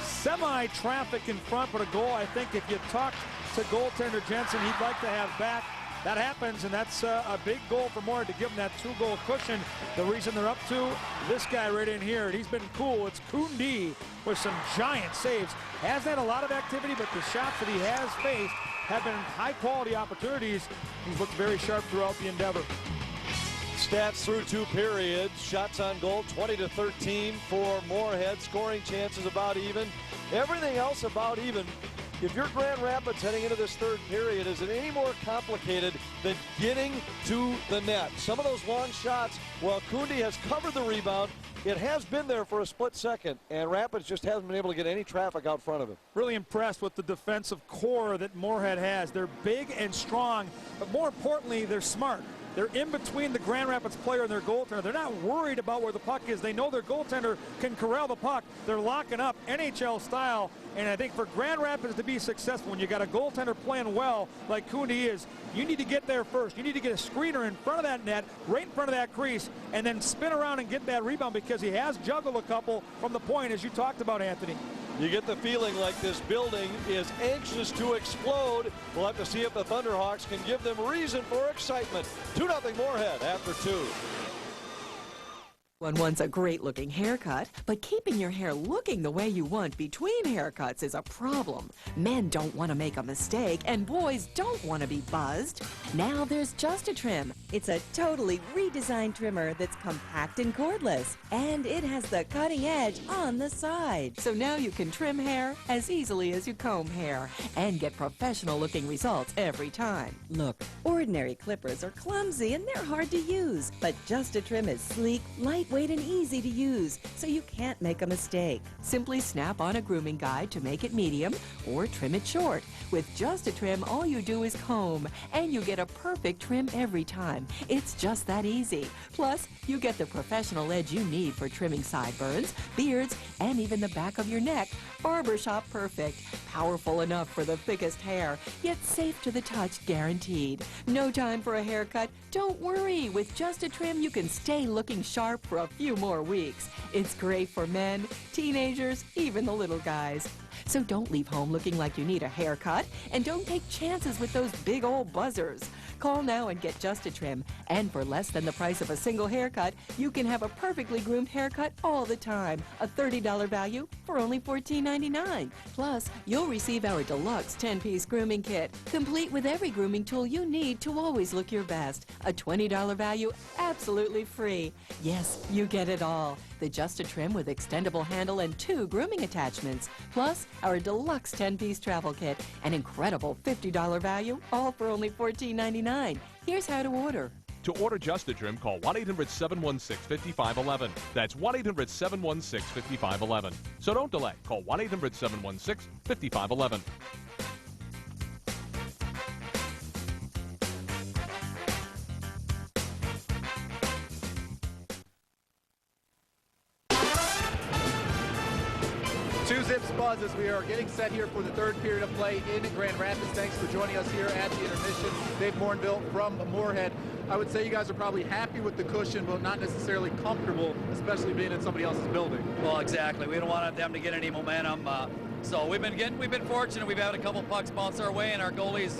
Semi-traffic in front, but a goal I think if you talk to goaltender Jensen, he'd like to have back. That happens, and that's a big goal for Moorhead to give them that 2-goal cushion. The reason they're up to this guy right in here, and he's been cool. It's Kundi with some giant saves. Hasn't had a lot of activity, but the shots that he has faced have been high-quality opportunities. He's looked very sharp throughout the endeavor. Stats through 2 periods. Shots on goal, 20-13 for Moorhead. Scoring chances about even. Everything else about even. If you're Grand Rapids heading into this third period, is it any more complicated than getting to the net? Some of those long shots, while Kundi has covered the rebound, it has been there for a split second, and Rapids just hasn't been able to get any traffic out front of it. Really impressed with the defensive core that Moorhead has. They're big and strong, but more importantly, they're smart. They're in between the Grand Rapids player and their goaltender. They're not worried about where the puck is. They know their goaltender can corral the puck. They're locking up NHL style. And I think for Grand Rapids to be successful, when you got a goaltender playing well like Kundi is, you need to get there first. You need to get a screener in front of that net, right in front of that crease, and then spin around and get that rebound because he has juggled a couple from the point, as you talked about, Anthony. You get the feeling like this building is anxious to explode. We'll have to see if the Thunderhawks can give them reason for excitement. 2-0 Moorhead after 2. One wants a great-looking haircut, but keeping your hair looking the way you want between haircuts is a problem. Men don't want to make a mistake, and boys don't want to be buzzed. Now there's Just a Trim. It's a totally redesigned trimmer that's compact and cordless, and it has the cutting edge on the side. So now you can trim hair as easily as you comb hair and get professional-looking results every time. Look, ordinary clippers are clumsy and they're hard to use, but Just a Trim is sleek, lightweight, and easy to use, so you can't make a mistake. Simply snap on a grooming guide to make it medium or trim it short. With Just a Trim, all you do is comb, and you get a perfect trim every time. It's just that easy. Plus, you get the professional edge you need for trimming sideburns, beards, and even the back of your neck. Barbershop perfect. Powerful enough for the thickest hair, yet safe to the touch, guaranteed. No time for a haircut? Don't worry. With Just a Trim, you can stay looking sharp for a few more weeks. It's great for men, teenagers, even the little guys. So don't leave home looking like you need a haircut, and don't take chances with those big old buzzers. Call now and get Just a Trim, and for less than the price of a single haircut, you can have a perfectly groomed haircut all the time. A $30 value for only $14.99. Plus, you'll receive our deluxe 10-piece grooming kit, complete with every grooming tool you need to always look your best. A $20 value, absolutely free. Yes, you get it all. The Just a Trim with extendable handle and 2 grooming attachments. Plus, our deluxe 10-piece travel kit, an incredible $50 value, all for only $14.99. Here's how to order. To order Just a Trim, call 1-800-716-5511. That's 1-800-716-5511. So don't delay. Call 1-800-716-5511. Tuesday Tip Spuds as we are getting set here for the third period of play in Grand Rapids. Thanks for joining us here at the intermission. Dave Morinville from Moorhead. I would say you guys are probably happy with the cushion, but not necessarily comfortable, especially being in somebody else's building. Well, exactly. We don't want them to get any momentum. So we've been fortunate. We've had a couple pucks bounce our way, and our goalie's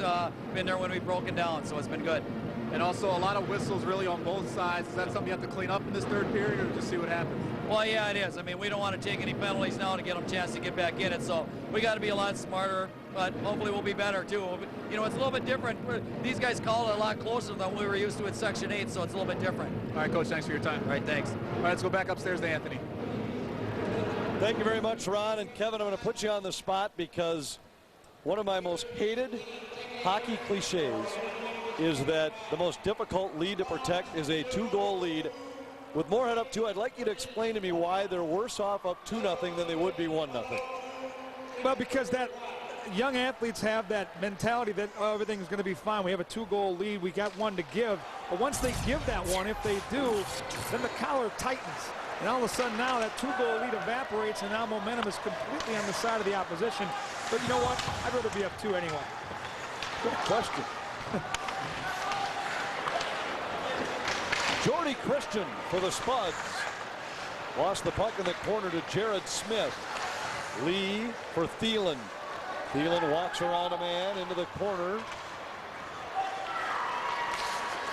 been there when we've broken down, so it's been good. And also a lot of whistles really on both sides. Is that something you have to clean up in this third period, or just see what happens? Well, yeah, it is. I mean, we don't want to take any penalties now to get them a chance to get back in it, so we got to be a lot smarter, but hopefully we'll be better, too. You know, it's a little bit different. These guys call it a lot closer than we were used to at Section 8, so it's a little bit different. All right, Coach, thanks for your time. All right, thanks. All right, let's go back upstairs to Anthony. Thank you very much, Ron. And Kevin, I'm going to put you on the spot because one of my most hated hockey cliches is that the most difficult lead to protect is a 2-goal lead. With Moorhead up 2, I'd like you to explain to me why they're worse off up 2-0 than they would be 1-0. Well, because that young athletes have that mentality that everything's going to be fine. We have a 2-goal lead. We got one to give. But once they give that one, if they do, then the collar tightens. And all of a sudden now that 2-goal lead evaporates, and now momentum is completely on the side of the opposition. But you know what? I'd rather be up 2 anyway. Good question. Jordy Christian for the Spuds. Lost the puck in the corner to Jared Smith. Lee for Thielen. Thielen walks around a man into the corner.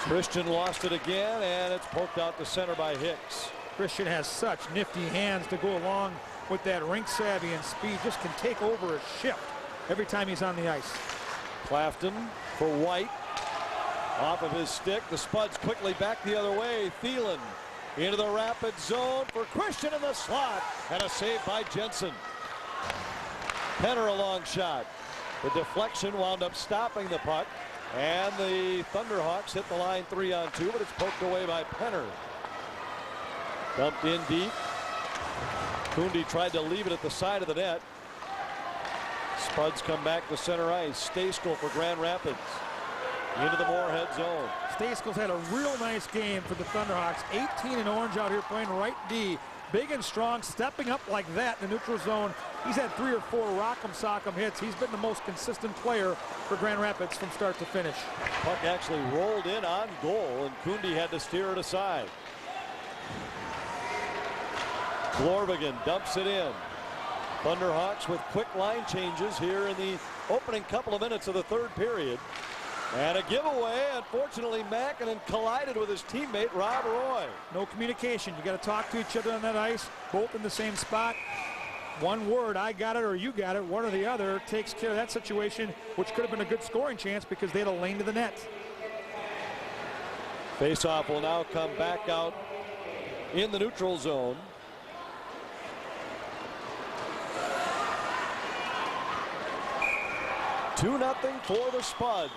Christian lost it again, and it's poked out to center by Hicks. Christian has such nifty hands to go along with that rink savvy and speed. Just can take over a shift every time he's on the ice. Clafton for White. Off of his stick, the Spuds quickly back the other way. Thielen into the rapid zone for Christian in the slot, and a save by Jensen. Penner a long shot. The deflection wound up stopping the puck, and the Thunderhawks hit the line 3-on-2, but it's poked away by Penner. Dumped in deep. Kundi tried to leave it at the side of the net. Spuds come back to center ice. Stayskill for Grand Rapids. Into the Moorhead zone. Stayskill's had a real nice game for the Thunderhawks. 18 in orange out here playing right D. Big and strong, stepping up like that in the neutral zone. He's had 3 or 4 rock'em sock'em hits. He's been the most consistent player for Grand Rapids from start to finish. Puck actually rolled in on goal, and Kundi had to steer it aside. Glorvigan dumps it in. Thunderhawks with quick line changes here in the opening couple of minutes of the third period. And a giveaway. Unfortunately, Mackinnon collided with his teammate, Rob Roy. No communication. You got to talk to each other on that ice, both in the same spot. One word, I got it or you got it, one or the other takes care of that situation, which could have been a good scoring chance because they had a lane to the net. Faceoff will now come back out in the neutral zone. Two nothing for the Spuds.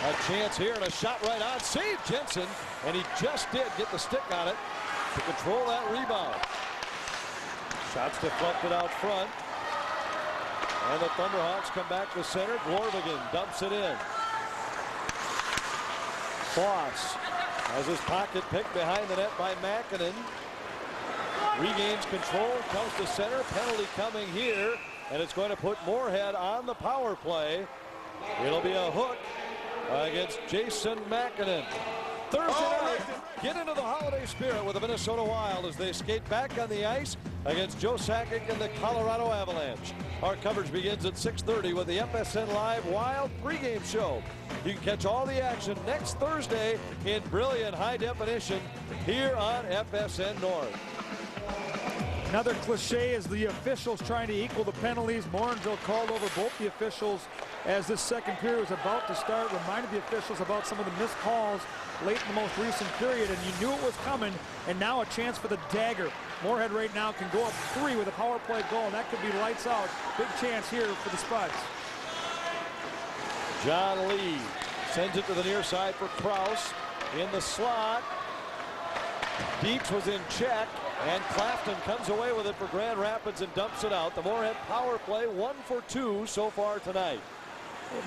A chance here and a shot right on. Save Jensen, and he just did get the stick on it to control that rebound. Shots deflected out front. And the Thunderhawks come back to center. Glorvigan dumps it in. Foss has his pocket picked behind the net by Mackinnon. Regains control, comes to center. Penalty coming here, and it's going to put Moorhead on the power play. It'll be a hook against Jason Mackinnon. Thursday night, get into the holiday spirit with the Minnesota Wild as they skate back on the ice against Joe Sakic and the Colorado Avalanche. Our coverage begins at 6:30 with the FSN Live Wild pregame show. You can catch all the action next Thursday in brilliant high definition here on FSN North. Another cliche is the officials trying to equal the penalties. Morinville called over both the officials as this second period was about to start, reminded the officials about some of the missed calls late in the most recent period, and you knew it was coming, and now a chance for the dagger. Moorhead right now can go up 3 with a power play goal, and that could be lights out. Big chance here for the Spuds. John Lee sends it to the near side for Krause in the slot. Deeps was in check, and Clafton comes away with it for Grand Rapids and dumps it out. The Moorhead power play 1 for 2 so far tonight.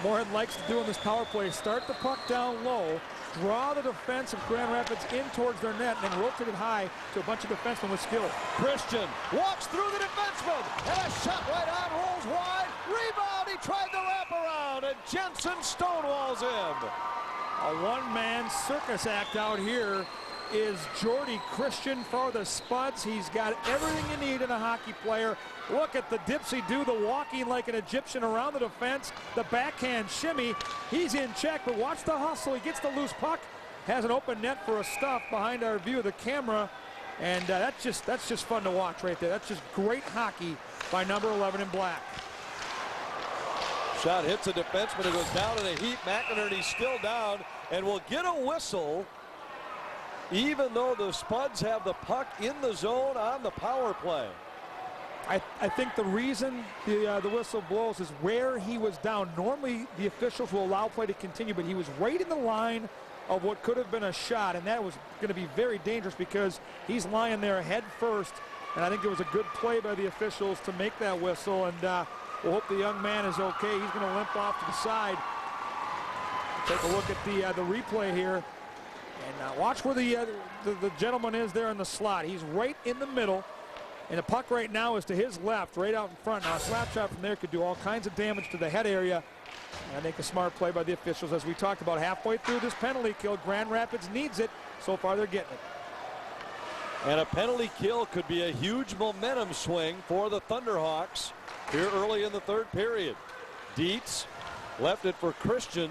Moorhead likes to do in this power play, start the puck down low, draw the defense of Grand Rapids in towards their net, and then rotate it high to a bunch of defensemen with skill. Christian walks through the defenseman, and a shot right on, rolls wide, rebound, he tried the wraparound, and Jensen stonewalls him. A one-man circus act out here is Jordy Christian for the Spuds. He's got everything you need in a hockey player. Look at the dipsy-do, the walking like an Egyptian around the defense, the backhand shimmy. He's in check, but watch the hustle. He gets the loose puck, has an open net for a stuff behind our view of the camera, and that's just fun to watch right there. That's just great hockey by number 11 in black. Shot hits a defenseman, it goes down in a heap. McInerney's still down and will get a whistle, even though the Spuds have the puck in the zone on the power play. I think the reason the whistle blows is where he was down. Normally the officials will allow play to continue, but he was right in the line of what could have been a shot, and that was going to be very dangerous because he's lying there head first, and I think it was a good play by the officials to make that whistle, and we'll hope the young man is okay. He's going to limp off to the side. Take a look at the replay here, and watch where the gentleman is there in the slot. He's right in the middle. And the puck right now is to his left, right out in front. Now a slap shot from there could do all kinds of damage to the head area. And I think a smart play by the officials, as we talked about halfway through this penalty kill. Grand Rapids needs it. So far they're getting it. And a penalty kill could be a huge momentum swing for the Thunderhawks here early in the third period. Dietz left it for Christian.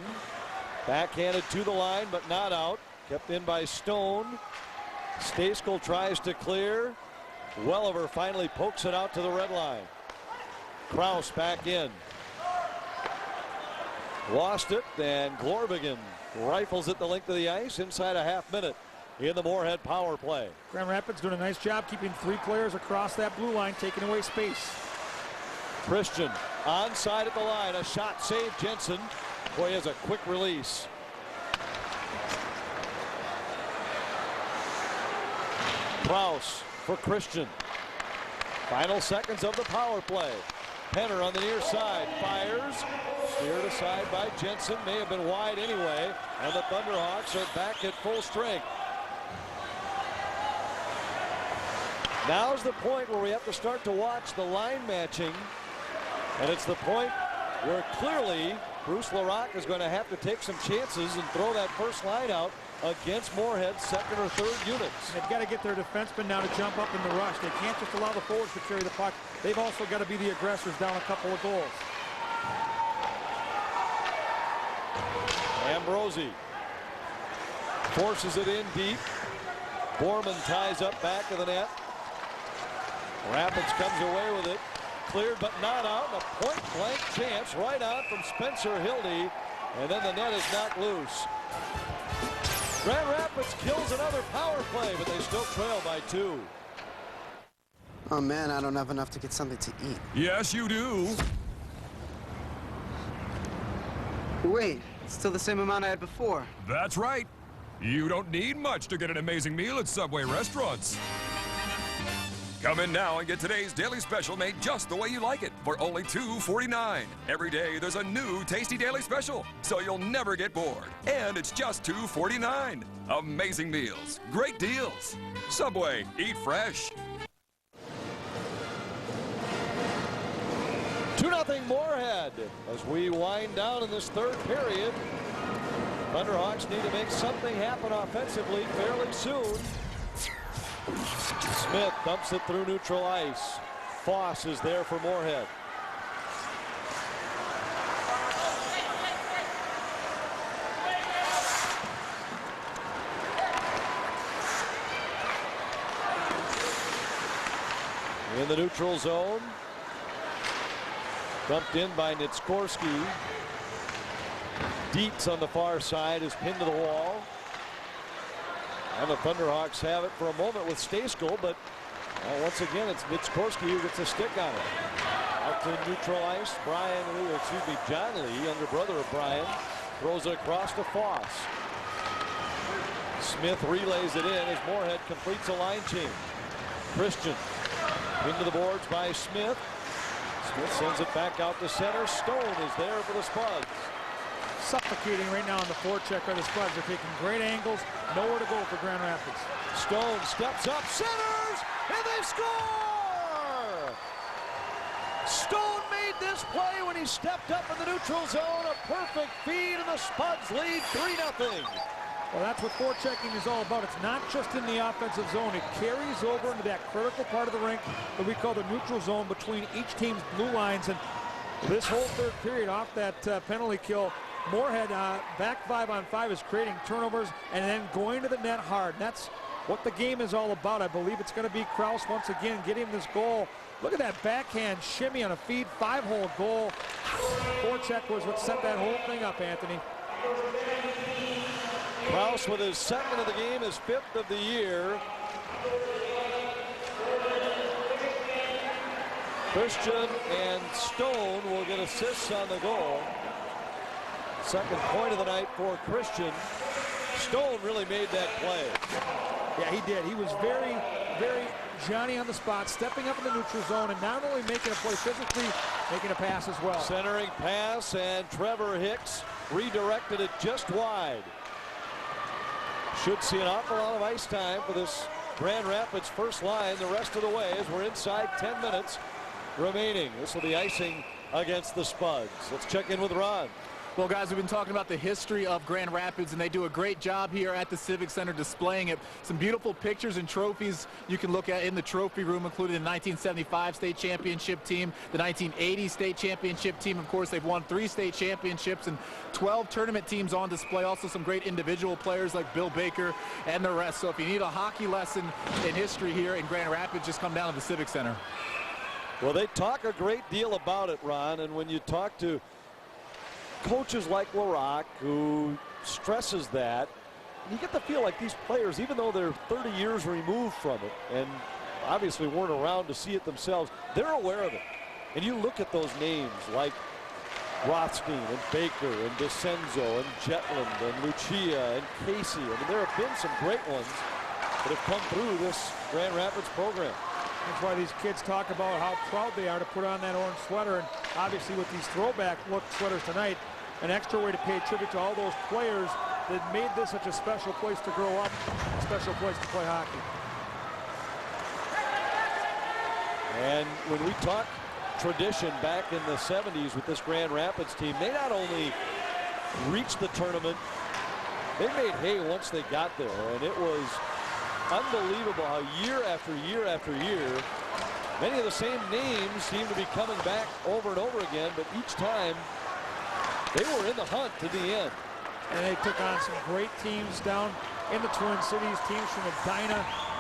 Backhanded to the line, but not out. Kept in by Stone. Stayskull tries to clear. Welliver finally pokes it out to the red line. Kraus back in. Lost it, and Glorvigen rifles it the length of the ice inside a half minute in the Moorhead power play. Grand Rapids doing a nice job keeping three players across that blue line, taking away space. Christian onside at the line. A shot saved Jensen. Boy, he has a quick release. Kraus for Christian. Final seconds of the power play. Penner on the near side fires. Steered aside by Jensen. May have been wide anyway. And the Thunderhawks are back at full strength. Now's the point where we have to start to watch the line matching. And it's the point where clearly Bruce LaRocque is going to have to take some chances and throw that first line out against Moorhead's second or third units. They've got to get their defensemen now to jump up in the rush. They can't just allow the forwards to carry the puck. They've also got to be the aggressors down a couple of goals. Ambrosi forces it in deep. Borman ties up back of the net. Rapids comes away with it. Cleared but not out. A point-blank chance right on from Spencer Hildy. And then the net is knocked loose. Grand Rapids kills another power play, but they still trail by 2. Oh man, I don't have enough to get something to eat. Yes, you do. Wait, it's still the same amount I had before. That's right. You don't need much to get an amazing meal at Subway restaurants. Come in now and get today's daily special made just the way you like it for only $2.49. Every day there's a new tasty daily special, so you'll never get bored. And it's just $2.49. Amazing meals, great deals. Subway, eat fresh. 2-0 Moorhead as we wind down in this third period. Thunderhawks need to make something happen offensively fairly soon. Smith dumps it through neutral ice. Foss is there for Moorhead. In the neutral zone. Dumped in by Nitskorsky. Dietz on the far side is pinned to the wall. And the Thunderhawks have it for a moment with Stayskull, but once again it's Nitskorsky who gets a stick on it. Out to neutral ice. John Lee, younger brother of Brian, throws it across to Foss. Smith relays it in as Moorhead completes a line change. Christian into the boards by Smith. Smith sends it back out to center. Stone is there for the Spuds. Suffocating right now on the forecheck by the Spuds. They're taking great angles, nowhere to go for Grand Rapids. Stone steps up, centers, and they score! Stone made this play when he stepped up in the neutral zone. A perfect feed, and the Spuds lead 3-0. Well, that's what forechecking is all about. It's not just in the offensive zone. It carries over into that critical part of the rink that we call the neutral zone between each team's blue lines. And this whole third period off that penalty kill, Moorhead back 5-on-5 is creating turnovers and then going to the net hard. And that's what the game is all about. I believe it's going to be Kraus once again getting this goal. Look at that backhand shimmy on a feed, 5-hole goal. Forecheck was what set that whole thing up, Anthony. Kraus with his second of the game, his 5th of the year. Christian and Stone will get assists on the goal. Second point of the night for Christian. Stone really made that play. Yeah, he did. He was very, very Johnny on the spot, stepping up in the neutral zone and not only making a play physically, making a pass as well. Centering pass, and Trevor Hicks redirected it just wide. Should see an awful lot of ice time for this Grand Rapids first line the rest of the way as we're inside 10 minutes remaining. This will be icing against the Spuds. Let's check in with Ron. Well, guys, we've been talking about the history of Grand Rapids, and they do a great job here at the Civic Center displaying it. Some beautiful pictures and trophies you can look at in the trophy room, including the 1975 state championship team, the 1980 state championship team. Of course, they've won 3 state championships and 12 tournament teams on display. Also some great individual players like Bill Baker and the rest. So if you need a hockey lesson in history here in Grand Rapids, just come down to the Civic Center. Well, they talk a great deal about it, Ron, and when you talk to coaches like LaRock, who stresses that, you get the feel like these players, even though they're 30 years removed from it and obviously weren't around to see it themselves, they're aware of it. And you look at those names like Rothstein and Baker and DeCenzo and Jetland and Lucia and Casey. I mean, there have been some great ones that have come through this Grand Rapids program. That's why these kids talk about how proud they are to put on that orange sweater. And obviously with these throwback look sweaters tonight, an extra way to pay tribute to all those players that made this such a special place to grow up, a special place to play hockey. And when we talk tradition back in the 70s with this Grand Rapids team, they not only reached the tournament, they made hay once they got there. And it was unbelievable how year after year after year, many of the same names seem to be coming back over and over again, but each time they were in the hunt to the end. And they took on some great teams down in the Twin Cities, teams from Edina,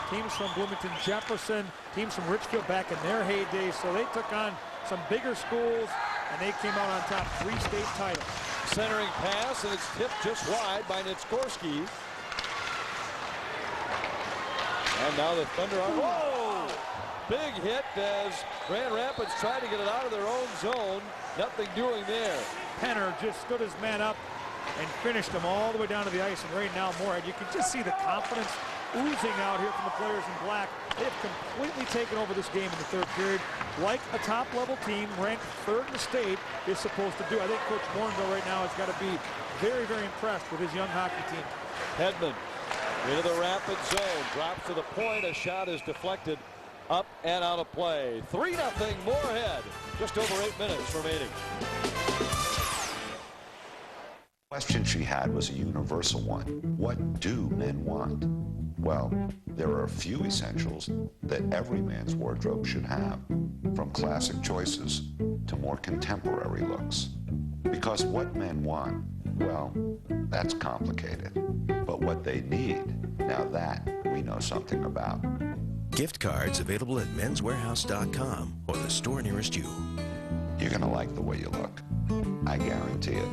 teams from Bloomington Jefferson, teams from Richfield back in their heyday. So they took on some bigger schools, and they came out on top, 3 state titles. Centering pass, and it's tipped just wide by Nitskorsky. And now the Thunder are, whoa! Big hit as Grand Rapids tried to get it out of their own zone. Nothing doing there. Penner just stood his man up and finished him all the way down to the ice. And right now, Moorhead, you can just see the confidence oozing out here from the players in black. They have completely taken over this game in the third period, like a top-level team ranked 3rd in the state is supposed to do. I think Coach Warrenville right now has got to be very, very impressed with his young hockey team. Hedman into the Rapid zone, drops to the point. A shot is deflected up and out of play. 3-0 Moorhead. Just over 8 minutes remaining. The question she had was a universal one. What do men want? Well, there are a few essentials that every man's wardrobe should have, from classic choices to more contemporary looks. Because what men want, well, that's complicated. But what they need, now that we know something about. Gift cards available at menswarehouse.com or the store nearest you. You're gonna like the way you look. I guarantee it.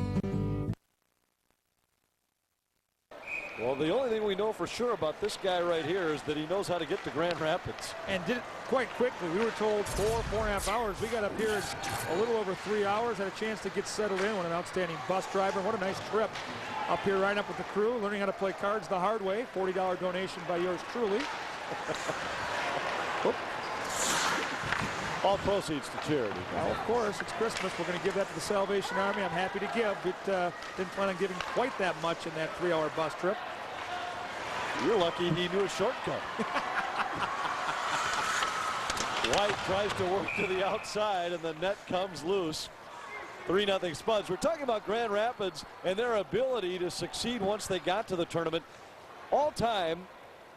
Well, the only thing we know for sure about this guy right here is that he knows how to get to Grand Rapids. And did it quite quickly. We were told 4.5 hours. We got up here in a little over 3 hours, had a chance to get settled in. What an outstanding bus driver. What a nice trip up here, riding up with the crew, learning how to play cards the hard way. $40 donation by yours truly. All proceeds to charity. Well, of course, it's Christmas. We're going to give that to the Salvation Army. I'm happy to give, but didn't plan on giving quite that much in that 3-hour bus trip. You're lucky he knew a shortcut. White tries to work to the outside, and the net comes loose. 3-0 Spuds. We're talking about Grand Rapids and their ability to succeed once they got to the tournament. All time,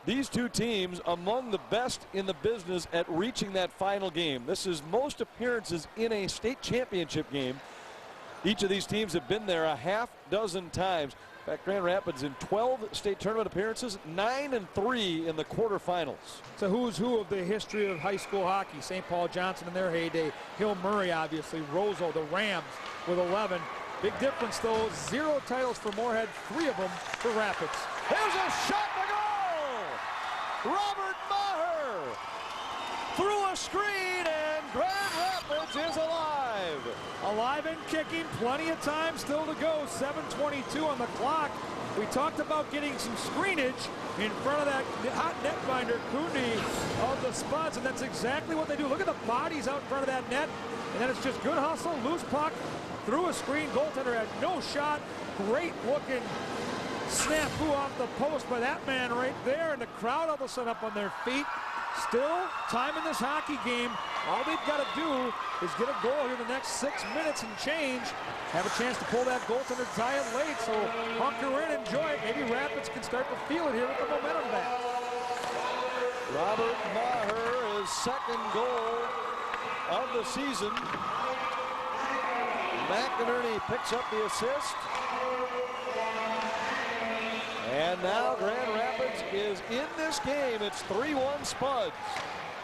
these two teams among the best in the business at reaching that final game. This is most appearances in a state championship game. Each of these teams have been there a half dozen times. In fact, Grand Rapids in 12 state tournament appearances, 9-3 in the quarterfinals. It's a who's who of the history of high school hockey. St. Paul Johnson in their heyday. Hill Murray, obviously. Roseau, the Rams with 11. Big difference, though. 0 titles for Moorhead, 3 of them for Rapids. Here's a shot to goal! Robert Maher through a screen, and Grand Rapids is alive. Alive and kicking, plenty of time still to go. 7:22 on the clock. We talked about getting some screenage in front of that hot netminder, Kundi of the Spuds, and that's exactly what they do. Look at the bodies out in front of that net, and then it's just good hustle, loose puck, through a screen. Goaltender had no shot. Great looking snafu off the post by that man right there, and the crowd all of a sudden up on their feet. Still time in this hockey game. All they've got to do is get a goal here the next 6 minutes and change. Have a chance to pull that goaltender, tie it late. So hunker in, enjoy it. Maybe Rapids can start to feel it here with the momentum back. Robert Maher, his second goal of the season. McInerney picks up the assist. And now Grand Rapids is in this game. It's 3-1 Spuds.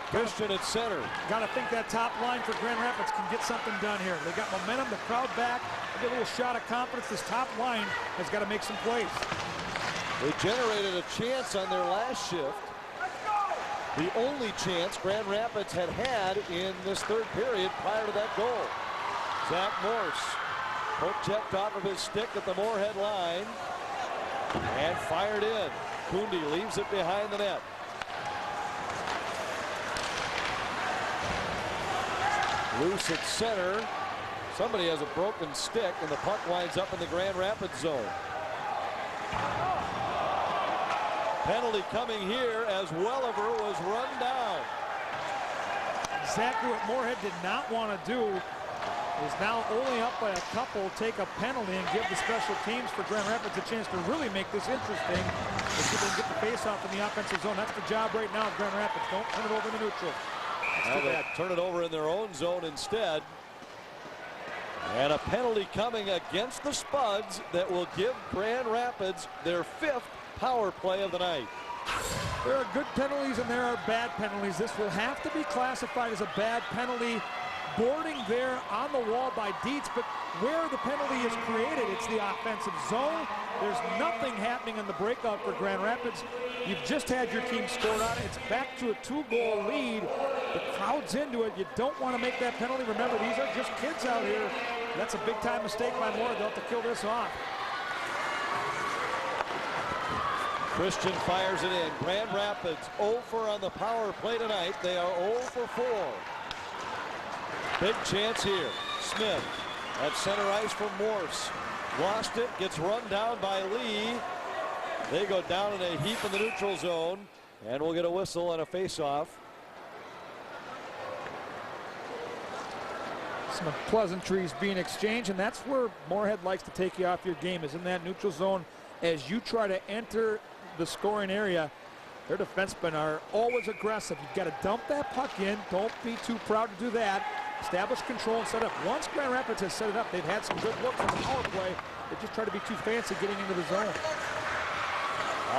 Christian at center. Got to think that top line for Grand Rapids can get something done here. They got momentum, the crowd back. They get a little shot of confidence. This top line has got to make some plays. They generated a chance on their last shift. The only chance Grand Rapids had in this third period prior to that goal. Zach Morse poke checked off of his stick at the Moorhead line. And fired in. Kundi leaves it behind the net. Loose at center. Somebody has a broken stick, and the puck winds up in the Grand Rapids zone. Penalty coming here as Welliver was run down. Exactly what Moorhead did not want to do is now only up by a couple, take a penalty and give the special teams for Grand Rapids a chance to really make this interesting. Let's see if they can get the face-off in the offensive zone. That's the job right now of Grand Rapids. Don't turn it over in the neutral. Now they turn it over in their own zone instead. And a penalty coming against the Spuds that will give Grand Rapids their 5th power play of the night. There are good penalties and there are bad penalties. This will have to be classified as a bad penalty. Boarding there on the wall by Dietz, but where the penalty is created, it's the offensive zone. There's nothing happening in the breakout for Grand Rapids. You've just had your team scored on it. It's back to a 2-goal lead. The crowd's into it. You don't want to make that penalty. Remember, these are just kids out here. That's a big-time mistake by Moore. They'll have to kill this off. Christian fires it in. Grand Rapids 0-for on the power play tonight. They are 0-for-4. Big chance here. Smith at center ice for Morse. Lost it, gets run down by Lee. They go down in a heap in the neutral zone, and we'll get a whistle and a face-off. Some pleasantries being exchanged, and that's where Moorhead likes to take you off your game, is in that neutral zone as you try to enter the scoring area. Their defensemen are always aggressive. You've got to dump that puck in. Don't be too proud to do that. Establish control and set up. Once Grand Rapids has set it up, they've had some good looks on the power play. They just try to be too fancy getting into the zone.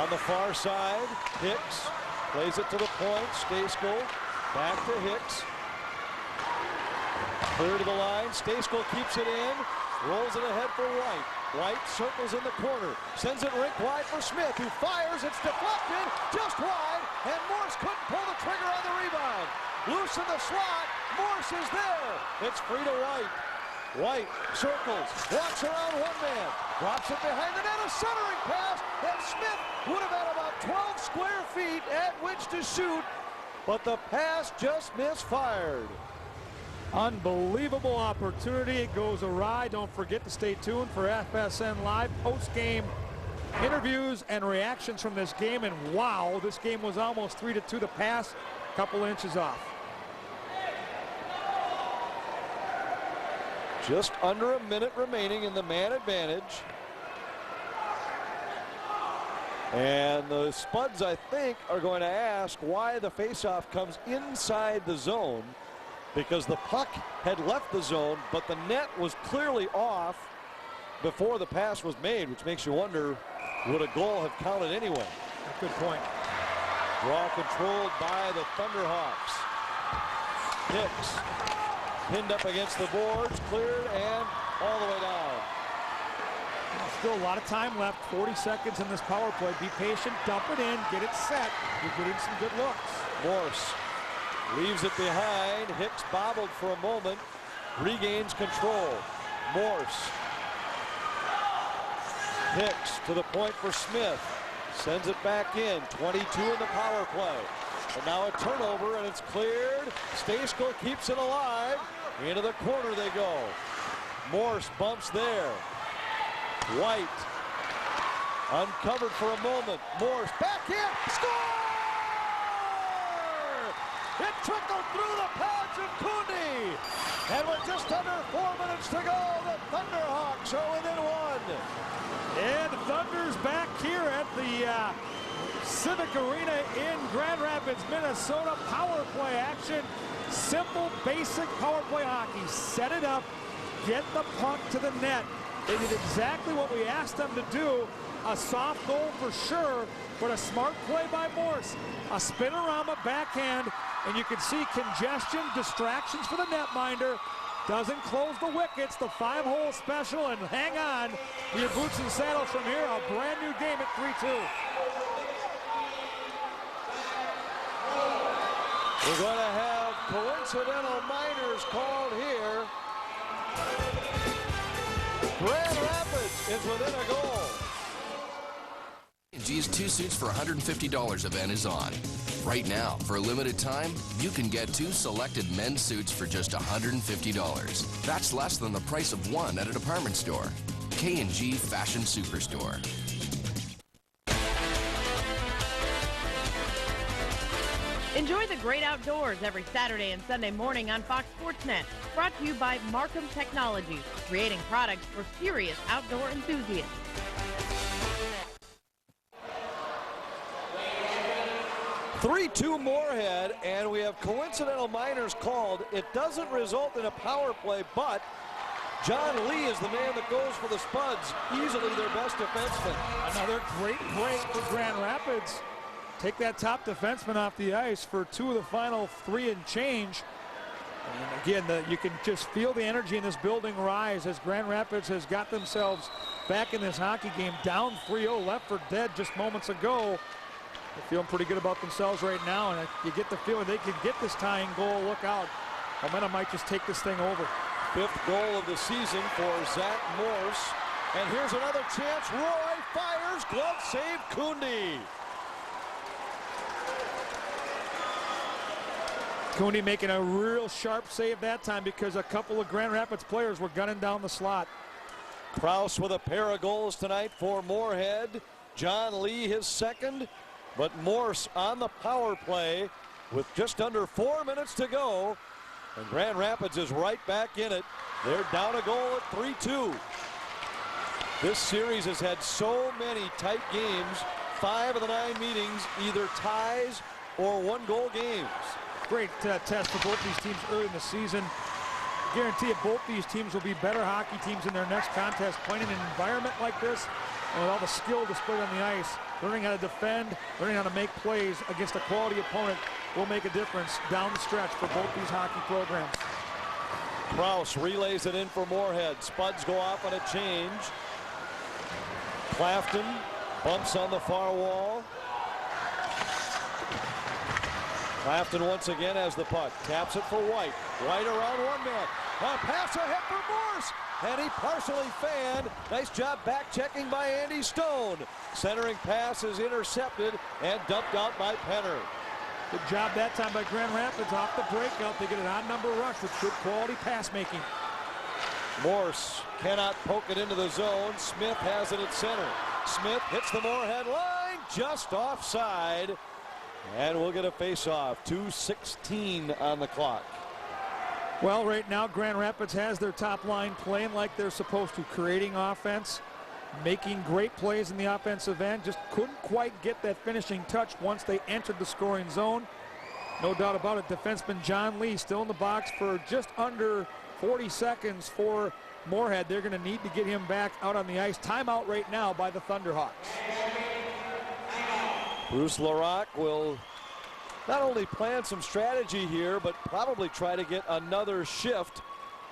On the far side, Hicks plays it to the point. Stayskill back to Hicks. Clear to the line. Stayskill keeps it in. Rolls it ahead for White. White circles in the corner. Sends it rink wide for Smith, who fires. It's deflected just wide, and Morse couldn't pull the trigger on the rebound. Loose in the slot. Morse is there. It's free to White. White circles, walks around one man, drops it behind the net, a centering pass, and Smith would have had about 12 square feet at which to shoot, but the pass just misfired. Unbelievable opportunity. It goes awry. Don't forget to stay tuned for FSN Live post-game interviews and reactions from this game. And wow, this game was almost 3-2. The pass, a couple inches off. Just under a minute remaining in the man advantage. And the Spuds, I think, are going to ask why the faceoff comes inside the zone, because the puck had left the zone, but the net was clearly off before the pass was made, which makes you wonder, would a goal have counted anyway? Good point. Draw controlled by the Thunderhawks. Hicks pinned up against the boards, cleared, and all the way down. Still a lot of time left, 40 seconds in this power play. Be patient, dump it in, get it set. You're getting some good looks. Morse leaves it behind. Hicks bobbled for a moment, regains control. Morse. Hicks to the point for Smith. Sends it back in. 22 in the power play. And now a turnover, and it's cleared. Stejskal keeps it alive. Into the corner they go. Morse bumps there. White uncovered for a moment. Morse back in. Score! It trickled through the pads of Kundi. And with just under 4 minutes to go, the Thunderhawks are within one. And the Thunder's back here at the Civic Arena in Grand Rapids, Minnesota. Power play action. Simple, basic power play hockey. Set it up. Get the puck to the net. They did exactly what we asked them to do. A soft goal for sure, but a smart play by Morse. A spinorama backhand, and you can see congestion, distractions for the netminder. Doesn't close the wickets, the 5-hole special, and hang on to your boots and saddles from here. A brand new game at 3-2. We're going to have coincidental minors called here. Grand Rapids is within a goal. G's 2 suits for $150 event is on. Right now, for a limited time, you can get 2 selected men's suits for just $150. That's less than the price of one at a department store. K&G Fashion Superstore. Enjoy the great outdoors every Saturday and Sunday morning on Fox Sports Net. Brought to you by Markham Technology, creating products for serious outdoor enthusiasts. (3-2) Moorhead, and we have coincidental minors called. It doesn't result in a power play, but John Lee is the man that goes for the Spuds, easily their best defenseman. Another great break for Grand Rapids. Take that top defenseman off the ice for 2 of the final 3 and change. And again, you can just feel the energy in this building rise as Grand Rapids has got themselves back in this hockey game, down 3-0, left for dead just moments ago. They're feeling pretty good about themselves right now, and you get the feeling they can get this tying goal. Look out. Momentum might just take this thing over. 5th goal of the season for Zach Morse. And here's another chance. Roy fires. Glove save, Kundi. Kundi making a real sharp save that time because a couple of Grand Rapids players were gunning down the slot. Kraus with a pair of goals tonight for Moorhead. John Lee his second, but Morse on the power play with just under 4 minutes to go. And Grand Rapids is right back in it. They're down a goal at 3-2. This series has had so many tight games. 5 of the 9 meetings, either ties or 1-goal games. Great test for both these teams early in the season. Guarantee you both these teams will be better hockey teams in their next contest, playing in an environment like this and with all the skill displayed on the ice. Learning how to defend, learning how to make plays against a quality opponent will make a difference down the stretch for both these hockey programs. Kraus relays it in for Moorhead. Spuds go off on a change. Clafton bumps on the far wall. Clafton once again has the puck. Taps it for White. White around one man. A pass ahead for Morse. And he partially fanned. Nice job back checking by Andy Stone. Centering pass is intercepted and dumped out by Penner. Good job that time by Grand Rapids. Off the breakout, they get an odd number rush with good quality pass making. Morse cannot poke it into the zone. Smith has it at center. Smith hits the Moorhead line, just offside. And we'll get a face-off. 2:16 on the clock. Well, right now, Grand Rapids has their top line playing like they're supposed to, creating offense, making great plays in the offensive end. Just couldn't quite get that finishing touch once they entered the scoring zone. No doubt about it, defenseman John Lee still in the box for just under 40 seconds for Moorhead. They're going to need to get him back out on the ice. Timeout right now by the Thunderhawks. Bruce Larocque will not only plan some strategy here, but probably try to get another shift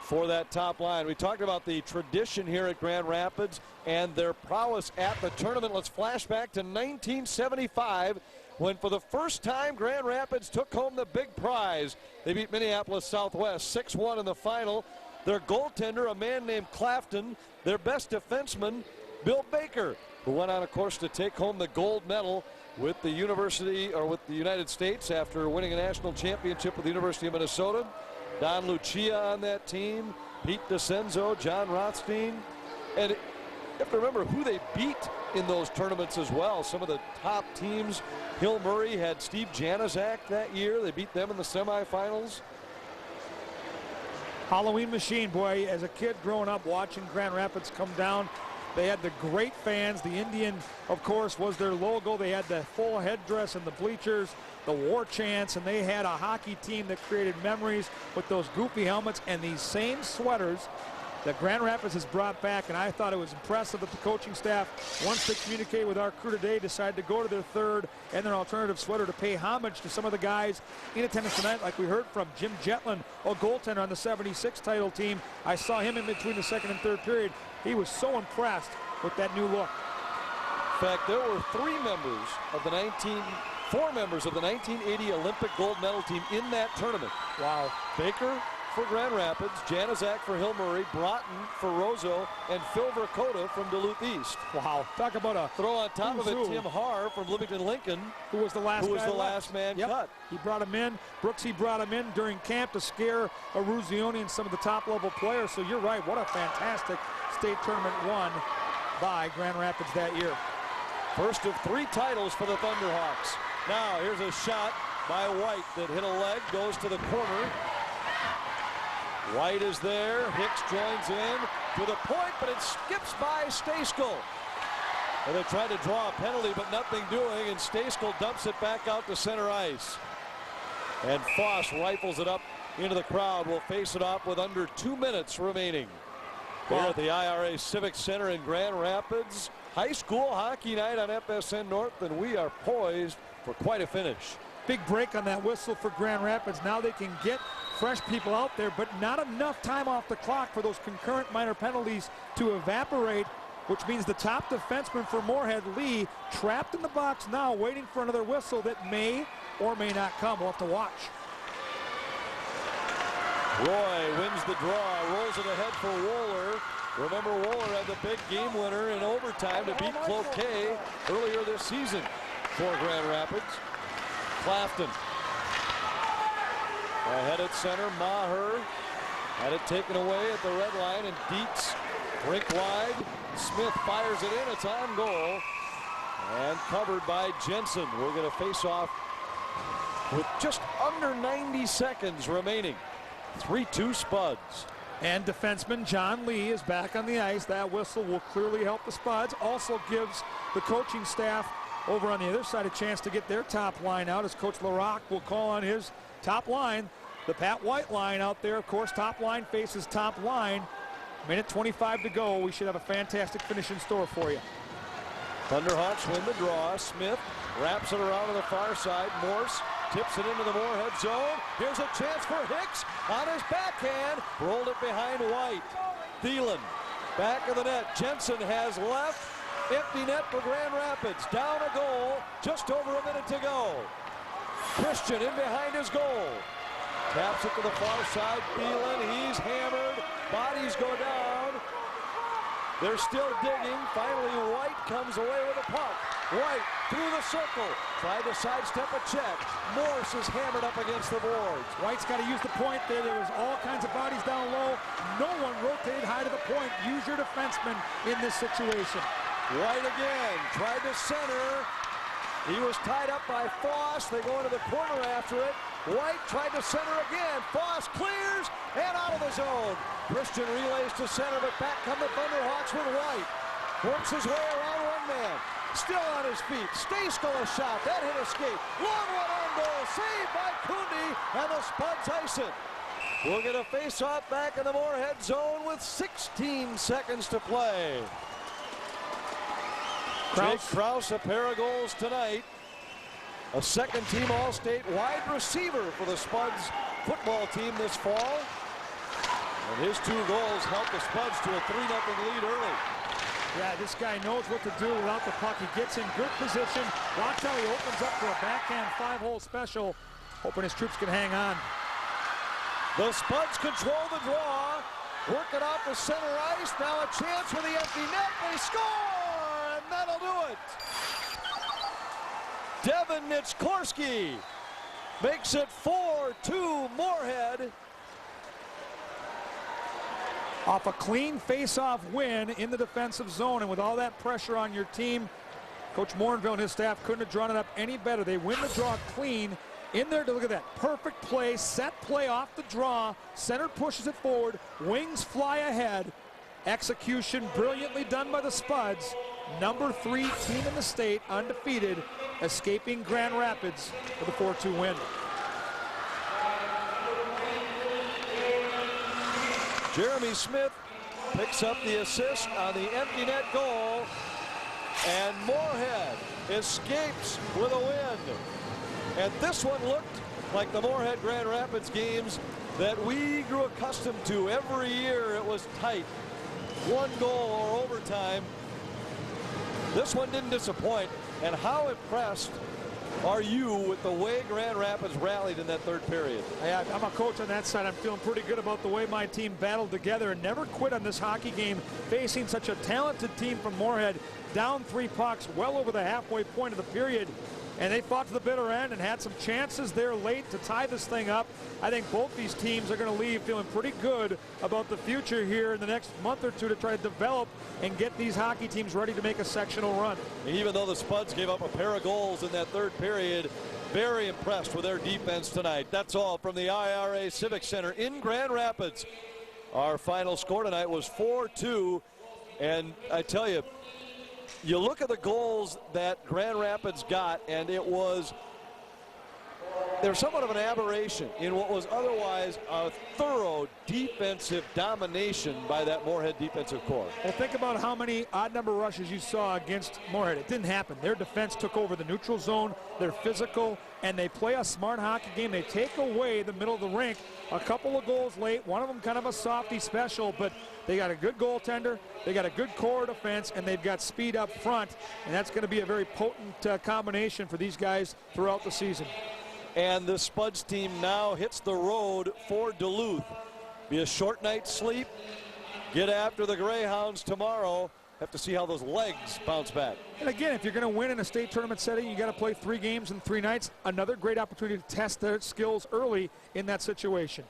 for that top line. We talked about the tradition here at Grand Rapids and their prowess at the tournament. Let's flash back to 1975 when for the first time Grand Rapids took home the big prize. They beat Minneapolis Southwest 6-1 in the final. Their goaltender, a man named Clafton, their best defenseman, Bill Baker, who went on, of course, to take home the gold medal with the United States after winning a national championship with the University of Minnesota. Don Lucia on that team, Pete DeCenzo, John Rothstein. And you have to remember who they beat in those tournaments as well. Some of the top teams. Hill Murray had Steve Janaszak that year. They beat them in the semifinals. Halloween machine, boy, as a kid growing up watching Grand Rapids come down, they had the great fans. The Indian, of course, was their logo. They had the full headdress and the bleachers, the war chants, and they had a hockey team that created memories with those goofy helmets and these same sweaters that Grand Rapids has brought back. And I thought it was impressive that the coaching staff, once they communicated with our crew today, decided to go to their third and their alternative sweater to pay homage to some of the guys in attendance tonight, like we heard from Jim Jetlin, a goaltender on the 76 title team. I saw him in between the second and third period. He was so impressed with that new look. In fact, there were four members of the 1980 Olympic gold medal team in that tournament. Wow. Baker for Grand Rapids, Janaszak for Hill Murray, Broughton for Roseau, and Phil Verkota from Duluth East. Wow. Talk about a throw on top of it. Tim Haar from Bloomington Lincoln, who was the last man cut. He brought him in. Brooksy brought him in during camp to scare Aruzioni and some of the top-level players. So you're right. What a fantastic state tournament won by Grand Rapids that year. First of 3 titles for the Thunderhawks. Now here's a shot by White that hit a leg, goes to the corner. White is there. Hicks joins in to the point, but it skips by Stejskal. And they tried to draw a penalty, but nothing doing, and Stejskal dumps it back out to center ice. And Foss rifles it up into the crowd. Will face it off with under 2 minutes remaining. Here at the IRA Civic Center in Grand Rapids. High school hockey night on FSN North, and we are poised for quite a finish. Big break on that whistle for Grand Rapids. Now they can get fresh people out there, but not enough time off the clock for those concurrent minor penalties to evaporate, which means the top defenseman for Moorhead, Lee, trapped in the box now, waiting for another whistle that may or may not come. We'll have to watch. Roy wins the draw, rolls it ahead for Wohler. Remember, Wohler had the big game winner in overtime to beat Cloquet earlier this season for Grand Rapids. Clafton ahead at center. Maher had it taken away at the red line, and Dietz rink wide. Smith fires it in. It's on goal and covered by Jensen. We're going to face off with just under 90 seconds remaining. 3-2 Spuds. And defenseman John Lee is back on the ice. That whistle will clearly help the Spuds. Also gives the coaching staff over on the other side a chance to get their top line out, as Coach Larocque will call on his top line. The Pat White line out there, of course. Top line faces top line. Minute 25 to go. We should have a fantastic finish in store for you. Thunderhawks win the draw. Smith wraps it around to the far side. Morse tips it into the Moorhead zone. Here's a chance for Hicks on his backhand. Rolled it behind White. Thielen, back of the net. Jensen has left. Empty net for Grand Rapids. Down a goal. Just over a minute to go. Christian in behind his goal. Taps it to the far side. Thielen, he's hammered. Bodies go down. They're still digging. Finally, White comes away with a puck. White through the circle. Tried to sidestep a check. Morse is hammered up against the boards. White's got to use the point there. There was all kinds of bodies down low. No one rotated high to the point. Use your defenseman in this situation. White again. Tried to center. He was tied up by Foss. They go into the corner after it. White tried to center again. Foss clears and out of the zone. Christian relays to center, but back come the Thunderhawks with White. Works his way around one man. Still on his feet. Staysko a shot. That hit escape. Long one on goal. Saved by Kundi, and the Spuds ice it. We'll get a face-off back in the Moorhead zone with 16 seconds to play. Jake Krause, a pair of goals tonight. A second-team All-State wide receiver for the Spuds football team this fall. And his 2 goals helped the Spuds to a 3-0 lead early. Yeah, this guy knows what to do without the puck. He gets in good position. Watch how he opens up for a backhand 5-hole special. Hoping his troops can hang on. The Spuds control the draw. Work it off the center ice. Now a chance for the empty net. They score, and that'll do it. Devin Nitskorski makes it 4-2 Moorhead. Off a clean face-off win in the defensive zone, and with all that pressure on your team, Coach Morinville and his staff couldn't have drawn it up any better. They win the draw clean in there. To look at that perfect play, set play off the draw. Center pushes it forward, wings fly ahead. Execution brilliantly done by the Spuds. Number 3 team in the state, undefeated, escaping Grand Rapids with a 4-2 win. Jeremy Smith picks up the assist on the empty net goal, and Moorhead escapes with a win. And this one looked like the Moorhead Grand Rapids games that we grew accustomed to. Every year it was tight, 1 goal or overtime. This one didn't disappoint. And how impressed are you with the way Grand Rapids rallied in that 3rd period? Yeah, I'm a coach on that side. I'm feeling pretty good about the way my team battled together and never quit on this hockey game, facing such a talented team from Moorhead, down 3 pucks, well over the halfway point of the period. And they fought to the bitter end and had some chances there late to tie this thing up. I think both these teams are going to leave feeling pretty good about the future here in the next month or 2 to try to develop and get these hockey teams ready to make a sectional run. And even though the Spuds gave up a pair of goals in that 3rd period, very impressed with their defense tonight. That's all from the IRA Civic Center in Grand Rapids. Our final score tonight was 4-2, and I tell you, you look at the goals that Grand Rapids got, and there's somewhat of an aberration in what was otherwise a thorough defensive domination by that Moorhead defensive core. Well, think about how many odd number rushes you saw against Moorhead. It didn't happen. Their defense took over the neutral zone. They're physical, and they play a smart hockey game. They take away the middle of the rink. A couple of goals late, one of them kind of a softy special, but they got a good goaltender, they got a good core defense, and they've got speed up front, and that's going to be a very potent combination for these guys throughout the season. And the Spuds team now hits the road for Duluth. Be a short night's sleep. Get after the Greyhounds tomorrow. Have to see how those legs bounce back. And again, if you're going to win in a state tournament setting, you got to play 3 games in 3 nights. Another great opportunity to test their skills early in that situation.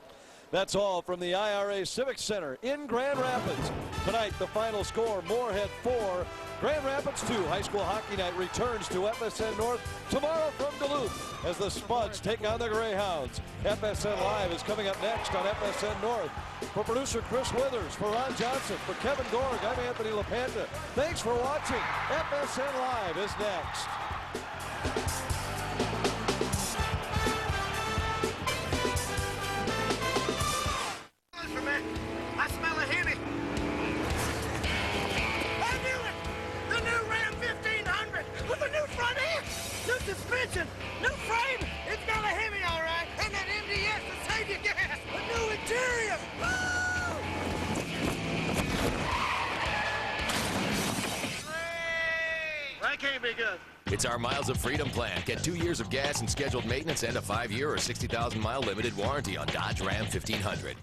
That's all from the IRA Civic Center in Grand Rapids. Tonight, the final score, Moorhead 4, Grand Rapids 2. High school hockey night returns to FSN North tomorrow from Duluth as the Spuds take on the Greyhounds. FSN Live is coming up next on FSN North. For producer Chris Withers, for Ron Johnson, for Kevin Gorg, I'm Anthony LaPanta. Thanks for watching. FSN Live is next. I smell a Hemi. I knew it! The new Ram 1500 with a new front end, new suspension, new frame. It's got a Hemi, all right. And that MDS to save you gas. A new interior. That can't be good. It's our Miles of Freedom plan. Get 2 years of gas and scheduled maintenance and a 5-year or 60,000-mile limited warranty on Dodge Ram 1500.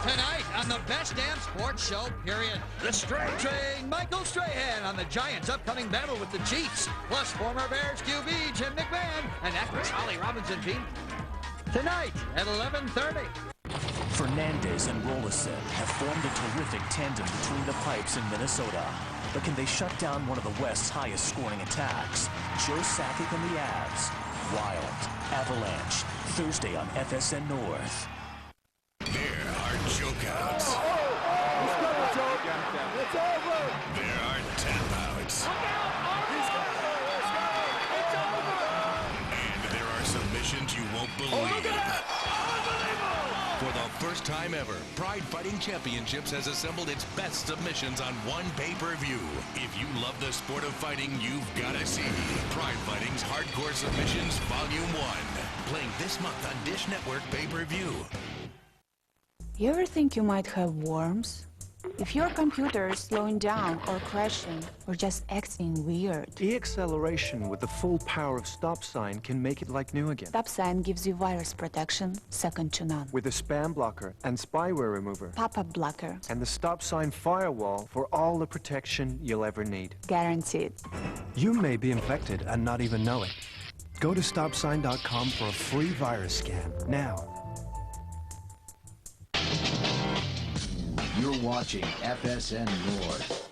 Tonight on the best damn sports show, period. The Strain Train, Michael Strahan on the Giants' upcoming battle with the Chiefs, plus former Bears QB Jim McMahon and actress Holly Robinson team tonight at 11:30. Fernandez and Rolison have formed a terrific tandem between the pipes in Minnesota. But can they shut down one of the West's highest scoring attacks? Joe Sakic and the Avs. Wild. Avalanche. Thursday on FSN North. There are jokeouts. It's over. There are tap-outs. And there are submissions you won't believe. For the first time ever, Pride Fighting Championships has assembled its best submissions on one pay-per-view. If you love the sport of fighting, you've got to see Pride Fighting's Hardcore Submissions Volume 1. Playing this month on Dish Network pay-per-view. You ever think you might have worms? If your computer is slowing down or crashing or just acting weird. E-acceleration with the full power of Stop Sign can make it like new again. Stop Sign gives you virus protection second to none. With a spam blocker and spyware remover. Pop-up blocker. And the Stop Sign firewall for all the protection you'll ever need. Guaranteed. You may be infected and not even know it. Go to StopSign.com for a free virus scan now. You're watching FSN North.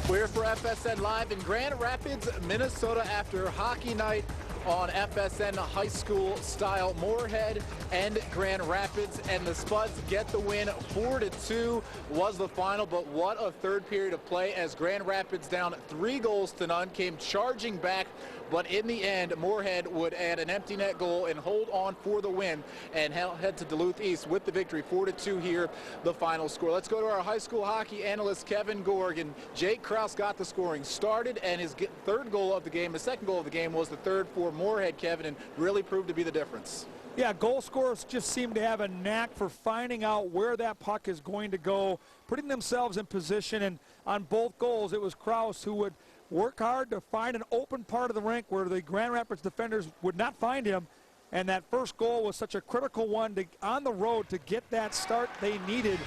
We're for FSN Live in Grand Rapids, Minnesota after hockey night on FSN High School style. Moorhead and Grand Rapids, and the Spuds get the win. 4-2 was the final, but what a third period of play as Grand Rapids down 3-0 came charging back, but in the end Moorhead would add an empty net goal and hold on for the win and head to Duluth East with the victory. 4-2 here, the final score. Let's go to our high school hockey analyst Kevin Gorgan. Jake Krause got the scoring started, and his third goal of the game, the second goal of the game, was the third for Moorhead, Kevin, and really proved to be the difference. Yeah, goal scorers just seem to have a knack for finding out where that puck is going to go, putting themselves in position, and on both goals it was Krause who would work hard to find an open part of the rink where the Grand Rapids defenders would not find him, and that first goal was such a critical one on the road to get that start they needed.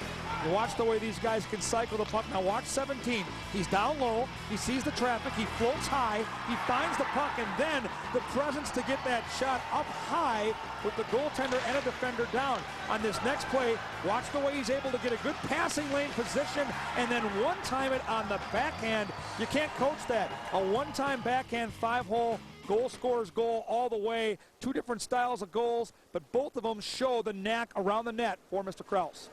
You watch the way these guys can cycle the puck. Now watch 17. He's down low. He sees the traffic. He floats high. He finds the puck, and then the presence to get that shot up high with the goaltender and a defender down. On this next play, watch the way he's able to get a good passing lane position and then one-time it on the backhand. You can't coach that. A one-time backhand 5-hole goal scorer's goal all the way. Two different styles of goals, but both of them show the knack around the net for Mr. Krause.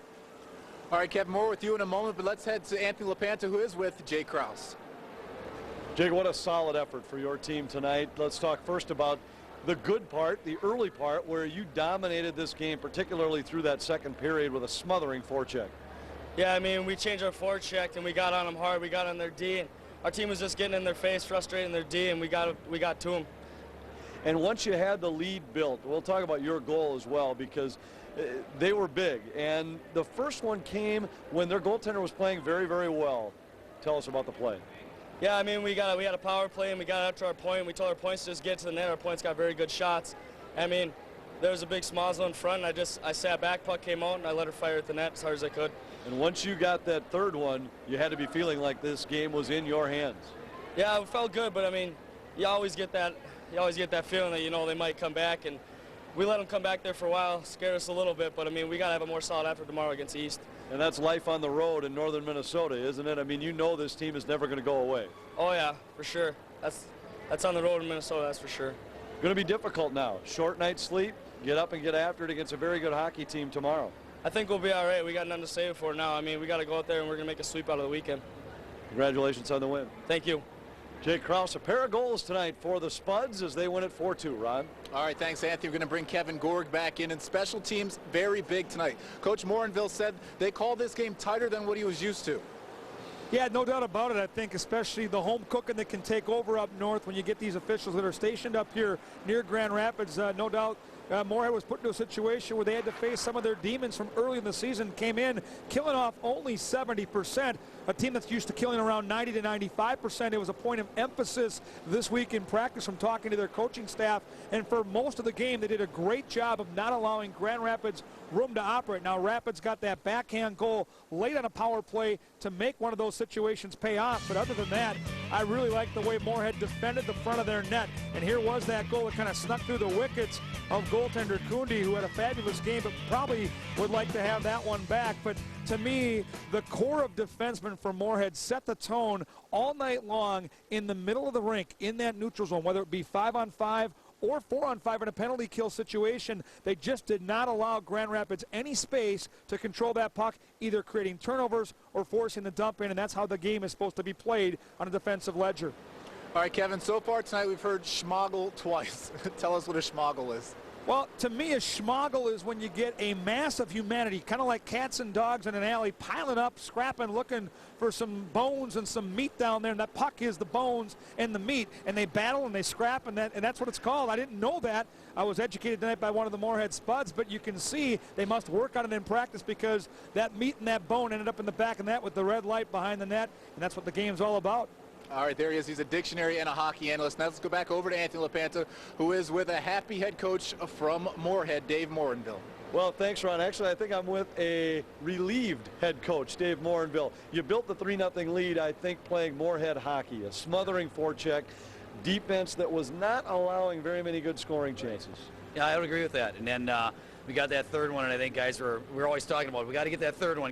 All right, Kevin, more with you in a moment, but let's head to Anthony LaPanta, who is with Jake Krause. Jake, what a solid effort for your team tonight. Let's talk first about the good part, the early part, where you dominated this game, particularly through that second period with a smothering forecheck. Yeah, I mean, we changed our forecheck and we got on them hard. We got on their D, and our team was just getting in their face, frustrating their D, and we got to them. And once you had the lead built, we'll talk about your goal as well, because they were big. And the first one came when their goaltender was playing very, very well. Tell us about the play. Yeah, I mean, we had a power play, and we got out to our point. We told our points to just get to the net. Our points got very good shots. I mean, there was a big Smazzo in front, and I sat back, puck came out, and I let her fire at the net as hard as I could. And once you got that third one, you had to be feeling like this game was in your hands. Yeah, it felt good, but I mean, you always get that feeling that, you know, they might come back, and we let them come back there for a while, scared us a little bit, but I mean, we got to have a more solid effort tomorrow against East. And that's life on the road in northern Minnesota, isn't it? I mean, you know this team is never going to go away. Oh yeah, for sure. That's on the road in Minnesota, that's for sure. Going to be difficult now. Short night's sleep, get up and get after it against a very good hockey team tomorrow. I think we'll be all right. We got nothing to save for now. I mean, we got to go out there and we're going to make a sweep out of the weekend. Congratulations on the win. Thank you. Jake Krause, a pair of goals tonight for the Spuds as they win at 4-2, Ron. All right, thanks, Anthony. We're going to bring Kevin Gorg back in, and special teams very big tonight. Coach Morinville said they called this game tighter than what he was used to. Yeah, no doubt about it. I think especially the home cooking that can take over up north when you get these officials that are stationed up here near Grand Rapids. No doubt Moorhead was put into a situation where they had to face some of their demons from early in the season, came in killing off only 70%. a team that's used to killing around 90 to 95%. It was a point of emphasis this week in practice from talking to their coaching staff, and for most of the game they did a great job of not allowing Grand Rapids room to operate. Now Rapids got that backhand goal late on a power play to make one of those situations pay off, but other than that, I really like the way Moorhead defended the front of their net, and here was that goal that kind of snuck through the wickets of goaltender Kundi, who had a fabulous game, but probably would like to have that one back. But to me, the core of defensemen for Moorhead set the tone all night long in the middle of the rink in that neutral zone, whether it be 5-on-5 or 4-on-5 in a penalty kill situation. They just did not allow Grand Rapids any space to control that puck, either creating turnovers or forcing the dump in, and that's how the game is supposed to be played on a defensive ledger. All right, Kevin, so far tonight we've heard schmoggle twice. Tell us what a schmoggle is. Well, to me, a schmoggle is when you get a mass of humanity, kind of like cats and dogs in an alley, piling up, scrapping, looking for some bones and some meat down there, and that puck is the bones and the meat, and they battle and they scrap, and that's what it's called. I didn't know that. I was educated tonight by one of the Moorhead Spuds, but you can see they must work on it in practice because that meat and that bone ended up in the back of the net with the red light behind the net, and that's what the game's all about. All right, there he is. He's a dictionary and a hockey analyst. Now let's go back over to Anthony LaPanta, who is with a happy head coach from Moorhead, Dave Morinville. Well, thanks, Ron. Actually, I think I'm with a relieved head coach, Dave Morinville. You built the 3-0 lead, I think, playing Moorhead hockey, a smothering forecheck, defense that was not allowing very many good scoring chances. Yeah, I would agree with that. And then we got that third one, and I think guys we're always talking about, we got to get that third one.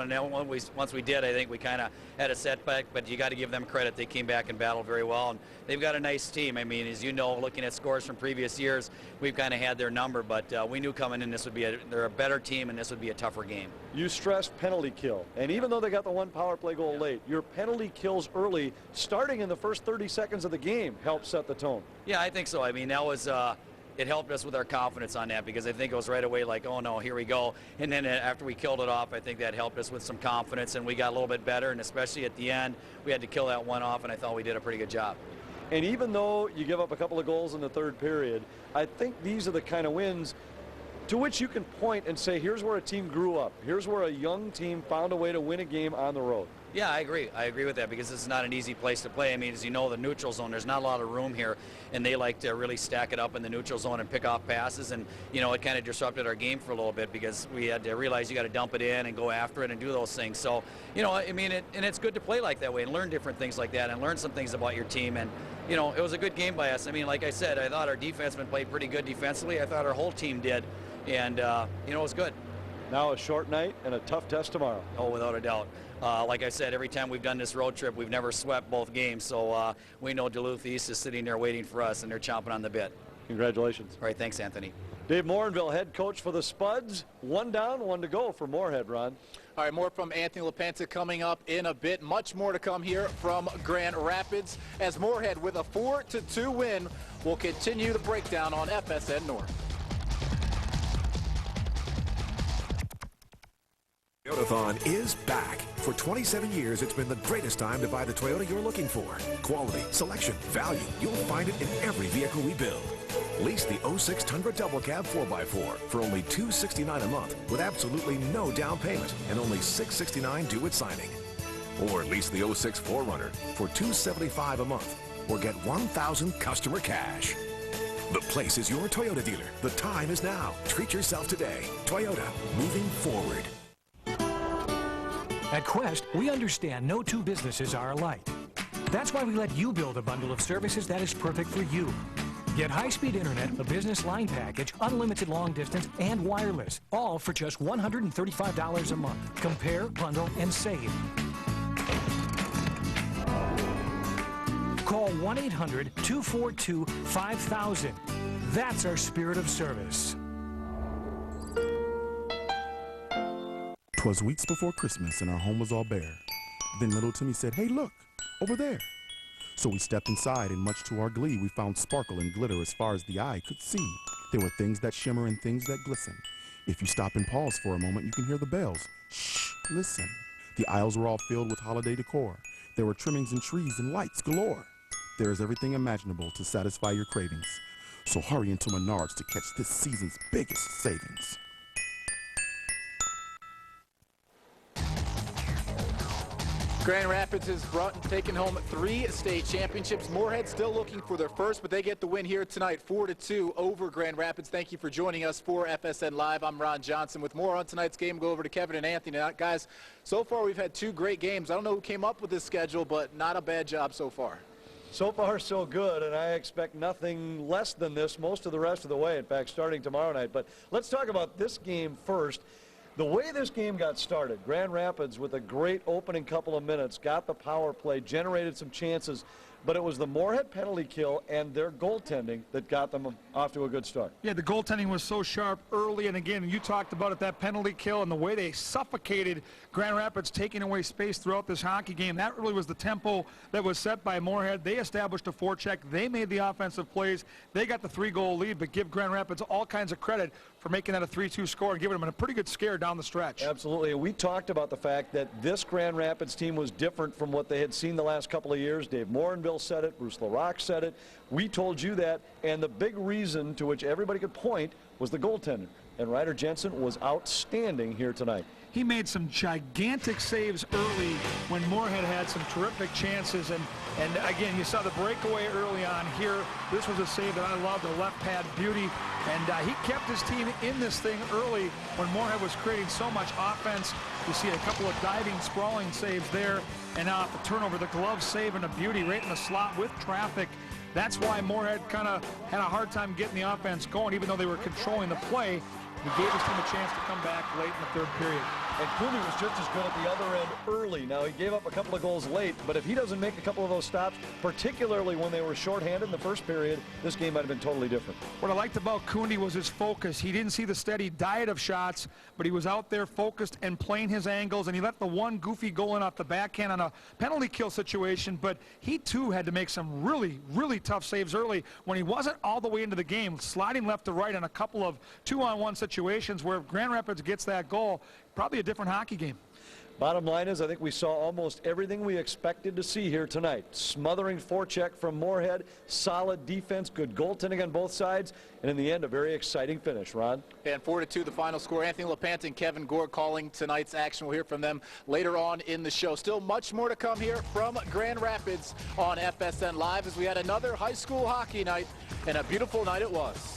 And then once we did, I think we kind of had a setback, but you got to give them credit. They came back and battled very well, and they've got a nice team. I mean, as you know, looking at scores from previous years, we've kind of had their number, but we knew coming in this would be they're a better team, and this would be a tougher game. You stressed penalty kill, and even though they got the one power play goal late, your penalty kills early, starting in the first 30 seconds of the game, helped set the tone. Yeah, I think so. I mean, that was it helped us with our confidence on that, because I think it was right away like, oh no, here we go. And then after we killed it off, I think that helped us with some confidence, and we got a little bit better, and especially at the end, we had to kill that one off, and I thought we did a pretty good job. And even though you give up a couple of goals in the third period, I think these are the kind of wins to which you can point and say, here's where a team grew up. Here's where a young team found a way to win a game on the road. Yeah, I agree. I agree with that, because this is not an easy place to play. I mean, as you know, the neutral zone, there's not a lot of room here, and they like to really stack it up in the neutral zone and pick off passes, and, you know, it kind of disrupted our game for a little bit, because we had to realize you got to dump it in and go after it and do those things. So, you know, I mean, and it's good to play like that way and learn different things like that and learn some things about your team. And, you know, it was a good game by us. I mean, like I said, I thought our defensemen played pretty good defensively. I thought our whole team did, and, you know, it was good. Now a short night and a tough test tomorrow. Oh, without a doubt. Like I said, every time we've done this road trip, we've never swept both games. So we know Duluth East is sitting there waiting for us, and they're chomping on the bit. Congratulations. All right, thanks, Anthony. Dave Morinville, head coach for the Spuds. 1 down, 1 to go for Moorhead, Ron. All right, more from Anthony LaPanta coming up in a bit. Much more to come here from Grand Rapids, as Moorhead, with a 4-2 win, will continue the breakdown on FSN North. Toyotathon is back. For 27 years, it's been the greatest time to buy the Toyota you're looking for. Quality, selection, value. You'll find it in every vehicle we build. Lease the 06 Tundra Double Cab 4x4 for only $269 a month with absolutely no down payment and only $669 due at signing. Or lease the 06 4Runner for $275 a month or get $1,000 customer cash. The place is your Toyota dealer. The time is now. Treat yourself today. Toyota, moving forward. At Quest, we understand no two businesses are alike. That's why we let you build a bundle of services that is perfect for you. Get high-speed internet, a business line package, unlimited long distance, and wireless, all for just $135 a month. Compare, bundle, and save. Call 1-800-242-5000. That's our spirit of service. 'Twas weeks before Christmas and our home was all bare. Then little Timmy said, "Hey, look, over there." So we stepped inside, and much to our glee, we found sparkle and glitter as far as the eye could see. There were things that shimmer and things that glisten. If you stop and pause for a moment, you can hear the bells. Shh, listen. The aisles were all filled with holiday decor. There were trimmings and trees and lights galore. There is everything imaginable to satisfy your cravings. So hurry into Menards to catch this season's biggest savings. Grand Rapids has taken home 3 state championships. Moorhead still looking for their first, but they get the win here tonight, 4-2 over Grand Rapids. Thank you for joining us for FSN Live. I'm Ron Johnson. With more on tonight's game, go over to Kevin and Anthony. Now, guys, so far we've had 2 great games. I don't know who came up with this schedule, but not a bad job so far. So far, so good, and I expect nothing less than this most of the rest of the way, in fact, starting tomorrow night. But let's talk about this game first. The way this game got started, Grand Rapids with a great opening couple of minutes, got the power play, generated some chances, but it was the Moorhead penalty kill and their goaltending that got them off to a good start. Yeah, the goaltending was so sharp early, and again, you talked about it, that penalty kill and the way they suffocated Grand Rapids, taking away space throughout this hockey game. That really was the tempo that was set by Moorhead. They established a forecheck. They made the offensive plays. They got the 3-goal lead, but give Grand Rapids all kinds of credit for making that a 3-2 score and giving them a pretty good scare down the stretch. Absolutely. We talked about the fact that this Grand Rapids team was different from what they had seen the last couple of years. Dave Morinville said it. Bruce LaRock said it. We told you that. And the big reason to which everybody could point was the goaltender. And Ryder Jensen was outstanding here tonight. He made some gigantic saves early when Moorhead had some terrific chances. And again, you saw the breakaway early on here. This was a save that I loved, a left pad beauty. And he kept his team in this thing early when Moorhead was creating so much offense. You see a couple of diving, sprawling saves there. And now the turnover, the glove save and a beauty right in the slot with traffic. That's why Moorhead kind of had a hard time getting the offense going, even though they were controlling the play. He gave his team a chance to come back late in the 3rd period. And Cooney was just as good at the other end early. Now, he gave up a couple of goals late, but if he doesn't make a couple of those stops, particularly when they were shorthanded in the first period, this game might have been totally different. What I liked about Cooney was his focus. He didn't see the steady diet of shots, but he was out there focused and playing his angles, and he let the one goofy goal in off the backhand on a penalty kill situation, but he too had to make some really, really tough saves early when he wasn't all the way into the game, sliding left to right on a couple of 2-on-1 situations where if Grand Rapids gets that goal, probably a different hockey game. Bottom line is, I think we saw almost everything we expected to see here tonight. Smothering forecheck from Moorhead, solid defense, good goaltending on both sides, and in the end, a very exciting finish. Ron? And 4-2 the final score. Anthony LaPanta and Kevin Gore calling tonight's action. We'll hear from them later on in the show. Still much more to come here from Grand Rapids on FSN Live as we had another high school hockey night, and a beautiful night it was.